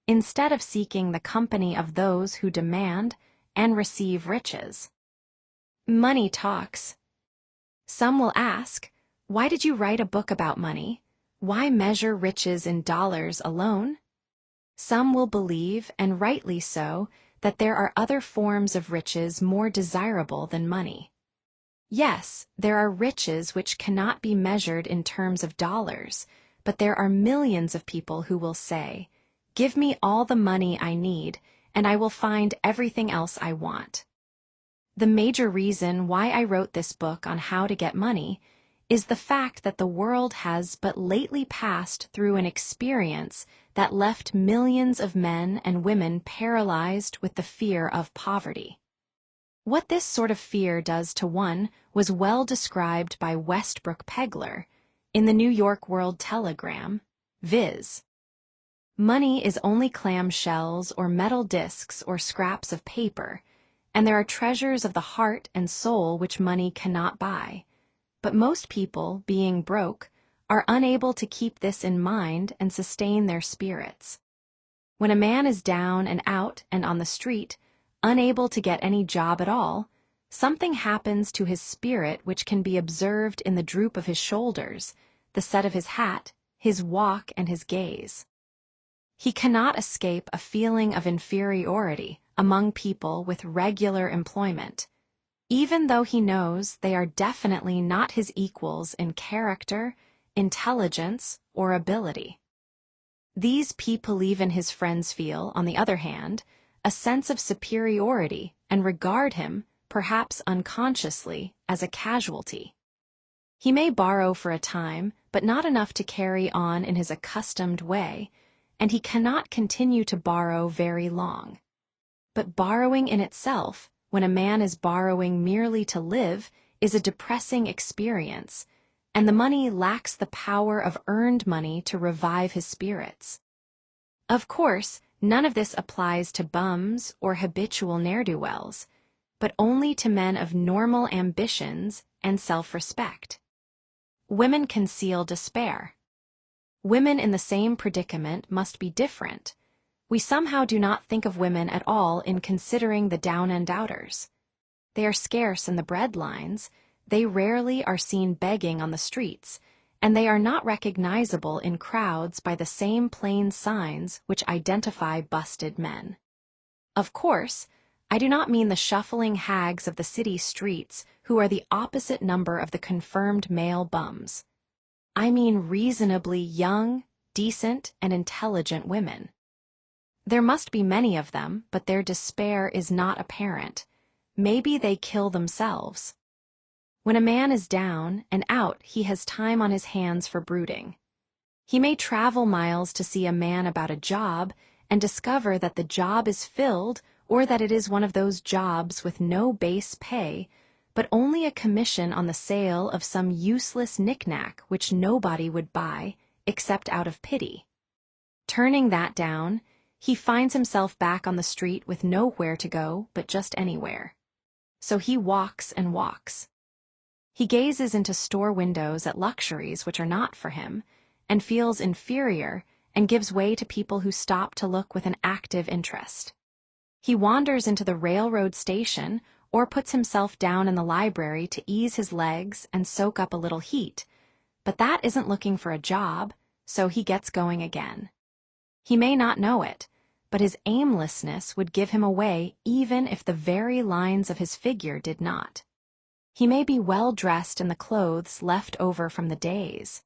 instead of seeking the company of those who demand and receive riches. Money talks. Some will ask, why did you write a book about money? Why measure riches in dollars alone? Some will believe, and rightly so, that there are other forms of riches more desirable than money. Yes, there are riches which cannot be measured in terms of dollars, but there are millions of people who will say, give me all the money I need, and I will find everything else I want. The major reason why I wrote this book on how to get money is the fact that the world has but lately passed through an experience that left millions of men and women paralyzed with the fear of poverty. What this sort of fear does to one was well described by Westbrook Pegler in the New York World Telegram, viz. Money is only clam shells or metal discs or scraps of paper, and there are treasures of the heart and soul which money cannot buy. But most people, being broke, are unable to keep this in mind and sustain their spirits. When a man is down and out and on the street, unable to get any job at all, something happens to his spirit which can be observed in the droop of his shoulders, the set of his hat, his walk, and his gaze. He cannot escape a feeling of inferiority among people with regular employment, even though he knows they are definitely not his equals in character, intelligence, or ability. These people even his friends feel, on the other hand, a sense of superiority and regard him, perhaps unconsciously, as a casualty. He may borrow for a time, but not enough to carry on in his accustomed way, and he cannot continue to borrow very long. But borrowing in itself, when a man is borrowing merely to live, is a depressing experience, and the money lacks the power of earned money to revive his spirits. Of course, none of this applies to bums or habitual ne'er-do-wells, but only to men of normal ambitions and self-respect. Women conceal despair. Women in the same predicament must be different. We somehow do not think of women at all in considering the down-and-outers. They are scarce in the bread lines, they rarely are seen begging on the streets, and they are not recognizable in crowds by the same plain signs which identify busted men. Of course, I do not mean the shuffling hags of the city streets who are the opposite number of the confirmed male bums. I mean reasonably young, decent, and intelligent women. There must be many of them, but their despair is not apparent. Maybe they kill themselves. When a man is down and out, he has time on his hands for brooding. He may travel miles to see a man about a job and discover that the job is filled or that it is one of those jobs with no base pay, but only a commission on the sale of some useless knick-knack which nobody would buy except out of pity. Turning that down, he finds himself back on the street with nowhere to go but just anywhere. So he walks and walks. He gazes into store windows at luxuries which are not for him, and feels inferior and gives way to people who stop to look with an active interest. He wanders into the railroad station or puts himself down in the library to ease his legs and soak up a little heat, but that isn't looking for a job, so he gets going again. He may not know it, but his aimlessness would give him away even if the very lines of his figure did not. He may be well dressed in the clothes left over from the days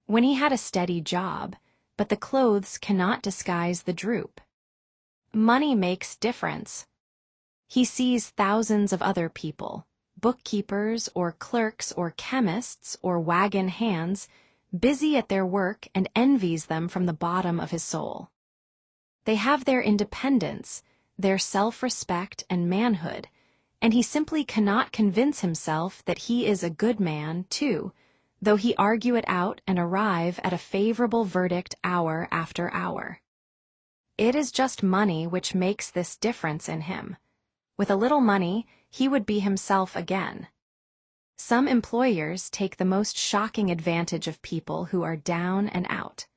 when he had a steady job, but the clothes cannot disguise the droop. Money makes difference. He sees thousands of other people, bookkeepers or clerks or chemists or wagon hands, busy at their work and envies them from the bottom of his soul. They have their independence, their self-respect and manhood, and he simply cannot convince himself that he is a good man, too, though he argue it out and arrive at a favorable verdict hour after hour. It is just money which makes this difference in him. With a little money, he would be himself again. Some employers take the most shocking advantage of people who are down and out.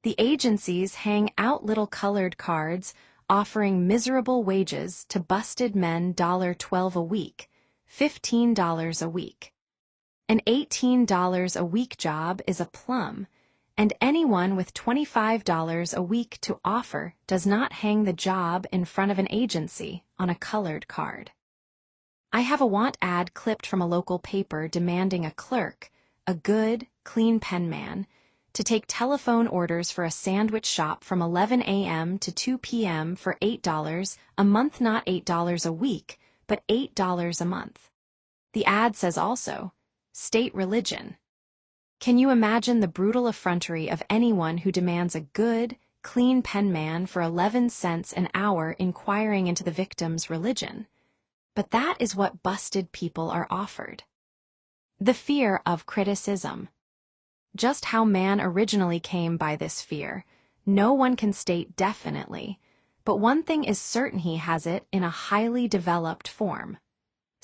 The agencies hang out little colored cards offering miserable wages to busted men $12 a week, $15 a week. An $18 a week job is a plum, and anyone with $25 a week to offer does not hang the job in front of an agency on a colored card. I have a want ad clipped from a local paper demanding a clerk, a good, clean penman, to take telephone orders for a sandwich shop from 11 a.m. to 2 p.m. for $8 a month, not $8 a week, but $8 a month. The ad says also, state religion. Can you imagine the brutal effrontery of anyone who demands a good, clean penman for 11 cents an hour inquiring into the victim's religion? But that is what busted people are offered. The fear of criticism. Just how man originally came by this fear, no one can state definitely, but one thing is certain: he has it in a highly developed form.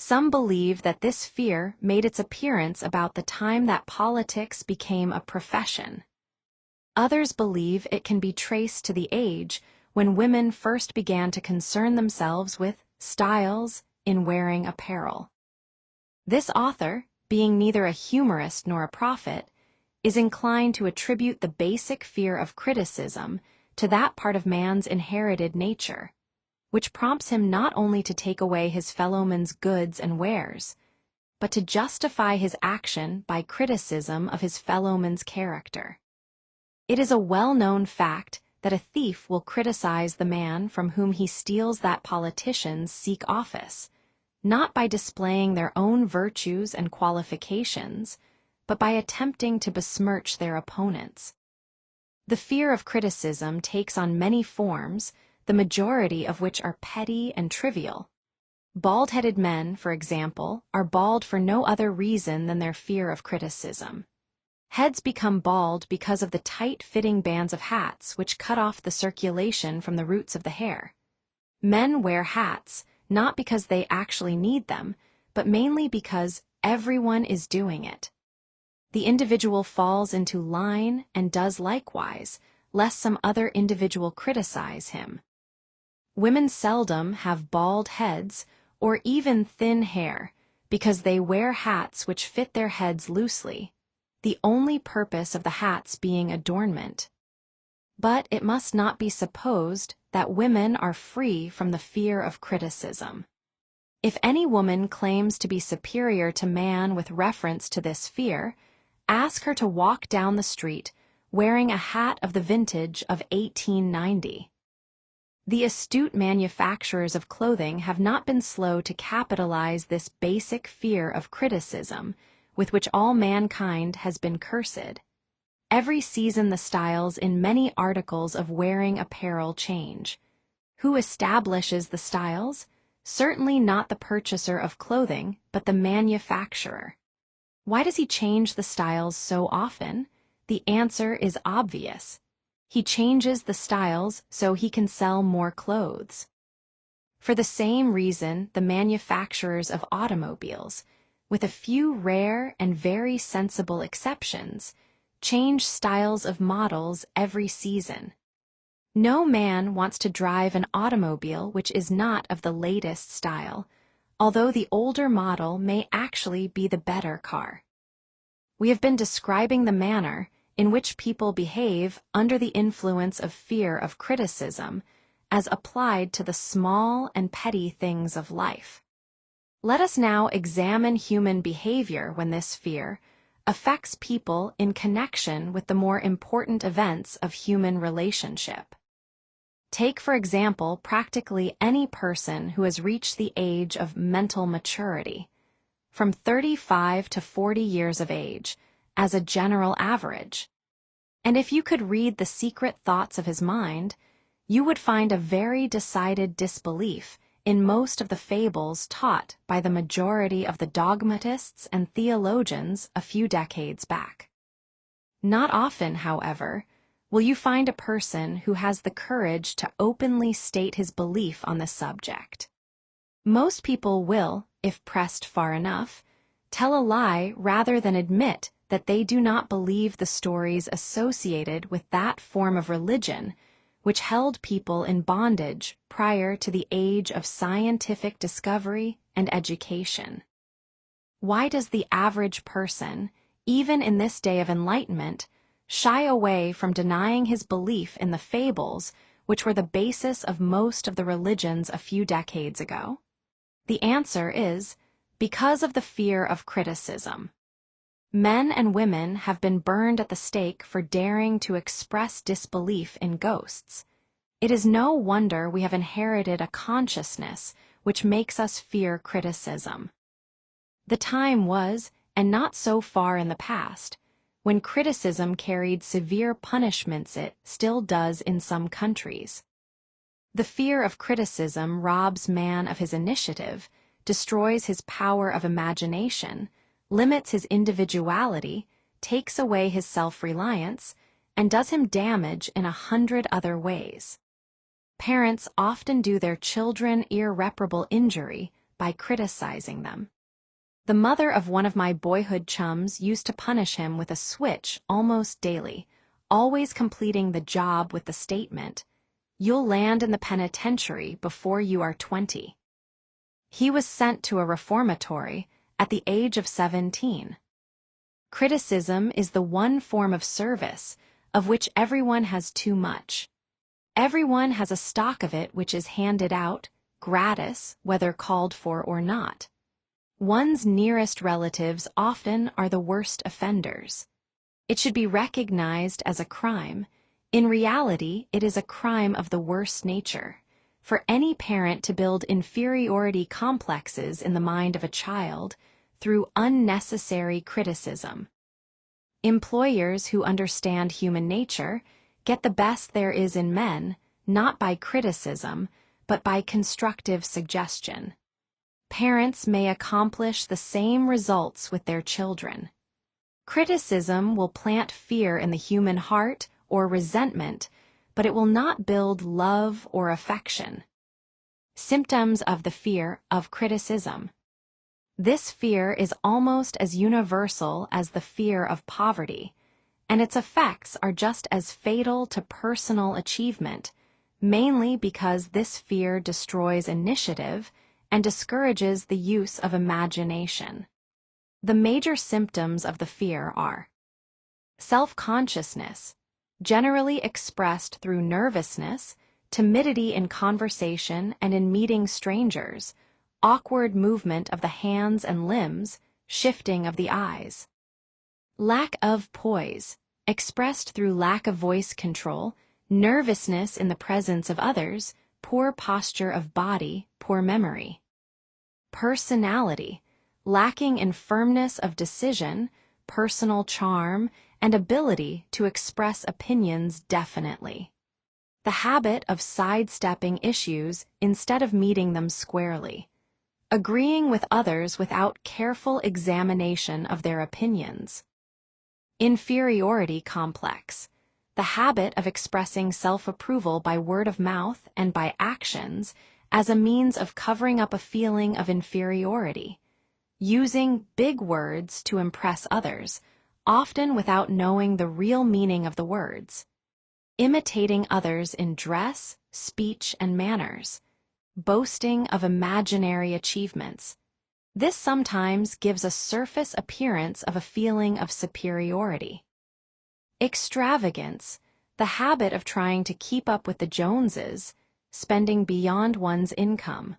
Some believe that this fear made its appearance about the time that politics became a profession. Others believe it can be traced to the age when women first began to concern themselves with styles in wearing apparel. This author, being neither a humorist nor a prophet, is inclined to attribute the basic fear of criticism to that part of man's inherited nature, which prompts him not only to take away his fellowman's goods and wares, but to justify his action by criticism of his fellowman's character. It is a well-known fact that a thief will criticize the man from whom he steals that politicians seek office, not by displaying their own virtues and qualifications, but by attempting to besmirch their opponents. The fear of criticism takes on many forms, the majority of which are petty and trivial. Bald-headed men, for example, are bald for no other reason than their fear of criticism. Heads become bald because of the tight-fitting bands of hats which cut off the circulation from the roots of the hair. Men wear hats not because they actually need them, but mainly because everyone is doing it. The individual falls into line and does likewise, lest some other individual criticize him. Women seldom have bald heads or even thin hair because they wear hats which fit their heads loosely, the only purpose of the hats being adornment. But it must not be supposed that women are free from the fear of criticism. If any woman claims to be superior to man with reference to this fear, ask her to walk down the street wearing a hat of the vintage of 1890. The astute manufacturers of clothing have not been slow to capitalize this basic fear of criticism with which all mankind has been cursed. Every season the styles in many articles of wearing apparel change. Who establishes the styles? Certainly not the purchaser of clothing, but the manufacturer. Why does he change the styles so often? The answer is obvious. He changes the styles so he can sell more clothes. For the same reason, the manufacturers of automobiles, with a few rare and very sensible exceptions, change styles of models every season. No man wants to drive an automobile which is not of the latest style, although the older model may actually be the better car. We have been describing the manner in which people behave under the influence of fear of criticism as applied to the small and petty things of life. Let us now examine human behavior when this fear affects people in connection with the more important events of human relationship. Take, for example, practically any person who has reached the age of mental maturity, from 35 to 40 years of age, as a general average. And if you could read the secret thoughts of his mind, you would find a very decided disbelief in most of the fables taught by the majority of the dogmatists and theologians a few decades back. Not often, however, will you find a person who has the courage to openly state his belief on the subject. Most people will, if pressed far enough, tell a lie rather than admit that they do not believe the stories associated with that form of religion which held people in bondage prior to the age of scientific discovery and education. Why does the average person, even in this day of enlightenment, shy away from denying his belief in the fables which were the basis of most of the religions a few decades ago? The answer is because of the fear of criticism. Men and women have been burned at the stake for daring to express disbelief in ghosts. It is no wonder we have inherited a consciousness which makes us fear criticism. The time was, and not so far in the past, when criticism carried severe punishments. It still does in some countries. The fear of criticism robs man of his initiative, destroys his power of imagination, limits his individuality, takes away his self-reliance, and does him damage in 100 other ways. Parents often do their children irreparable injury by criticizing them. The mother of one of my boyhood chums used to punish him with a switch almost daily, always completing the job with the statement, "You'll land in the penitentiary before you are 20. He was sent to a reformatory at the age of 17. Criticism is the one form of service of which everyone has too much. Everyone has a stock of it which is handed out, gratis, whether called for or not. One's nearest relatives often are the worst offenders. It should be recognized as a crime. In reality, it is a crime of the worst nature for any parent to build inferiority complexes in the mind of a child through unnecessary criticism. Employers who understand human nature get the best there is in men, not by criticism, but by constructive suggestion. Parents may accomplish the same results with their children. Criticism will plant fear in the human heart or resentment, but it will not build love or affection. Symptoms of the fear of criticism. This fear is almost as universal as the fear of poverty, and its effects are just as fatal to personal achievement, mainly because this fear destroys initiative and discourages the use of imagination. The major symptoms of the fear are self-consciousness, generally expressed through nervousness, timidity in conversation and in meeting strangers, awkward movement of the hands and limbs, shifting of the eyes. Lack of poise, expressed through lack of voice control, nervousness in the presence of others, poor posture of body, poor memory. Personality, lacking in firmness of decision, personal charm, and ability to express opinions definitely. The habit of sidestepping issues instead of meeting them squarely. Agreeing with others without careful examination of their opinions. Inferiority complex. The habit of expressing self-approval by word of mouth and by actions as a means of covering up a feeling of inferiority. Using big words to impress others, often without knowing the real meaning of the words. Imitating others in dress, speech, and manners. Boasting of imaginary achievements. This sometimes gives a surface appearance of a feeling of superiority. Extravagance, the habit of trying to keep up with the Joneses, spending beyond one's income.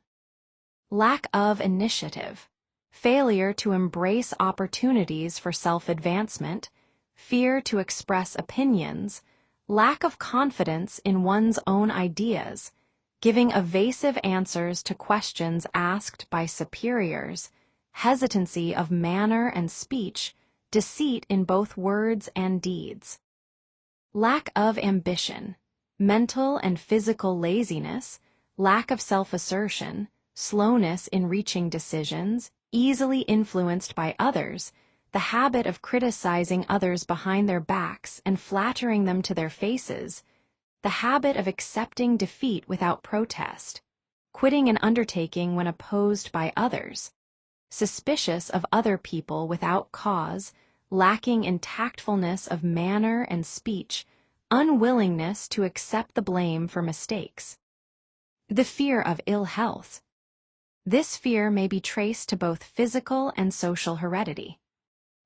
Lack of initiative, failure to embrace opportunities for self-advancement, fear to express opinions, lack of confidence in one's own ideas, giving evasive answers to questions asked by superiors, hesitancy of manner and speech, deceit in both words and deeds. Lack of ambition, mental and physical laziness, lack of self-assertion, slowness in reaching decisions, easily influenced by others, the habit of criticizing others behind their backs and flattering them to their faces, the habit of accepting defeat without protest, quitting an undertaking when opposed by others, suspicious of other people without cause, lacking in tactfulness of manner and speech, unwillingness to accept the blame for mistakes. The fear of ill health. This fear may be traced to both physical and social heredity.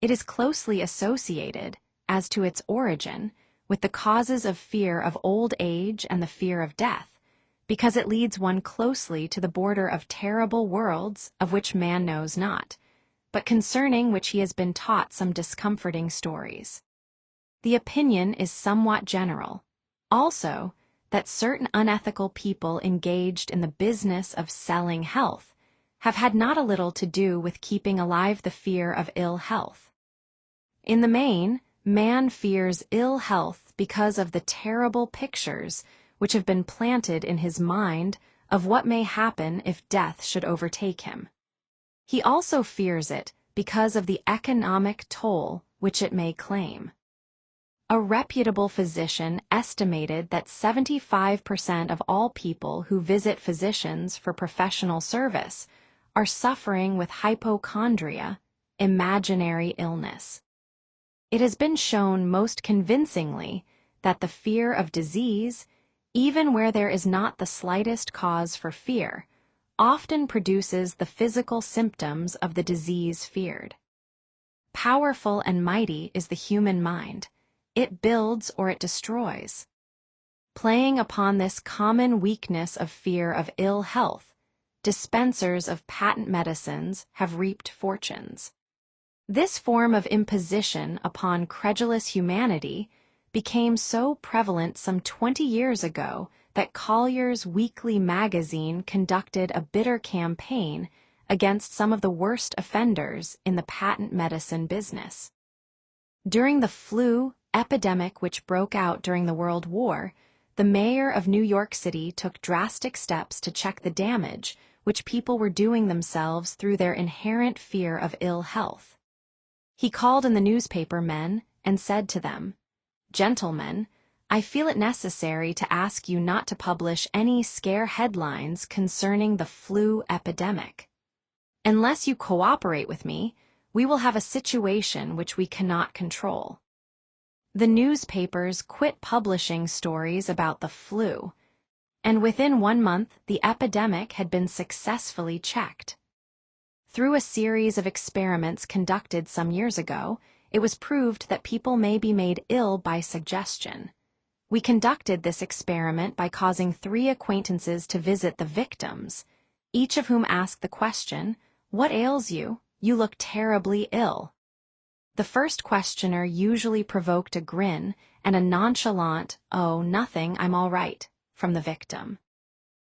It is closely associated, as to its origin, with the causes of fear of old age and the fear of death, because it leads one closely to the border of terrible worlds of which man knows not, but concerning which he has been taught some discomforting stories. The opinion is somewhat general, also, that certain unethical people engaged in the business of selling health have had not a little to do with keeping alive the fear of ill health. In the main, man fears ill health because of the terrible pictures which have been planted in his mind of what may happen if death should overtake him. He also fears it because of the economic toll which it may claim. A reputable physician estimated that 75% of all people who visit physicians for professional service are suffering with hypochondria, imaginary illness. It has been shown most convincingly that the fear of disease, even where there is not the slightest cause for fear, often produces the physical symptoms of the disease feared. Powerful and mighty is the human mind. It builds or it destroys. Playing upon this common weakness of fear of ill health, dispensers of patent medicines have reaped fortunes. This form of imposition upon credulous humanity became so prevalent some 20 years ago that Collier's Weekly magazine conducted a bitter campaign against some of the worst offenders in the patent medicine business. During the flu epidemic which broke out during the World War, the mayor of New York City took drastic steps to check the damage which people were doing themselves through their inherent fear of ill health. He called in the newspaper men and said to them, "Gentlemen, I feel it necessary to ask you not to publish any scare headlines concerning the flu epidemic. Unless you cooperate with me, we will have a situation which we cannot control." The newspapers quit publishing stories about the flu, and within 1 month the epidemic had been successfully checked. Through a series of experiments conducted some years ago, it was proved that people may be made ill by suggestion. We conducted this experiment by causing 3 acquaintances to visit the victims, each of whom asked the question, "What ails you? You look terribly ill." The first questioner usually provoked a grin and a nonchalant, "Oh, nothing, I'm all right," from the victim.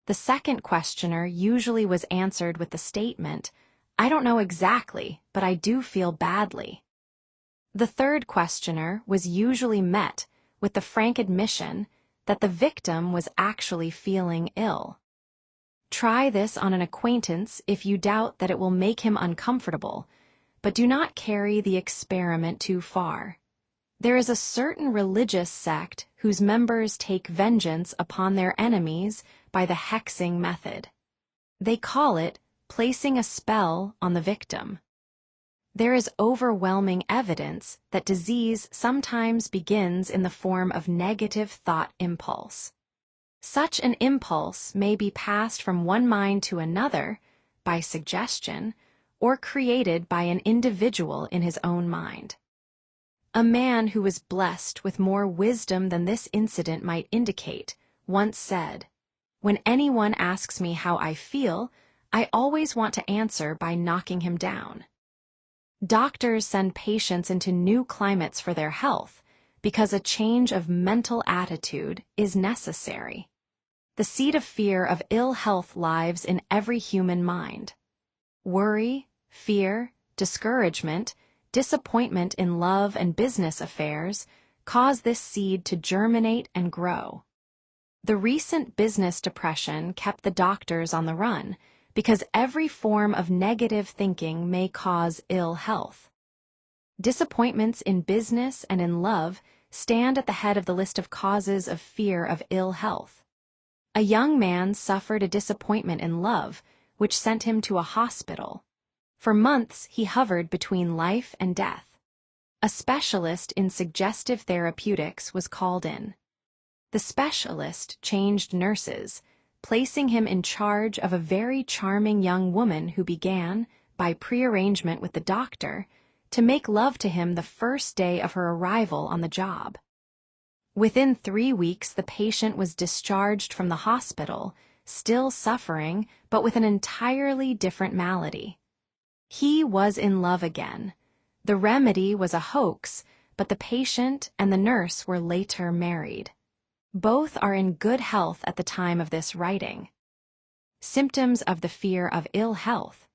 The second questioner usually was answered with the statement, "I don't know exactly, but I do feel badly." The third questioner was usually met with the frank admission that the victim was actually feeling ill. Try this on an acquaintance if you doubt that it will make him uncomfortable, but do not carry the experiment too far. There is a certain religious sect whose members take vengeance upon their enemies by the hexing method. They call it placing a spell on the victim. There is overwhelming evidence that disease sometimes begins in the form of negative thought impulse. Such an impulse may be passed from one mind to another by suggestion or created by an individual in his own mind. A man who was blessed with more wisdom than this incident might indicate once said, "When anyone asks me how I feel, I always want to answer by knocking him down." Doctors send patients into new climates for their health because a change of mental attitude is necessary. The seed of fear of ill health lives in every human mind. Worry, fear, discouragement, disappointment in love and business affairs cause this seed to germinate and grow. The recent business depression kept the doctors on the run because every form of negative thinking may cause ill health. Disappointments in business and in love stand at the head of the list of causes of fear of ill health. A young man suffered a disappointment in love, which sent him to a hospital. For months, he hovered between life and death. A specialist in suggestive therapeutics was called in. The specialist changed nurses, placing him in charge of a very charming young woman who began, by prearrangement with the doctor, to make love to him the first day of her arrival on the job. Within 3 weeks, the patient was discharged from the hospital, still suffering, but with an entirely different malady. He was in love again. The remedy was a hoax, but the patient and the nurse were later married. Both are in good health at the time of this writing. Symptoms of the fear of ill health.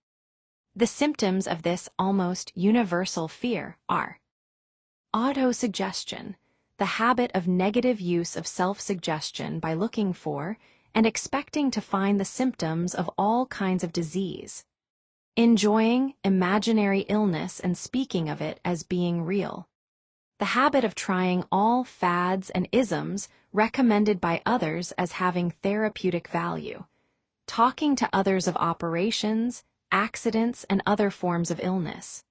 The symptoms of this almost universal fear are autosuggestion, the habit of negative use of self-suggestion by looking for and expecting to find the symptoms of all kinds of disease. Enjoying imaginary illness and speaking of it as being real. The habit of trying all fads and isms recommended by others as having therapeutic value. Talking to others of operations, accidents, and other forms of illness.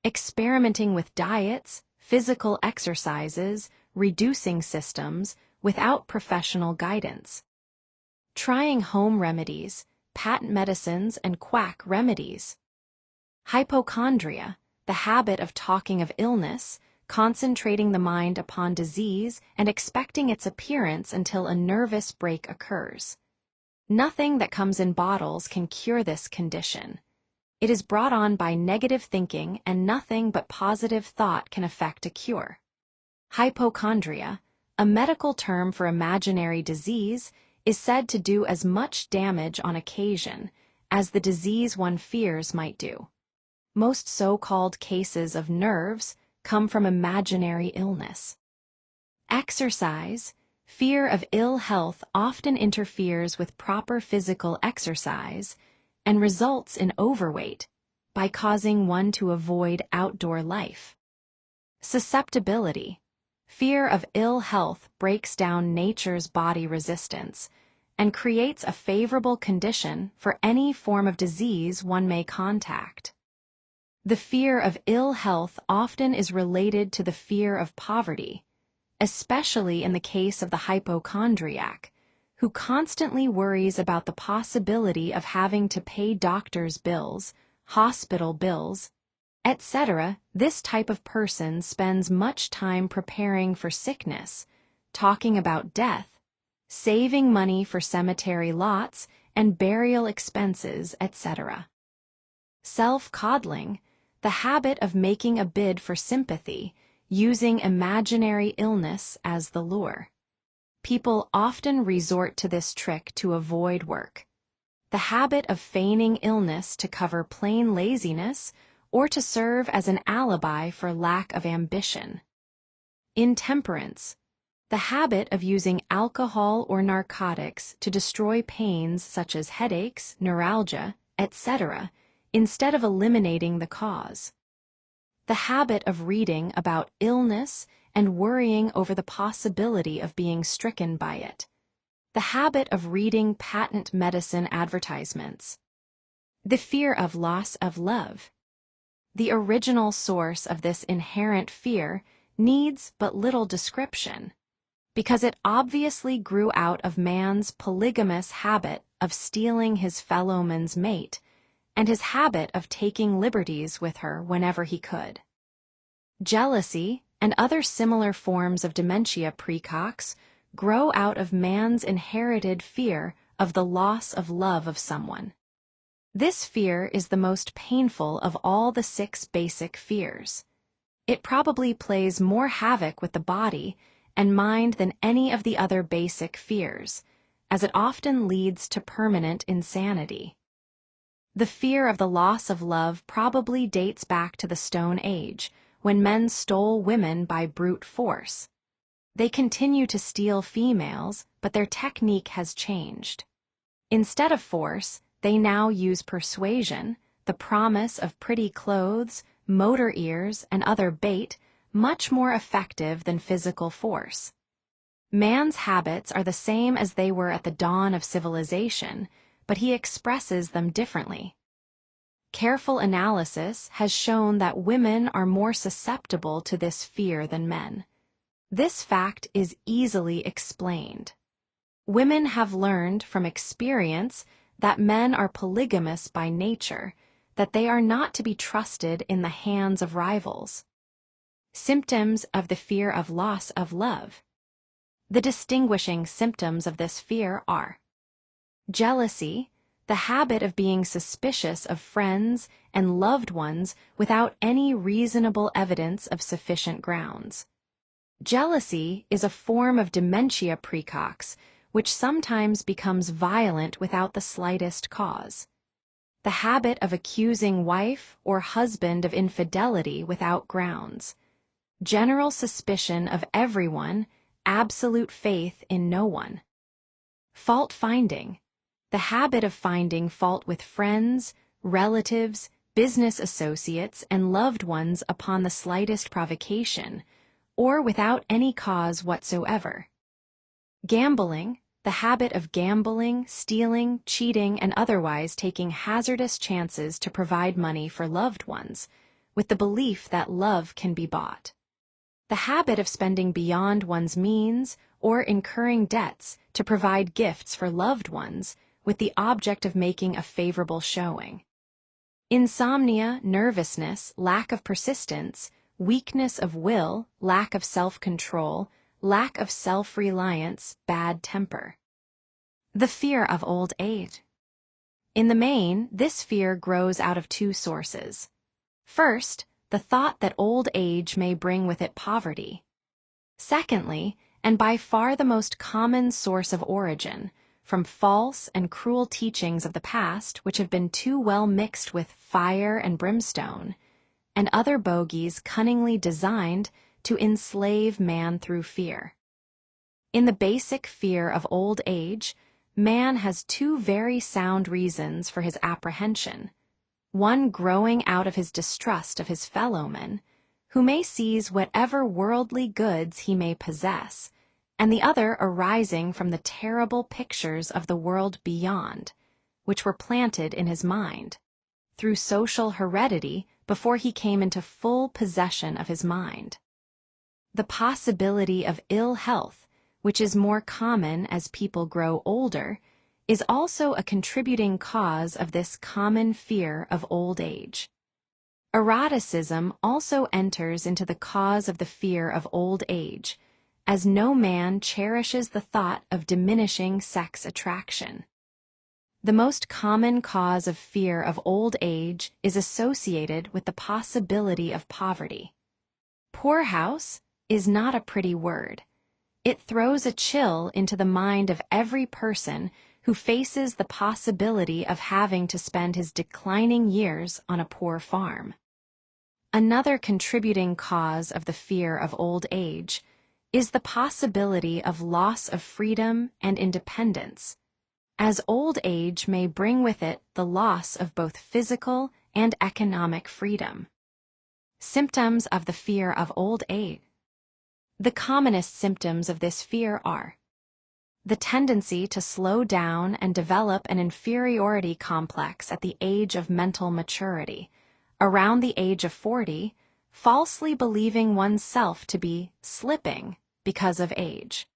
Experimenting with diets, physical exercises, reducing systems without professional guidance. Trying home remedies, patent medicines, and quack remedies. Hypochondria, the habit of talking of illness, concentrating the mind upon disease and expecting its appearance until a nervous break occurs. Nothing that comes in bottles can cure this condition. It is brought on by negative thinking, and nothing but positive thought can effect a cure. Hypochondria, a medical term for imaginary disease, is said to do as much damage on occasion as the disease one fears might do. Most so-called cases of nerves come from imaginary illness. Exercise. Fear of ill health often interferes with proper physical exercise and results in overweight by causing one to avoid outdoor life. Susceptibility. Fear of ill health breaks down nature's body resistance and creates a favorable condition for any form of disease one may contact. The fear of ill health often is related to the fear of poverty, especially in the case of the hypochondriac, who constantly worries about the possibility of having to pay doctor's bills, hospital bills, etc. This type of person spends much time preparing for sickness, talking about death, saving money for cemetery lots and burial expenses, etc. Self-coddling, the habit of making a bid for sympathy, using imaginary illness as the lure. People often resort to this trick to avoid work. The habit of feigning illness to cover plain laziness or to serve as an alibi for lack of ambition. Intemperance, the habit of using alcohol or narcotics to destroy pains such as headaches, neuralgia, etc., instead of eliminating the cause. The habit of reading about illness and worrying over the possibility of being stricken by it. The habit of reading patent medicine advertisements. The fear of loss of love. The original source of this inherent fear needs but little description, because it obviously grew out of man's polygamous habit of stealing his fellow man's mate and his habit of taking liberties with her whenever he could. Jealousy and other similar forms of dementia praecox grow out of man's inherited fear of the loss of love of someone. This fear is the most painful of all the 6 basic fears. It probably plays more havoc with the body and mind than any of the other basic fears, as it often leads to permanent insanity. The fear of the loss of love probably dates back to the Stone Age, when men stole women by brute force. They continue to steal females, but their technique has changed. Instead of force, they now use persuasion, the promise of pretty clothes, motor ears, and other bait, much more effective than physical force. Man's habits are the same as they were at the dawn of civilization, but he expresses them differently. Careful analysis has shown that women are more susceptible to this fear than men. This fact is easily explained. Women have learned from experience that men are polygamous by nature, that they are not to be trusted in the hands of rivals. Symptoms of the fear of loss of love. The distinguishing symptoms of this fear are jealousy, the habit of being suspicious of friends and loved ones without any reasonable evidence of sufficient grounds. Jealousy is a form of dementia praecox, which sometimes becomes violent without the slightest cause. The habit of accusing wife or husband of infidelity without grounds. General suspicion of everyone, absolute faith in no one. Fault finding, the habit of finding fault with friends, relatives, business associates, and loved ones upon the slightest provocation, or without any cause whatsoever. Gambling, the habit of gambling, stealing, cheating, and otherwise taking hazardous chances to provide money for loved ones, with the belief that love can be bought. The habit of spending beyond one's means or incurring debts to provide gifts for loved ones, with the object of making a favorable showing. Insomnia, nervousness, lack of persistence, weakness of will, lack of self-control, lack of self-reliance, bad temper. The fear of old age. In the main, this fear grows out of 2 sources. First, the thought that old age may bring with it poverty. Secondly, and by far the most common source of origin, from false and cruel teachings of the past which have been too well mixed with fire and brimstone, and other bogies cunningly designed to enslave man through fear. In the basic fear of old age, man has 2 very sound reasons for his apprehension, one growing out of his distrust of his fellow men, who may seize whatever worldly goods he may possess, and the other arising from the terrible pictures of the world beyond, which were planted in his mind, through social heredity before he came into full possession of his mind. The possibility of ill health, which is more common as people grow older, is also a contributing cause of this common fear of old age. Eroticism also enters into the cause of the fear of old age, as no man cherishes the thought of diminishing sex attraction. The most common cause of fear of old age is associated with the possibility of poverty. Poorhouse is not a pretty word. It throws a chill into the mind of every person who faces the possibility of having to spend his declining years on a poor farm. Another contributing cause of the fear of old age is the possibility of loss of freedom and independence, as old age may bring with it the loss of both physical and economic freedom. Symptoms of the fear of old age. The commonest symptoms of this fear are the tendency to slow down and develop an inferiority complex at the age of mental maturity, around the age of 40, falsely believing oneself to be slipping because of age.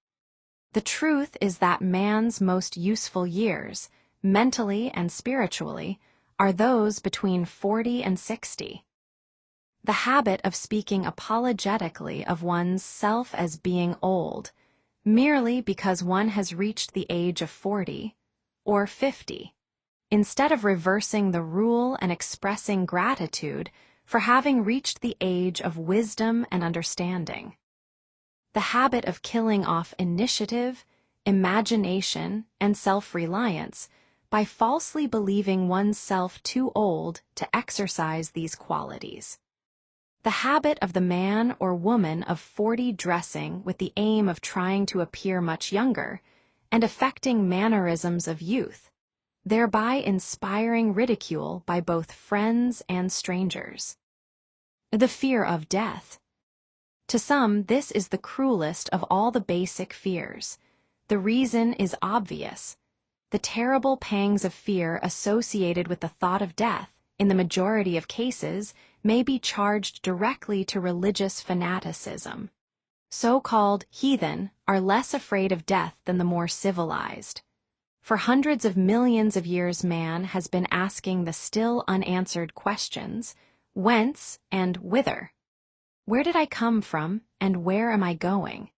The truth is that man's most useful years, mentally and spiritually, are those between 40 and 60. The habit of speaking apologetically of one's self as being old, merely because one has reached the age of 40 or 50, instead of reversing the rule and expressing gratitude for having reached the age of wisdom and understanding. The habit of killing off initiative, imagination, and self-reliance by falsely believing oneself too old to exercise these qualities. The habit of the man or woman of 40 dressing with the aim of trying to appear much younger and affecting mannerisms of youth, thereby inspiring ridicule by both friends and strangers. The fear of death. To some, this is the cruelest of all the basic fears. The reason is obvious. The terrible pangs of fear associated with the thought of death, in the majority of cases, may be charged directly to religious fanaticism. So-called heathen are less afraid of death than the more civilized. For hundreds of millions of years, man has been asking the still unanswered questions, whence and whither? Where did I come from, and where am I going?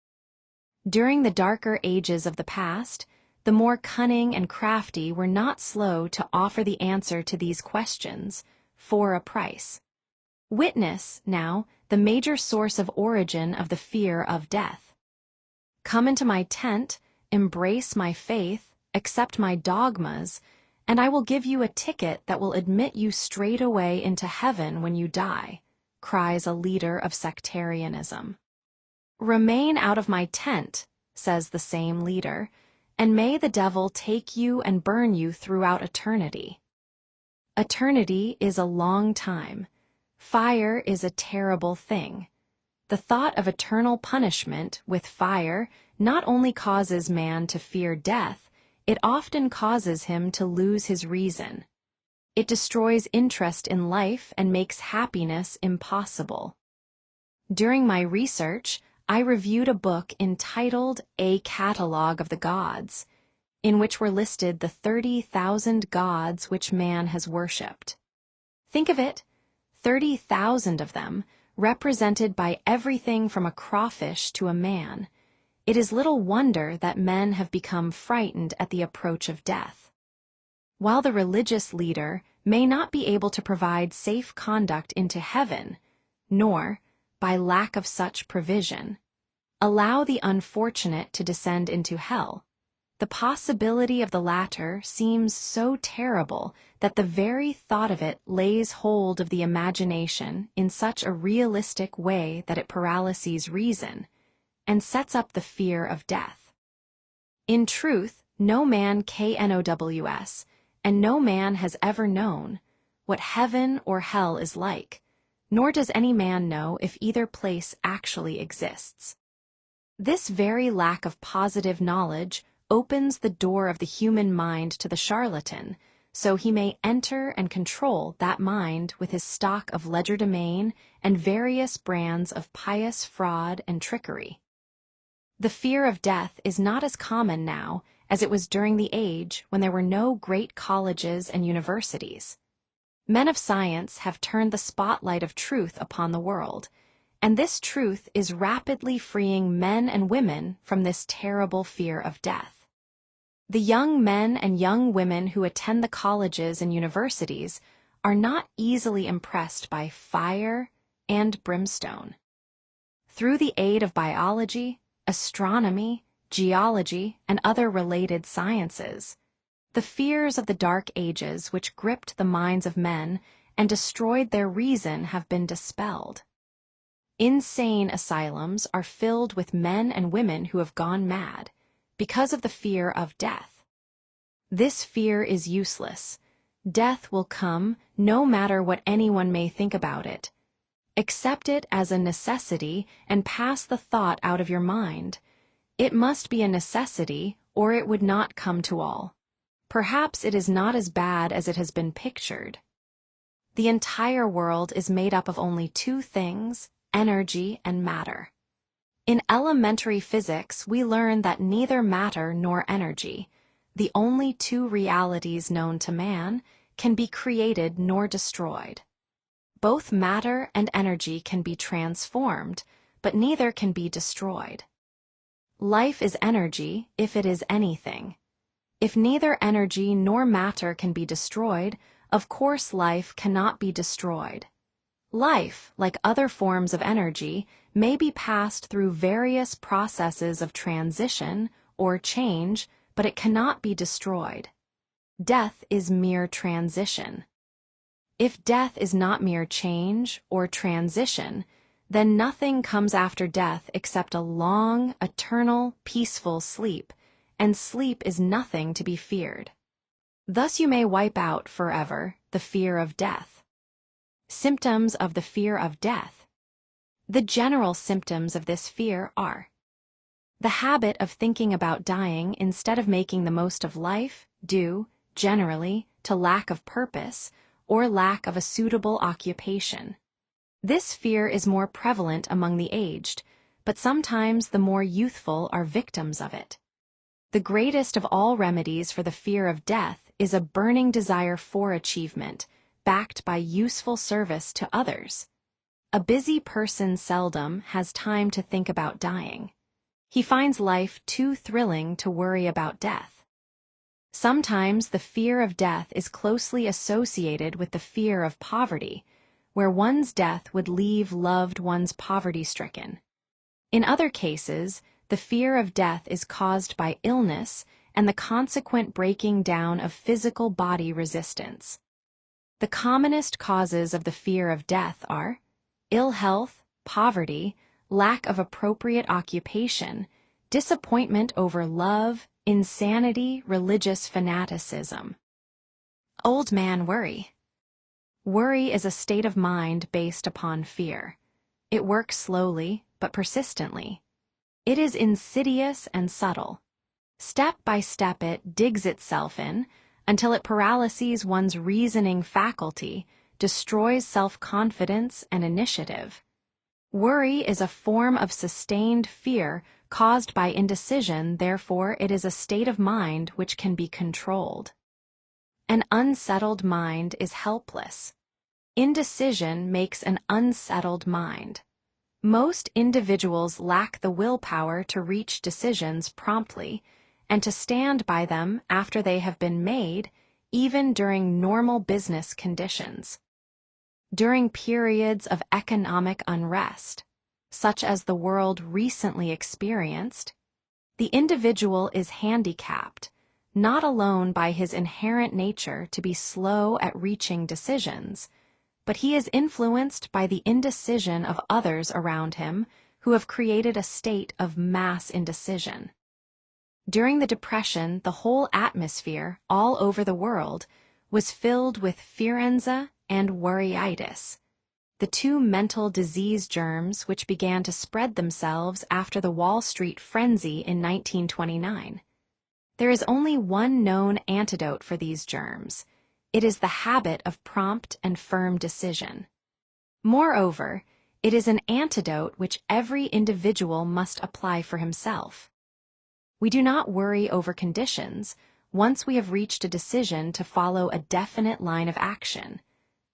During the darker ages of the past, the more cunning and crafty were not slow to offer the answer to these questions for a price. Witness, now, the major source of origin of the fear of death. Come into my tent, embrace my faith, accept my dogmas, and I will give you a ticket that will admit you straight away into heaven when you die, cries a leader of sectarianism. Remain out of my tent, says the same leader, and may the devil take you and burn you throughout eternity. Eternity is a long time. Fire is a terrible thing. The thought of eternal punishment with fire not only causes man to fear death, it often causes him to lose his reason. It destroys interest in life and makes happiness impossible. During my research, I reviewed a book entitled A Catalogue of the Gods, in which were listed the 30,000 gods which man has worshipped. Think of it, 30,000 of them, represented by everything from a crawfish to a man. It is little wonder that men have become frightened at the approach of death. While the religious leader may not be able to provide safe conduct into heaven, nor, by lack of such provision, allow the unfortunate to descend into hell, the possibility of the latter seems so terrible that the very thought of it lays hold of the imagination in such a realistic way that it paralyses reason, and sets up the fear of death. In truth, no man knows, and no man has ever known, what heaven or hell is like, nor does any man know if either place actually exists. This very lack of positive knowledge opens the door of the human mind to the charlatan, so he may enter and control that mind with his stock of legerdemain and various brands of pious fraud and trickery. The fear of death is not as common now as it was during the age when there were no great colleges and universities. Men of science have turned the spotlight of truth upon the world, and this truth is rapidly freeing men and women from this terrible fear of death. The young men and young women who attend the colleges and universities are not easily impressed by fire and brimstone. Through the aid of biology, astronomy, geology, and other related sciences, the fears of the Dark Ages which gripped the minds of men and destroyed their reason have been dispelled. Insane asylums are filled with men and women who have gone mad because of the fear of death. This fear is useless. Death will come no matter what anyone may think about it. Accept it as a necessity and pass the thought out of your mind. It must be a necessity, or it would not come to all. Perhaps it is not as bad as it has been pictured. The entire world is made up of only two things: energy and matter. In elementary physics, we learn that neither matter nor energy, the only two realities known to man, can be created nor destroyed. Both matter and energy can be transformed, but neither can be destroyed. Life is energy, if it is anything. If neither energy nor matter can be destroyed, of course life cannot be destroyed. Life, like other forms of energy, may be passed through various processes of transition or change, but it cannot be destroyed. Death is mere transition. If death is not mere change or transition, then nothing comes after death except a long, eternal, peaceful sleep, and sleep is nothing to be feared. Thus you may wipe out forever the fear of death. Symptoms of the fear of death. The general symptoms of this fear are the habit of thinking about dying instead of making the most of life, due, generally, to lack of purpose or lack of a suitable occupation. This fear is more prevalent among the aged, but sometimes the more youthful are victims of it. The greatest of all remedies for the fear of death is a burning desire for achievement, backed by useful service to others. A busy person seldom has time to think about dying. He finds life too thrilling to worry about death. Sometimes the fear of death is closely associated with the fear of poverty, where one's death would leave loved ones poverty-stricken. In other cases, the fear of death is caused by illness and the consequent breaking down of physical body resistance. The commonest causes of the fear of death are ill health, poverty, lack of appropriate occupation, disappointment over love, insanity, religious fanaticism. Old man worry. Worry is a state of mind based upon fear. It works slowly, but persistently. It is insidious and subtle. Step by step it digs itself in until it paralyses one's reasoning faculty, destroys self-confidence and initiative. Worry is a form of sustained fear caused by indecision, therefore it is a state of mind which can be controlled. An unsettled mind is helpless. Indecision makes an unsettled mind. Most individuals lack the willpower to reach decisions promptly and to stand by them after they have been made, even during normal business conditions. During periods of economic unrest, such as the world recently experienced, the individual is handicapped, not alone by his inherent nature to be slow at reaching decisions, but he is influenced by the indecision of others around him who have created a state of mass indecision. During the Depression, the whole atmosphere, all over the world, was filled with fearenza and worryitis, the two mental disease germs which began to spread themselves after the Wall Street frenzy in 1929. There is only one known antidote for these germs. It is the habit of prompt and firm decision. Moreover, it is an antidote which every individual must apply for himself. We do not worry over conditions once we have reached a decision to follow a definite line of action.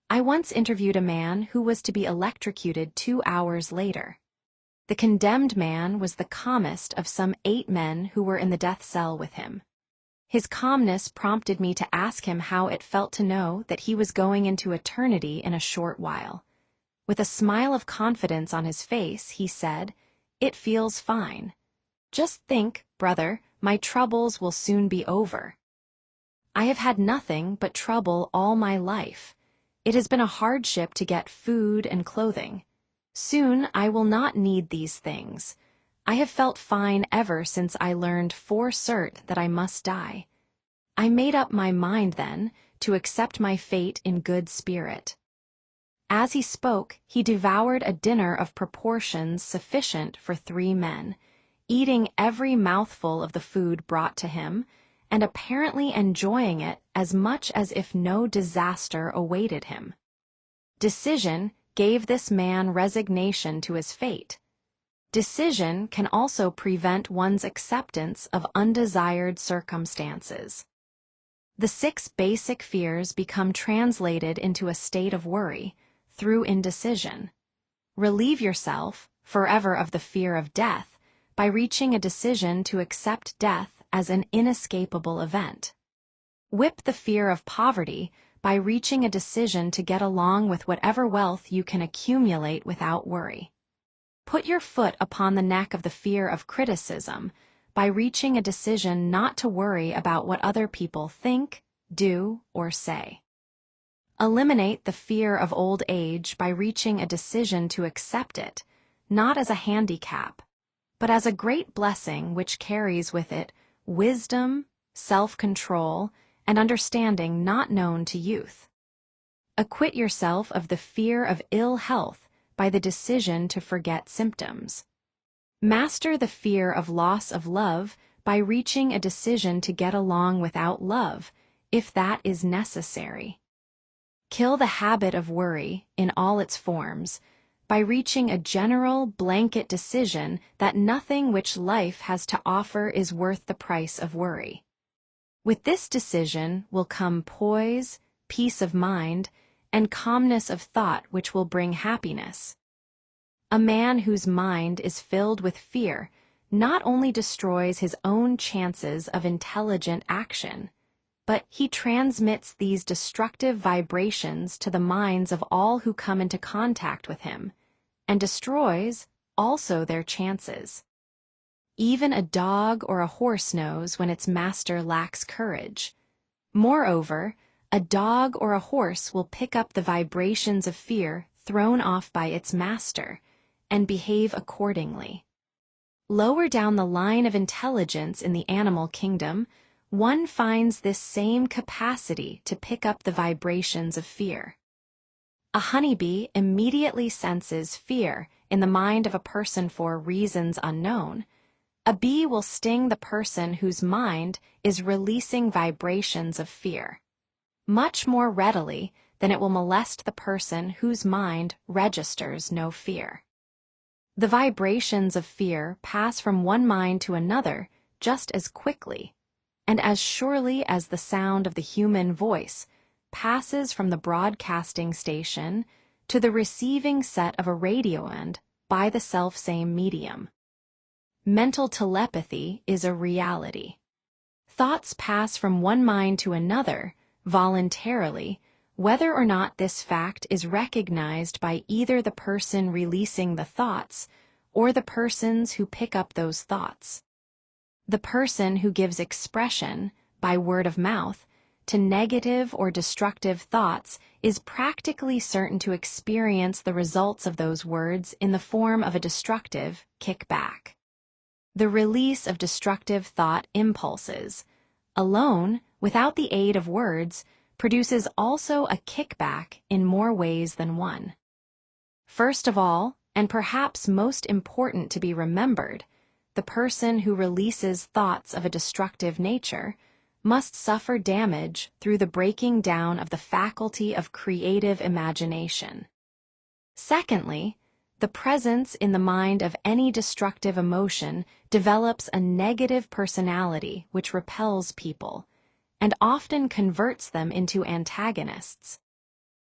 I once interviewed a man who was to be electrocuted 2 hours later. The condemned man was the calmest of some 8 men who were in the death cell with him. His calmness prompted me to ask him how it felt to know that he was going into eternity in a short while. With a smile of confidence on his face, he said, "It feels fine. Just think, brother, my troubles will soon be over. I have had nothing but trouble all my life. It has been a hardship to get food and clothing. Soon I will not need these things. I have felt fine ever since I learned for cert that I must die. I made up my mind then to accept my fate in good spirit." As he spoke, he devoured a dinner of proportions sufficient for 3 men, eating every mouthful of the food brought to him, and apparently enjoying it as much as if no disaster awaited him. Decision gave this man resignation to his fate. Decision can also prevent one's acceptance of undesired circumstances. The 6 basic fears become translated into a state of worry through indecision. Relieve yourself forever of the fear of death by reaching a decision to accept death as an inescapable event. Whip the fear of poverty by reaching a decision to get along with whatever wealth you can accumulate without worry. Put your foot upon the neck of the fear of criticism by reaching a decision not to worry about what other people think, do, or say. Eliminate the fear of old age by reaching a decision to accept it, not as a handicap, but as a great blessing which carries with it wisdom, self-control, and understanding not known to youth. Acquit yourself of the fear of ill health by the decision to forget symptoms. Master the fear of loss of love by reaching a decision to get along without love, if that is necessary. Kill the habit of worry in all its forms by reaching a general blanket decision that nothing which life has to offer is worth the price of worry. With this decision will come poise, peace of mind, and calmness of thought which will bring happiness. A man whose mind is filled with fear not only destroys his own chances of intelligent action, but he transmits these destructive vibrations to the minds of all who come into contact with him, and destroys also their chances. Even a dog or a horse knows when its master lacks courage. Moreover, a dog or a horse will pick up the vibrations of fear thrown off by its master, and behave accordingly. Lower down the line of intelligence in the animal kingdom, one finds this same capacity to pick up the vibrations of fear. A honeybee immediately senses fear in the mind of a person for reasons unknown. A bee will sting the person whose mind is releasing vibrations of fear much more readily than it will molest the person whose mind registers no fear. The vibrations of fear pass from one mind to another just as quickly, and as surely as the sound of the human voice passes from the broadcasting station to the receiving set of a radio end by the selfsame medium. Mental telepathy is a reality. Thoughts pass from one mind to another voluntarily, whether or not this fact is recognized by either the person releasing the thoughts or the persons who pick up those thoughts. The person who gives expression, by word of mouth, to negative or destructive thoughts is practically certain to experience the results of those words in the form of a destructive kickback. The release of destructive thought impulses, alone, without the aid of words, produces also a kickback in more ways than one. First of all, and perhaps most important to be remembered, the person who releases thoughts of a destructive nature must suffer damage through the breaking down of the faculty of creative imagination. Secondly, the presence in the mind of any destructive emotion develops a negative personality which repels people, and often converts them into antagonists.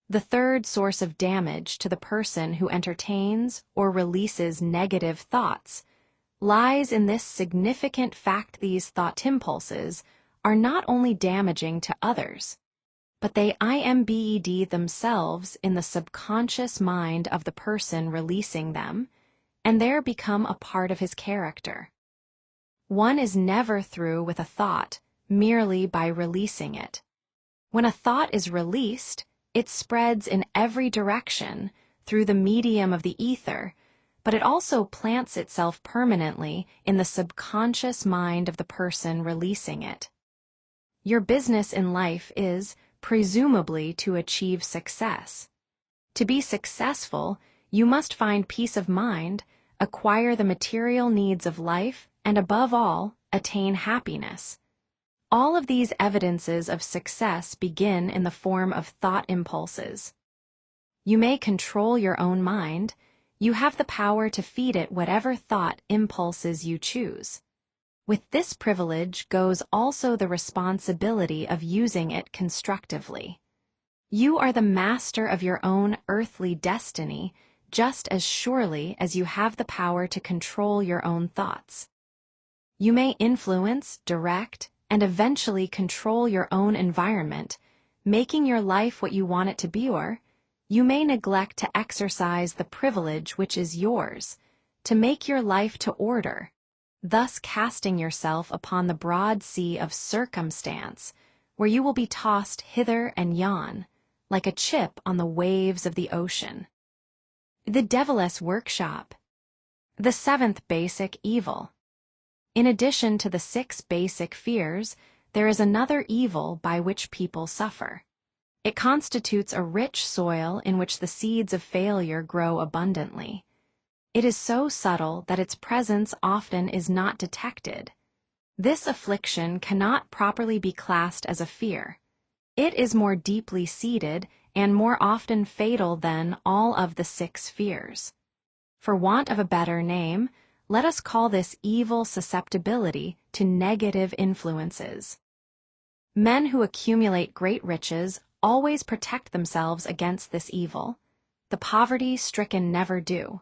The third source of damage to the person who entertains or releases negative thoughts lies in this significant fact: these thought impulses are not only damaging to others, but they embed themselves in the subconscious mind of the person releasing them, and there become a part of his character. One is never through with a thought merely by releasing it. When a thought is released, It spreads in every direction through the medium of the ether, but it also plants itself permanently in the subconscious mind of the person releasing it. Your business in life is, presumably, to achieve success. To be successful, you must find peace of mind, acquire the material needs of life, and above all, attain happiness. All of these evidences of success begin in the form of thought impulses. You may control your own mind. You have the power to feed it whatever thought impulses you choose. With this privilege goes also the responsibility of using it constructively. You are the master of your own earthly destiny, just as surely as you have the power to control your own thoughts. You may influence, direct, and eventually control your own environment, making your life what you want it to be, or you may neglect to exercise the privilege which is yours, to make your life to order, thus casting yourself upon the broad sea of circumstance, where you will be tossed hither and yon, like a chip on the waves of the ocean. The Deviless Workshop. The seventh basic evil. In addition to the 6 basic fears, there is another evil by which people suffer. It constitutes a rich soil in which the seeds of failure grow abundantly. It is so subtle that its presence often is not detected. This affliction cannot properly be classed as a fear. It is more deeply seated and more often fatal than all of the 6 fears. For want of a better name, let us call this evil susceptibility to negative influences. Men who accumulate great riches always protect themselves against this evil. The poverty-stricken never do.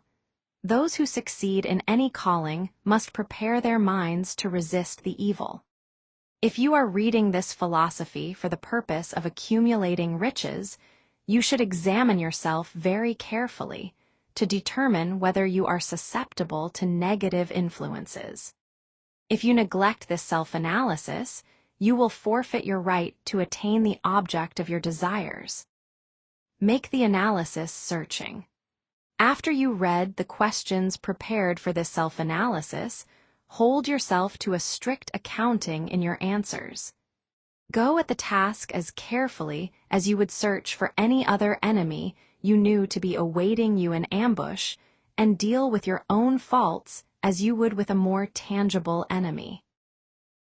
Those who succeed in any calling must prepare their minds to resist the evil. If you are reading this philosophy for the purpose of accumulating riches, you should examine yourself very carefully to determine whether you are susceptible to negative influences. If you neglect this self-analysis, you will forfeit your right to attain the object of your desires. Make the analysis searching. After you read the questions prepared for this self-analysis, hold yourself to a strict accounting in your answers. Go at the task as carefully as you would search for any other enemy you knew to be awaiting you in ambush, and deal with your own faults as you would with a more tangible enemy.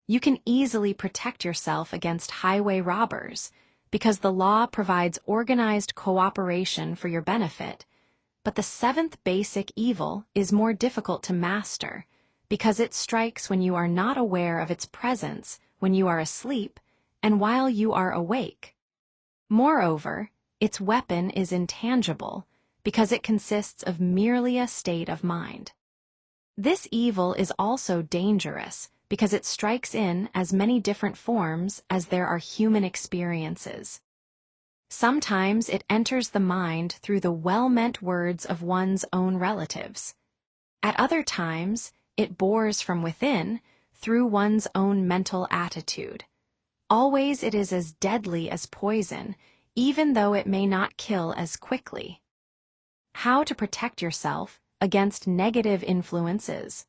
You can easily protect yourself against highway robbers, because the law provides organized cooperation for your benefit, but the 7th basic evil is more difficult to master, because it strikes when you are not aware of its presence, when you are asleep, and while you are awake. Moreover, its weapon is intangible, because it consists of merely a state of mind. This evil is also dangerous, because it strikes in as many different forms as there are human experiences. Sometimes it enters the mind through the well-meant words of one's own relatives. At other times, it bores from within through one's own mental attitude. Always it is as deadly as poison, even though it may not kill as quickly. How to protect yourself against negative influences.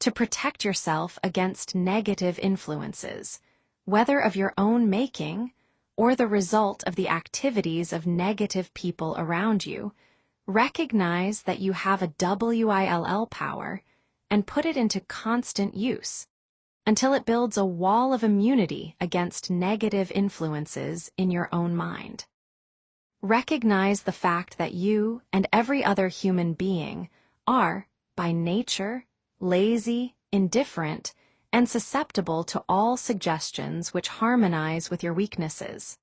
To protect yourself against negative influences, whether of your own making or the result of the activities of negative people around you, recognize that you have a will power and put it into constant use, until it builds a wall of immunity against negative influences in your own mind. Recognize the fact that you and every other human being are, by nature, lazy, indifferent, and susceptible to all suggestions which harmonize with your weaknesses.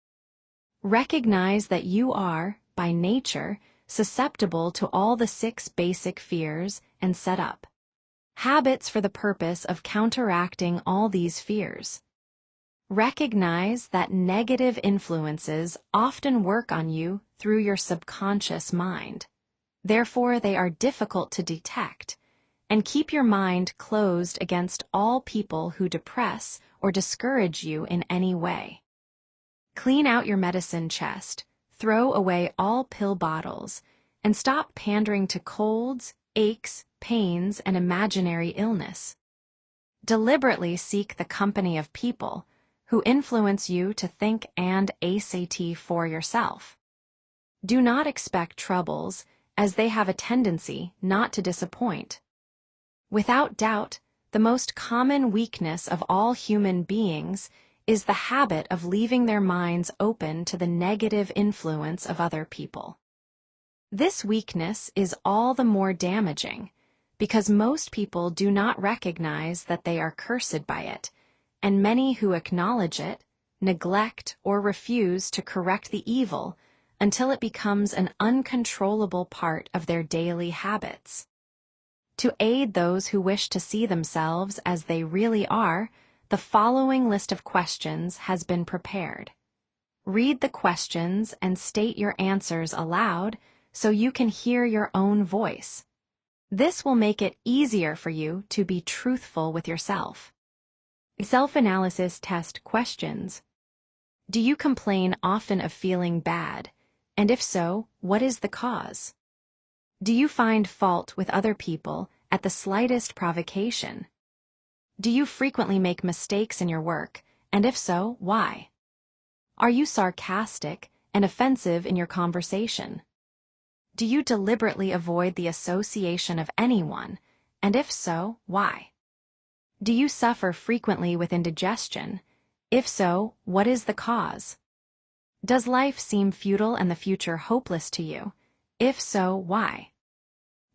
Recognize that you are, by nature, susceptible to all the 6 basic fears, and set up habits for the purpose of counteracting all these fears. Recognize that negative influences often work on you through your subconscious mind. Therefore, they are difficult to detect, and keep your mind closed against all people who depress or discourage you in any way. Clean out your medicine chest, Throw away all pill bottles and stop pandering to colds, aches, pains, and imaginary illness. Deliberately seek the company of people who influence you to think and act for yourself. Do not expect troubles, as they have a tendency not to disappoint. Without doubt, the most common weakness of all human beings is the habit of leaving their minds open to the negative influence of other people. This weakness is all the more damaging because most people do not recognize that they are cursed by it, and many who acknowledge it neglect or refuse to correct the evil until it becomes an uncontrollable part of their daily habits. To aid those who wish to see themselves as they really are, the following list of questions has been prepared. Read the questions and state your answers aloud so you can hear your own voice. This will make it easier for you to be truthful with yourself. Self-analysis test questions. Do you complain often of feeling bad? And if so, what is the cause? Do you find fault with other people at the slightest provocation? Do you frequently make mistakes in your work? And if so, why? Are you sarcastic and offensive in your conversation? Do you deliberately avoid the association of anyone? And if so, why? Do you suffer frequently with indigestion? If so, what is the cause? Does life seem futile and the future hopeless to you? If so, why?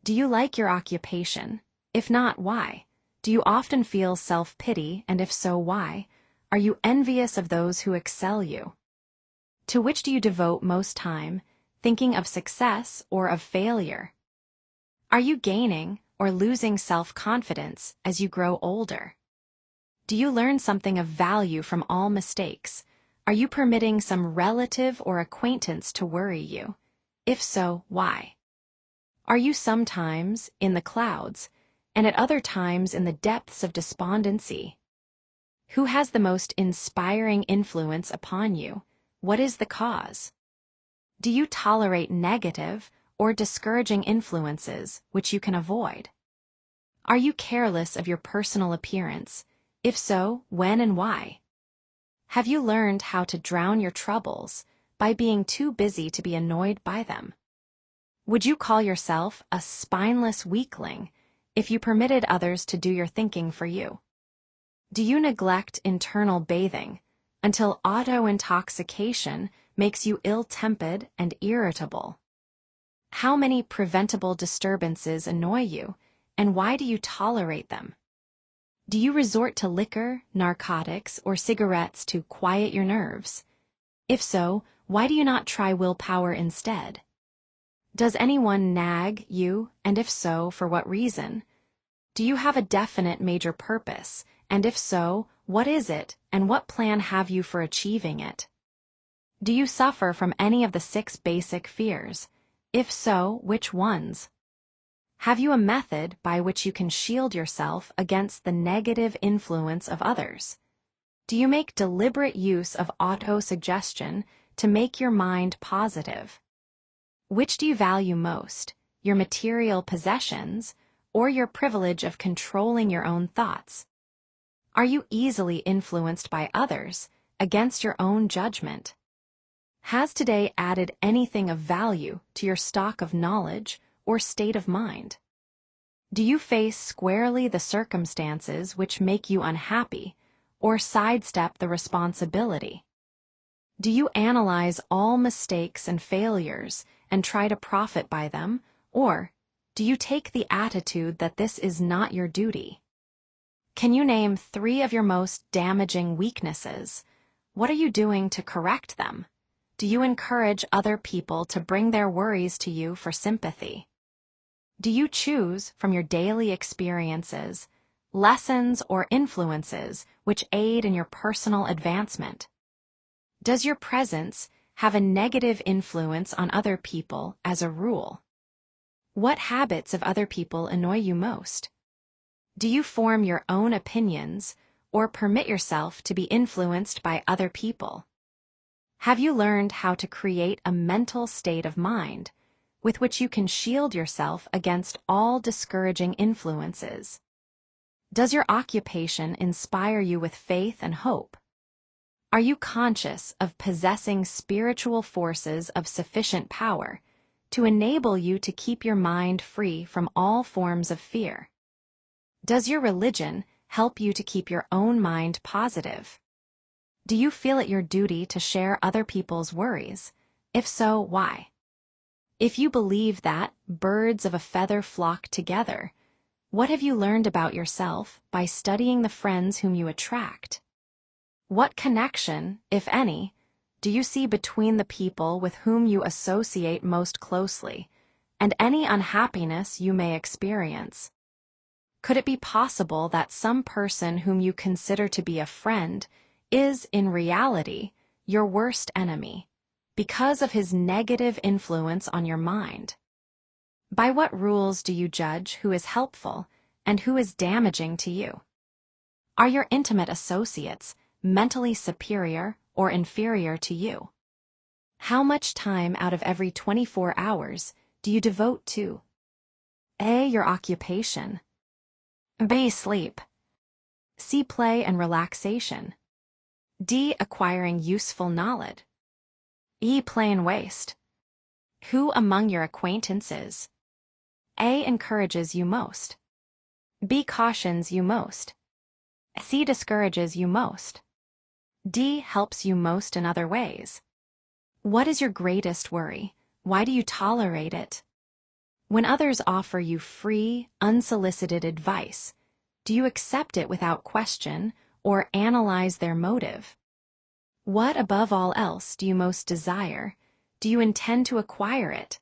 Do you like your occupation? If not, why? Do you often feel self-pity, and if so, why? Are you envious of those who excel you? To which do you devote most time, thinking of success or of failure? Are you gaining or losing self-confidence as you grow older? Do you learn something of value from all mistakes? Are you permitting some relative or acquaintance to worry you? If so, why? Are you sometimes in the clouds, and at other times in the depths of despondency? Who has the most inspiring influence upon you? What is the cause? Do you tolerate negative or discouraging influences which you can avoid? Are you careless of your personal appearance? If so, when and why? Have you learned how to drown your troubles by being too busy to be annoyed by them? Would you call yourself a spineless weakling if you permitted others to do your thinking for you? Do you neglect internal bathing until auto-intoxication makes you ill-tempered and irritable? How many preventable disturbances annoy you, and why do you tolerate them? Do you resort to liquor, narcotics, or cigarettes to quiet your nerves? If so, why do you not try willpower instead? Does anyone nag you, and if so, for what reason? Do you have a definite major purpose, and if so, what is it, and what plan have you for achieving it? Do you suffer from any of the 6 basic fears? If so, which ones? Have you a method by which you can shield yourself against the negative influence of others? Do you make deliberate use of autosuggestion to make your mind positive? Which do you value most, your material possessions or your privilege of controlling your own thoughts? Are you easily influenced by others against your own judgment? Has today added anything of value to your stock of knowledge or state of mind? Do you face squarely the circumstances which make you unhappy, or sidestep the responsibility? Do you analyze all mistakes and failures and try to profit by them, or do you take the attitude that this is not your duty? Can you name 3 of your most damaging weaknesses? What are you doing to correct them? Do you encourage other people to bring their worries to you for sympathy? Do you choose from your daily experiences lessons or influences which aid in your personal advancement? Does your presence have a negative influence on other people as a rule? What habits of other people annoy you most? Do you form your own opinions or permit yourself to be influenced by other people? Have you learned how to create a mental state of mind with which you can shield yourself against all discouraging influences? Does your occupation inspire you with faith and hope? Are you conscious of possessing spiritual forces of sufficient power to enable you to keep your mind free from all forms of fear? Does your religion help you to keep your own mind positive? Do you feel it your duty to share other people's worries? If so, why? If you believe that birds of a feather flock together, what have you learned about yourself by studying the friends whom you attract? What connection, if any, do you see between the people with whom you associate most closely, and any unhappiness you may experience? Could it be possible that some person whom you consider to be a friend is, in reality, your worst enemy, because of his negative influence on your mind? By what rules do you judge who is helpful and who is damaging to you? Are your intimate associates mentally superior or inferior to you? How much time out of every 24 hours do you devote to A. Your occupation, B. Sleep, C. Play and relaxation, D. Acquiring useful knowledge, E. Play and waste? Who among your acquaintances A. encourages you most, B. cautions you most, C. discourages you most, D. helps you most in other ways? What is your greatest worry? Why do you tolerate it? When others offer you free, unsolicited advice, do you accept it without question or analyze their motive? What, above all else, do you most desire? Do you intend to acquire it?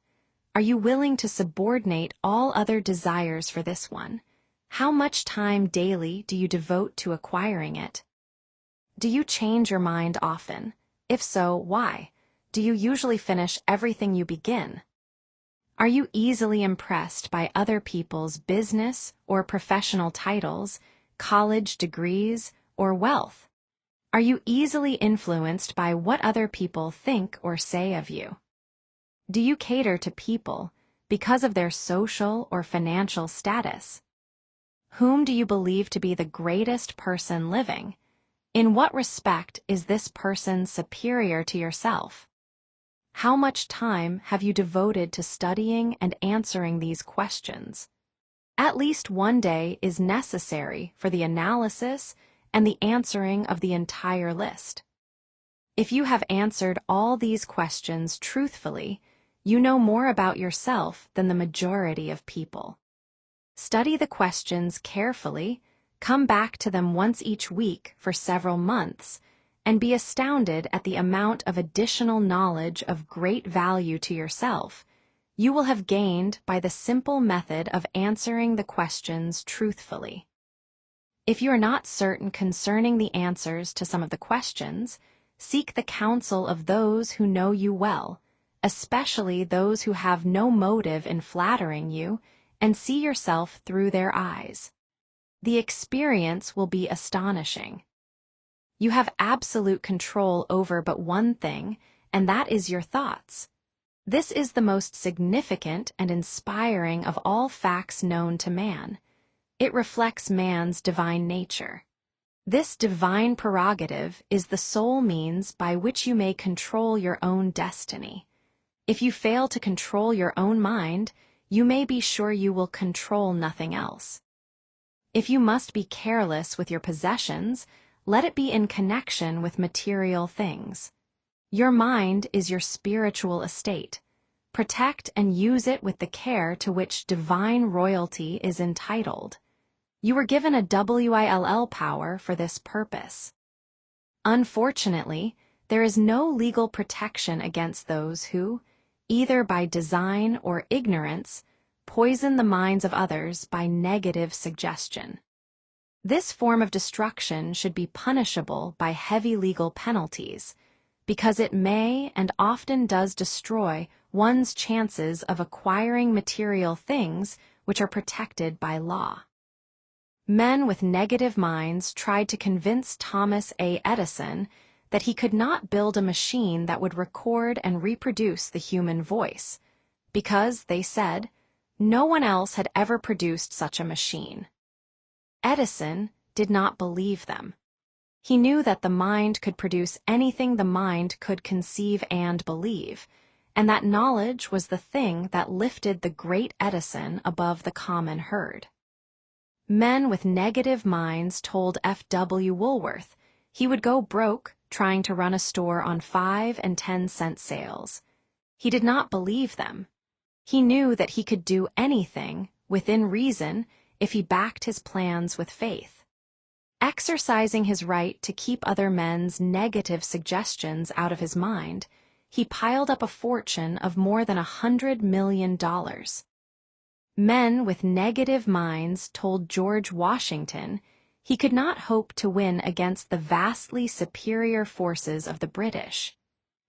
Are you willing to subordinate all other desires for this one? How much time daily do you devote to acquiring it? Do you change your mind often? If so, why? Do you usually finish everything you begin? Are you easily impressed by other people's business or professional titles, college degrees, or wealth? Are you easily influenced by what other people think or say of you? Do you cater to people because of their social or financial status? Whom do you believe to be the greatest person living? In what respect is this person superior to yourself? How much time have you devoted to studying and answering these questions? At least one day is necessary for the analysis and the answering of the entire list. If you have answered all these questions truthfully, you know more about yourself than the majority of people. Study the questions carefully, come back to them once each week for several months, and be astounded at the amount of additional knowledge of great value to yourself you will have gained by the simple method of answering the questions truthfully. If you are not certain concerning the answers to some of the questions, seek the counsel of those who know you well, especially those who have no motive in flattering you, and see yourself through their eyes. The experience will be astonishing. You have absolute control over but one thing, and that is your thoughts. This is the most significant and inspiring of all facts known to man. It reflects man's divine nature. This divine prerogative is the sole means by which you may control your own destiny. If you fail to control your own mind, you may be sure you will control nothing else. If you must be careless with your possessions, let it be in connection with material things. Your mind is your spiritual estate. Protect and use it with the care to which divine royalty is entitled. You were given a will power for this purpose. Unfortunately, there is no legal protection against those who, either by design or ignorance, poison the minds of others by negative suggestion. This form of destruction should be punishable by heavy legal penalties, because it may and often does destroy one's chances of acquiring material things which are protected by law. Men with negative minds tried to convince Thomas A. Edison that he could not build a machine that would record and reproduce the human voice, because, they said, no one else had ever produced such a machine. Edison did not believe them. He knew that the mind could produce anything the mind could conceive and believe, and that knowledge was the thing that lifted the great Edison above the common herd. Men with negative minds told F.W. Woolworth he would go broke trying to run a store on 5 and 10-cent sales. He did not believe them. He knew that he could do anything, within reason, if he backed his plans with faith. Exercising his right to keep other men's negative suggestions out of his mind, he piled up a fortune of more than $100 million. Men with negative minds told George Washington he could not hope to win against the vastly superior forces of the British,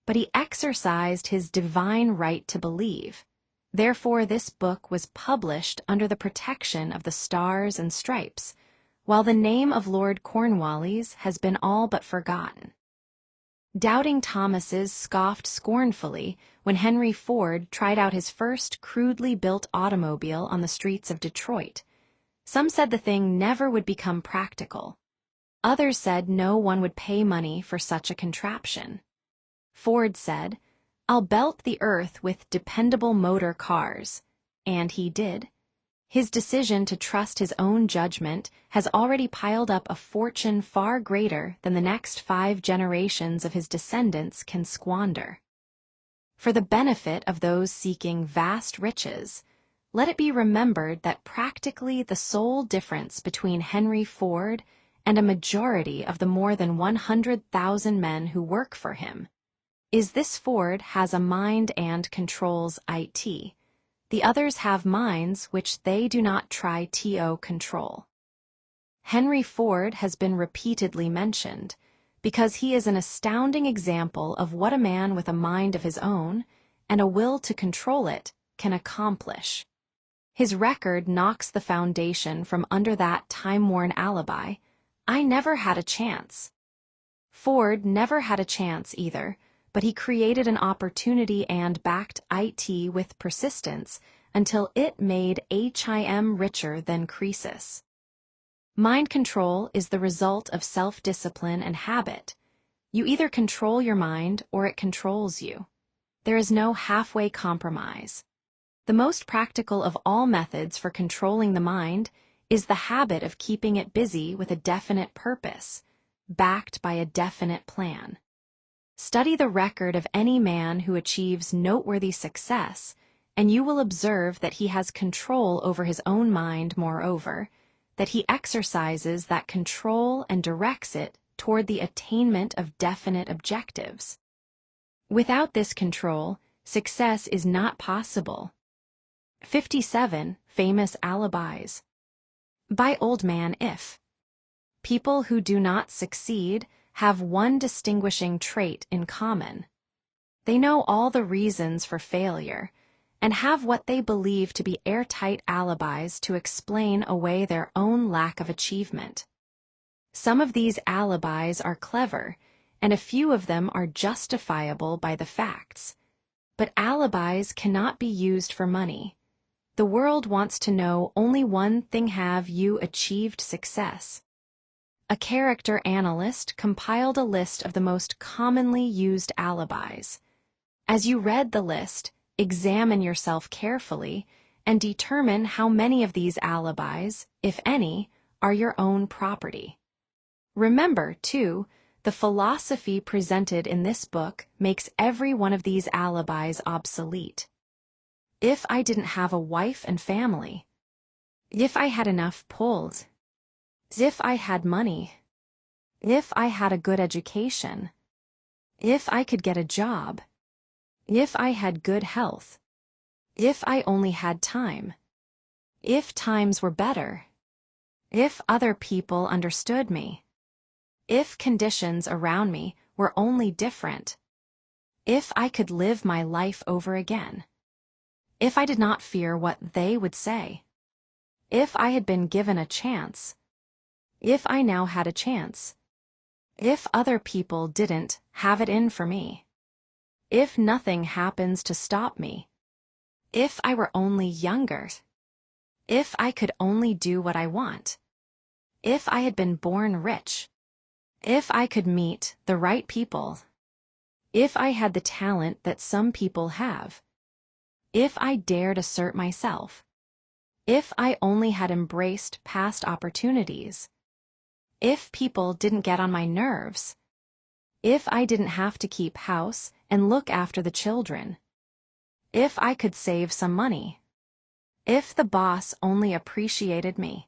but he exercised his divine right to believe. Therefore, this book was published under the protection of the Stars and Stripes, while the name of Lord Cornwallis has been all but forgotten. Doubting Thomases scoffed scornfully when Henry Ford tried out his first crudely built automobile on the streets of Detroit. Some said the thing never would become practical. Others said no one would pay money for such a contraption. Ford said, "I'll belt the earth with dependable motor cars," and he did. His decision to trust his own judgment has already piled up a fortune far greater than the next 5 generations of his descendants can squander. For the benefit of those seeking vast riches, let it be remembered that practically the sole difference between Henry Ford and a majority of the more than 100,000 men who work for him is this: Ford has a mind and controls it. The others have minds which they do not try to control. Henry Ford has been repeatedly mentioned because he is an astounding example of what a man with a mind of his own and a will to control it can accomplish. His record knocks the foundation from under that time-worn alibi, "I never had a chance." Ford never had a chance either, but he created an opportunity and backed it with persistence until it made him richer than Croesus. Mind control is the result of self-discipline and habit. You either control your mind or it controls you. There is no halfway compromise. The most practical of all methods for controlling the mind is the habit of keeping it busy with a definite purpose, backed by a definite plan. Study the record of any man who achieves noteworthy success, and you will observe that he has control over his own mind, moreover, that he exercises that control and directs it toward the attainment of definite objectives. Without this control, success is not possible. 57 Famous Alibis. By Old Man If. People who do not succeed have one distinguishing trait in common. They know all the reasons for failure and have what they believe to be airtight alibis to explain away their own lack of achievement. Some of these alibis are clever, and a few of them are justifiable by the facts. But alibis cannot be used for money. The world wants to know only one thing: have you achieved success? A character analyst compiled a list of the most commonly used alibis. As you read the list, examine yourself carefully and determine how many of these alibis, if any, are your own property. Remember, too, the philosophy presented in this book makes every one of these alibis obsolete. If I didn't have a wife and family, if I had enough pulls, if I had money, if I had a good education, if I could get a job, if I had good health, if I only had time, if times were better, if other people understood me, if conditions around me were only different, if I could live my life over again, if I did not fear what they would say, if I had been given a chance, if I now had a chance, If other people didn't have it in for me. If nothing happens to stop me. If I were only younger. If I could only do what I want. If I had been born rich. If I could meet the right people. If I had the talent that some people have. If I dared assert myself. If I only had embraced past opportunities. If people didn't get on my nerves. If I didn't have to keep house and look after the children. If I could save some money. If the boss only appreciated me.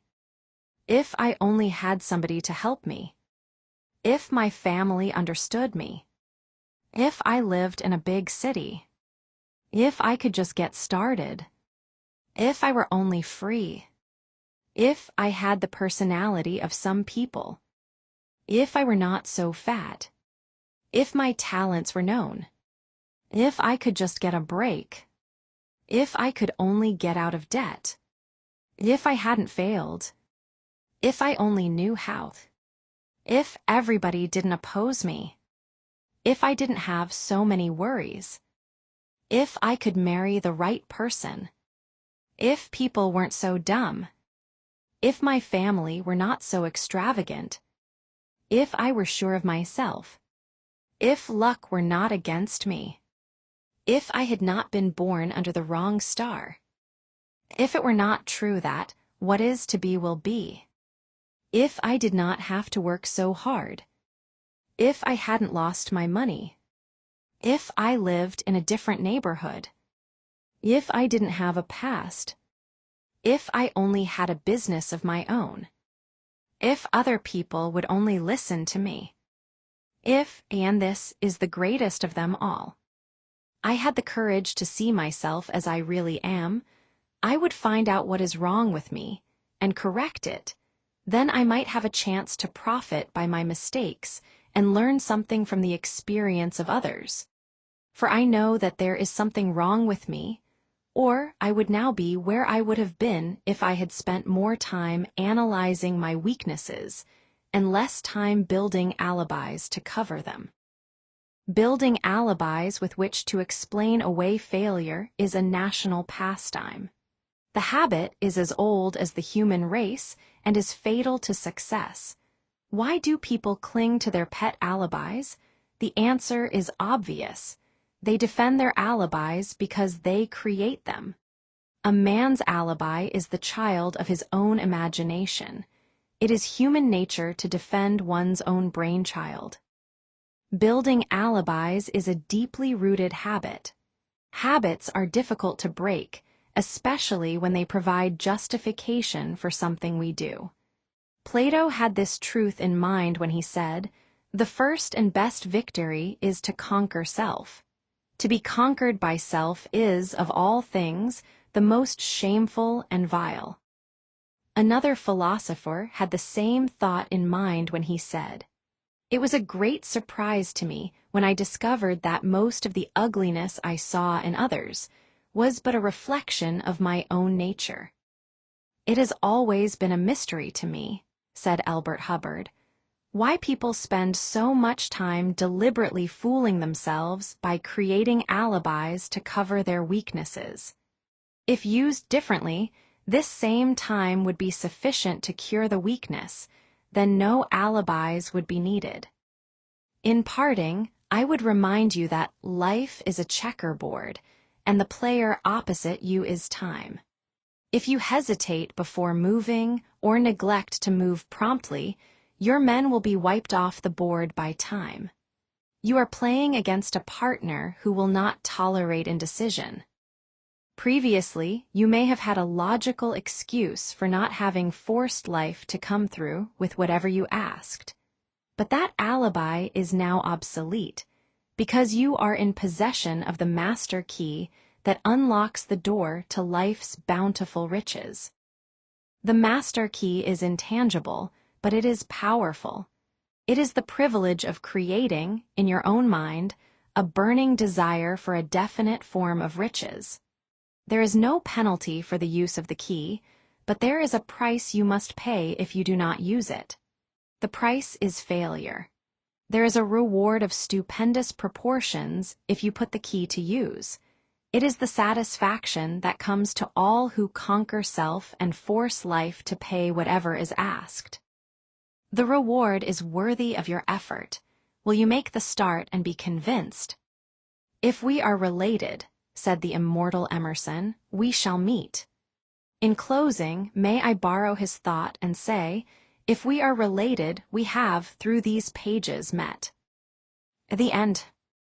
If I only had somebody to help me. If my family understood me. If I lived in a big city. If I could just get started. If I were only free. If I had the personality of some people. If I were not so fat. If my talents were known. If I could just get a break. If I could only get out of debt. If I hadn't failed. If I only knew how. If everybody didn't oppose me. If I didn't have so many worries. If I could marry the right person. If people weren't so dumb. If my family were not so extravagant. If I were sure of myself. If luck were not against me. If I had not been born under the wrong star. If it were not true that what is to be will be. If I did not have to work so hard. If I hadn't lost my money. If I lived in a different neighborhood. If I didn't have a past. If I only had a business of my own. If other people would only listen to me. If, and this is the greatest of them all, I had the courage to see myself as I really am, I would find out what is wrong with me and correct it. Then I might have a chance to profit by my mistakes and learn something from the experience of others. For I know that there is something wrong with me, or I would now be where I would have been if I had spent more time analyzing my weaknesses and less time building alibis to cover them. Building alibis with which to explain away failure is a national pastime. The habit is as old as the human race and is fatal to success. Why do people cling to their pet alibis? The answer is obvious. They defend their alibis because they create them. A man's alibi is the child of his own imagination. It is human nature to defend one's own brainchild. Building alibis is a deeply rooted habit. Habits are difficult to break, especially when they provide justification for something we do. Plato had this truth in mind when he said, "The first and best victory is to conquer self. To be conquered by self is, of all things, the most shameful and vile." Another philosopher had the same thought in mind when he said, "It was a great surprise to me when I discovered that most of the ugliness I saw in others was but a reflection of my own nature." "It has always been a mystery to me," said Elbert Hubbard, "why people spend so much time deliberately fooling themselves by creating alibis to cover their weaknesses. If used differently, this same time would be sufficient to cure the weakness, then no alibis would be needed. In parting, I would remind you that life is a checkerboard, and the player opposite you is time. If you hesitate before moving or neglect to move promptly, your men will be wiped off the board by time. You are playing against a partner who will not tolerate indecision. Previously, you may have had a logical excuse for not having forced life to come through with whatever you asked. But that alibi is now obsolete, because you are in possession of the master key that unlocks the door to life's bountiful riches. The master key is intangible, but it is powerful. It is the privilege of creating, in your own mind, a burning desire for a definite form of riches. There is no penalty for the use of the key, but there is a price you must pay if you do not use it. The price is failure. There is a reward of stupendous proportions if you put the key to use. It is the satisfaction that comes to all who conquer self and force life to pay whatever is asked. The reward is worthy of your effort. Will you make the start and be convinced? If we are related, said the immortal Emerson, we shall meet. In closing, may I borrow his thought and say, if we are related, we have, through these pages, met. The end.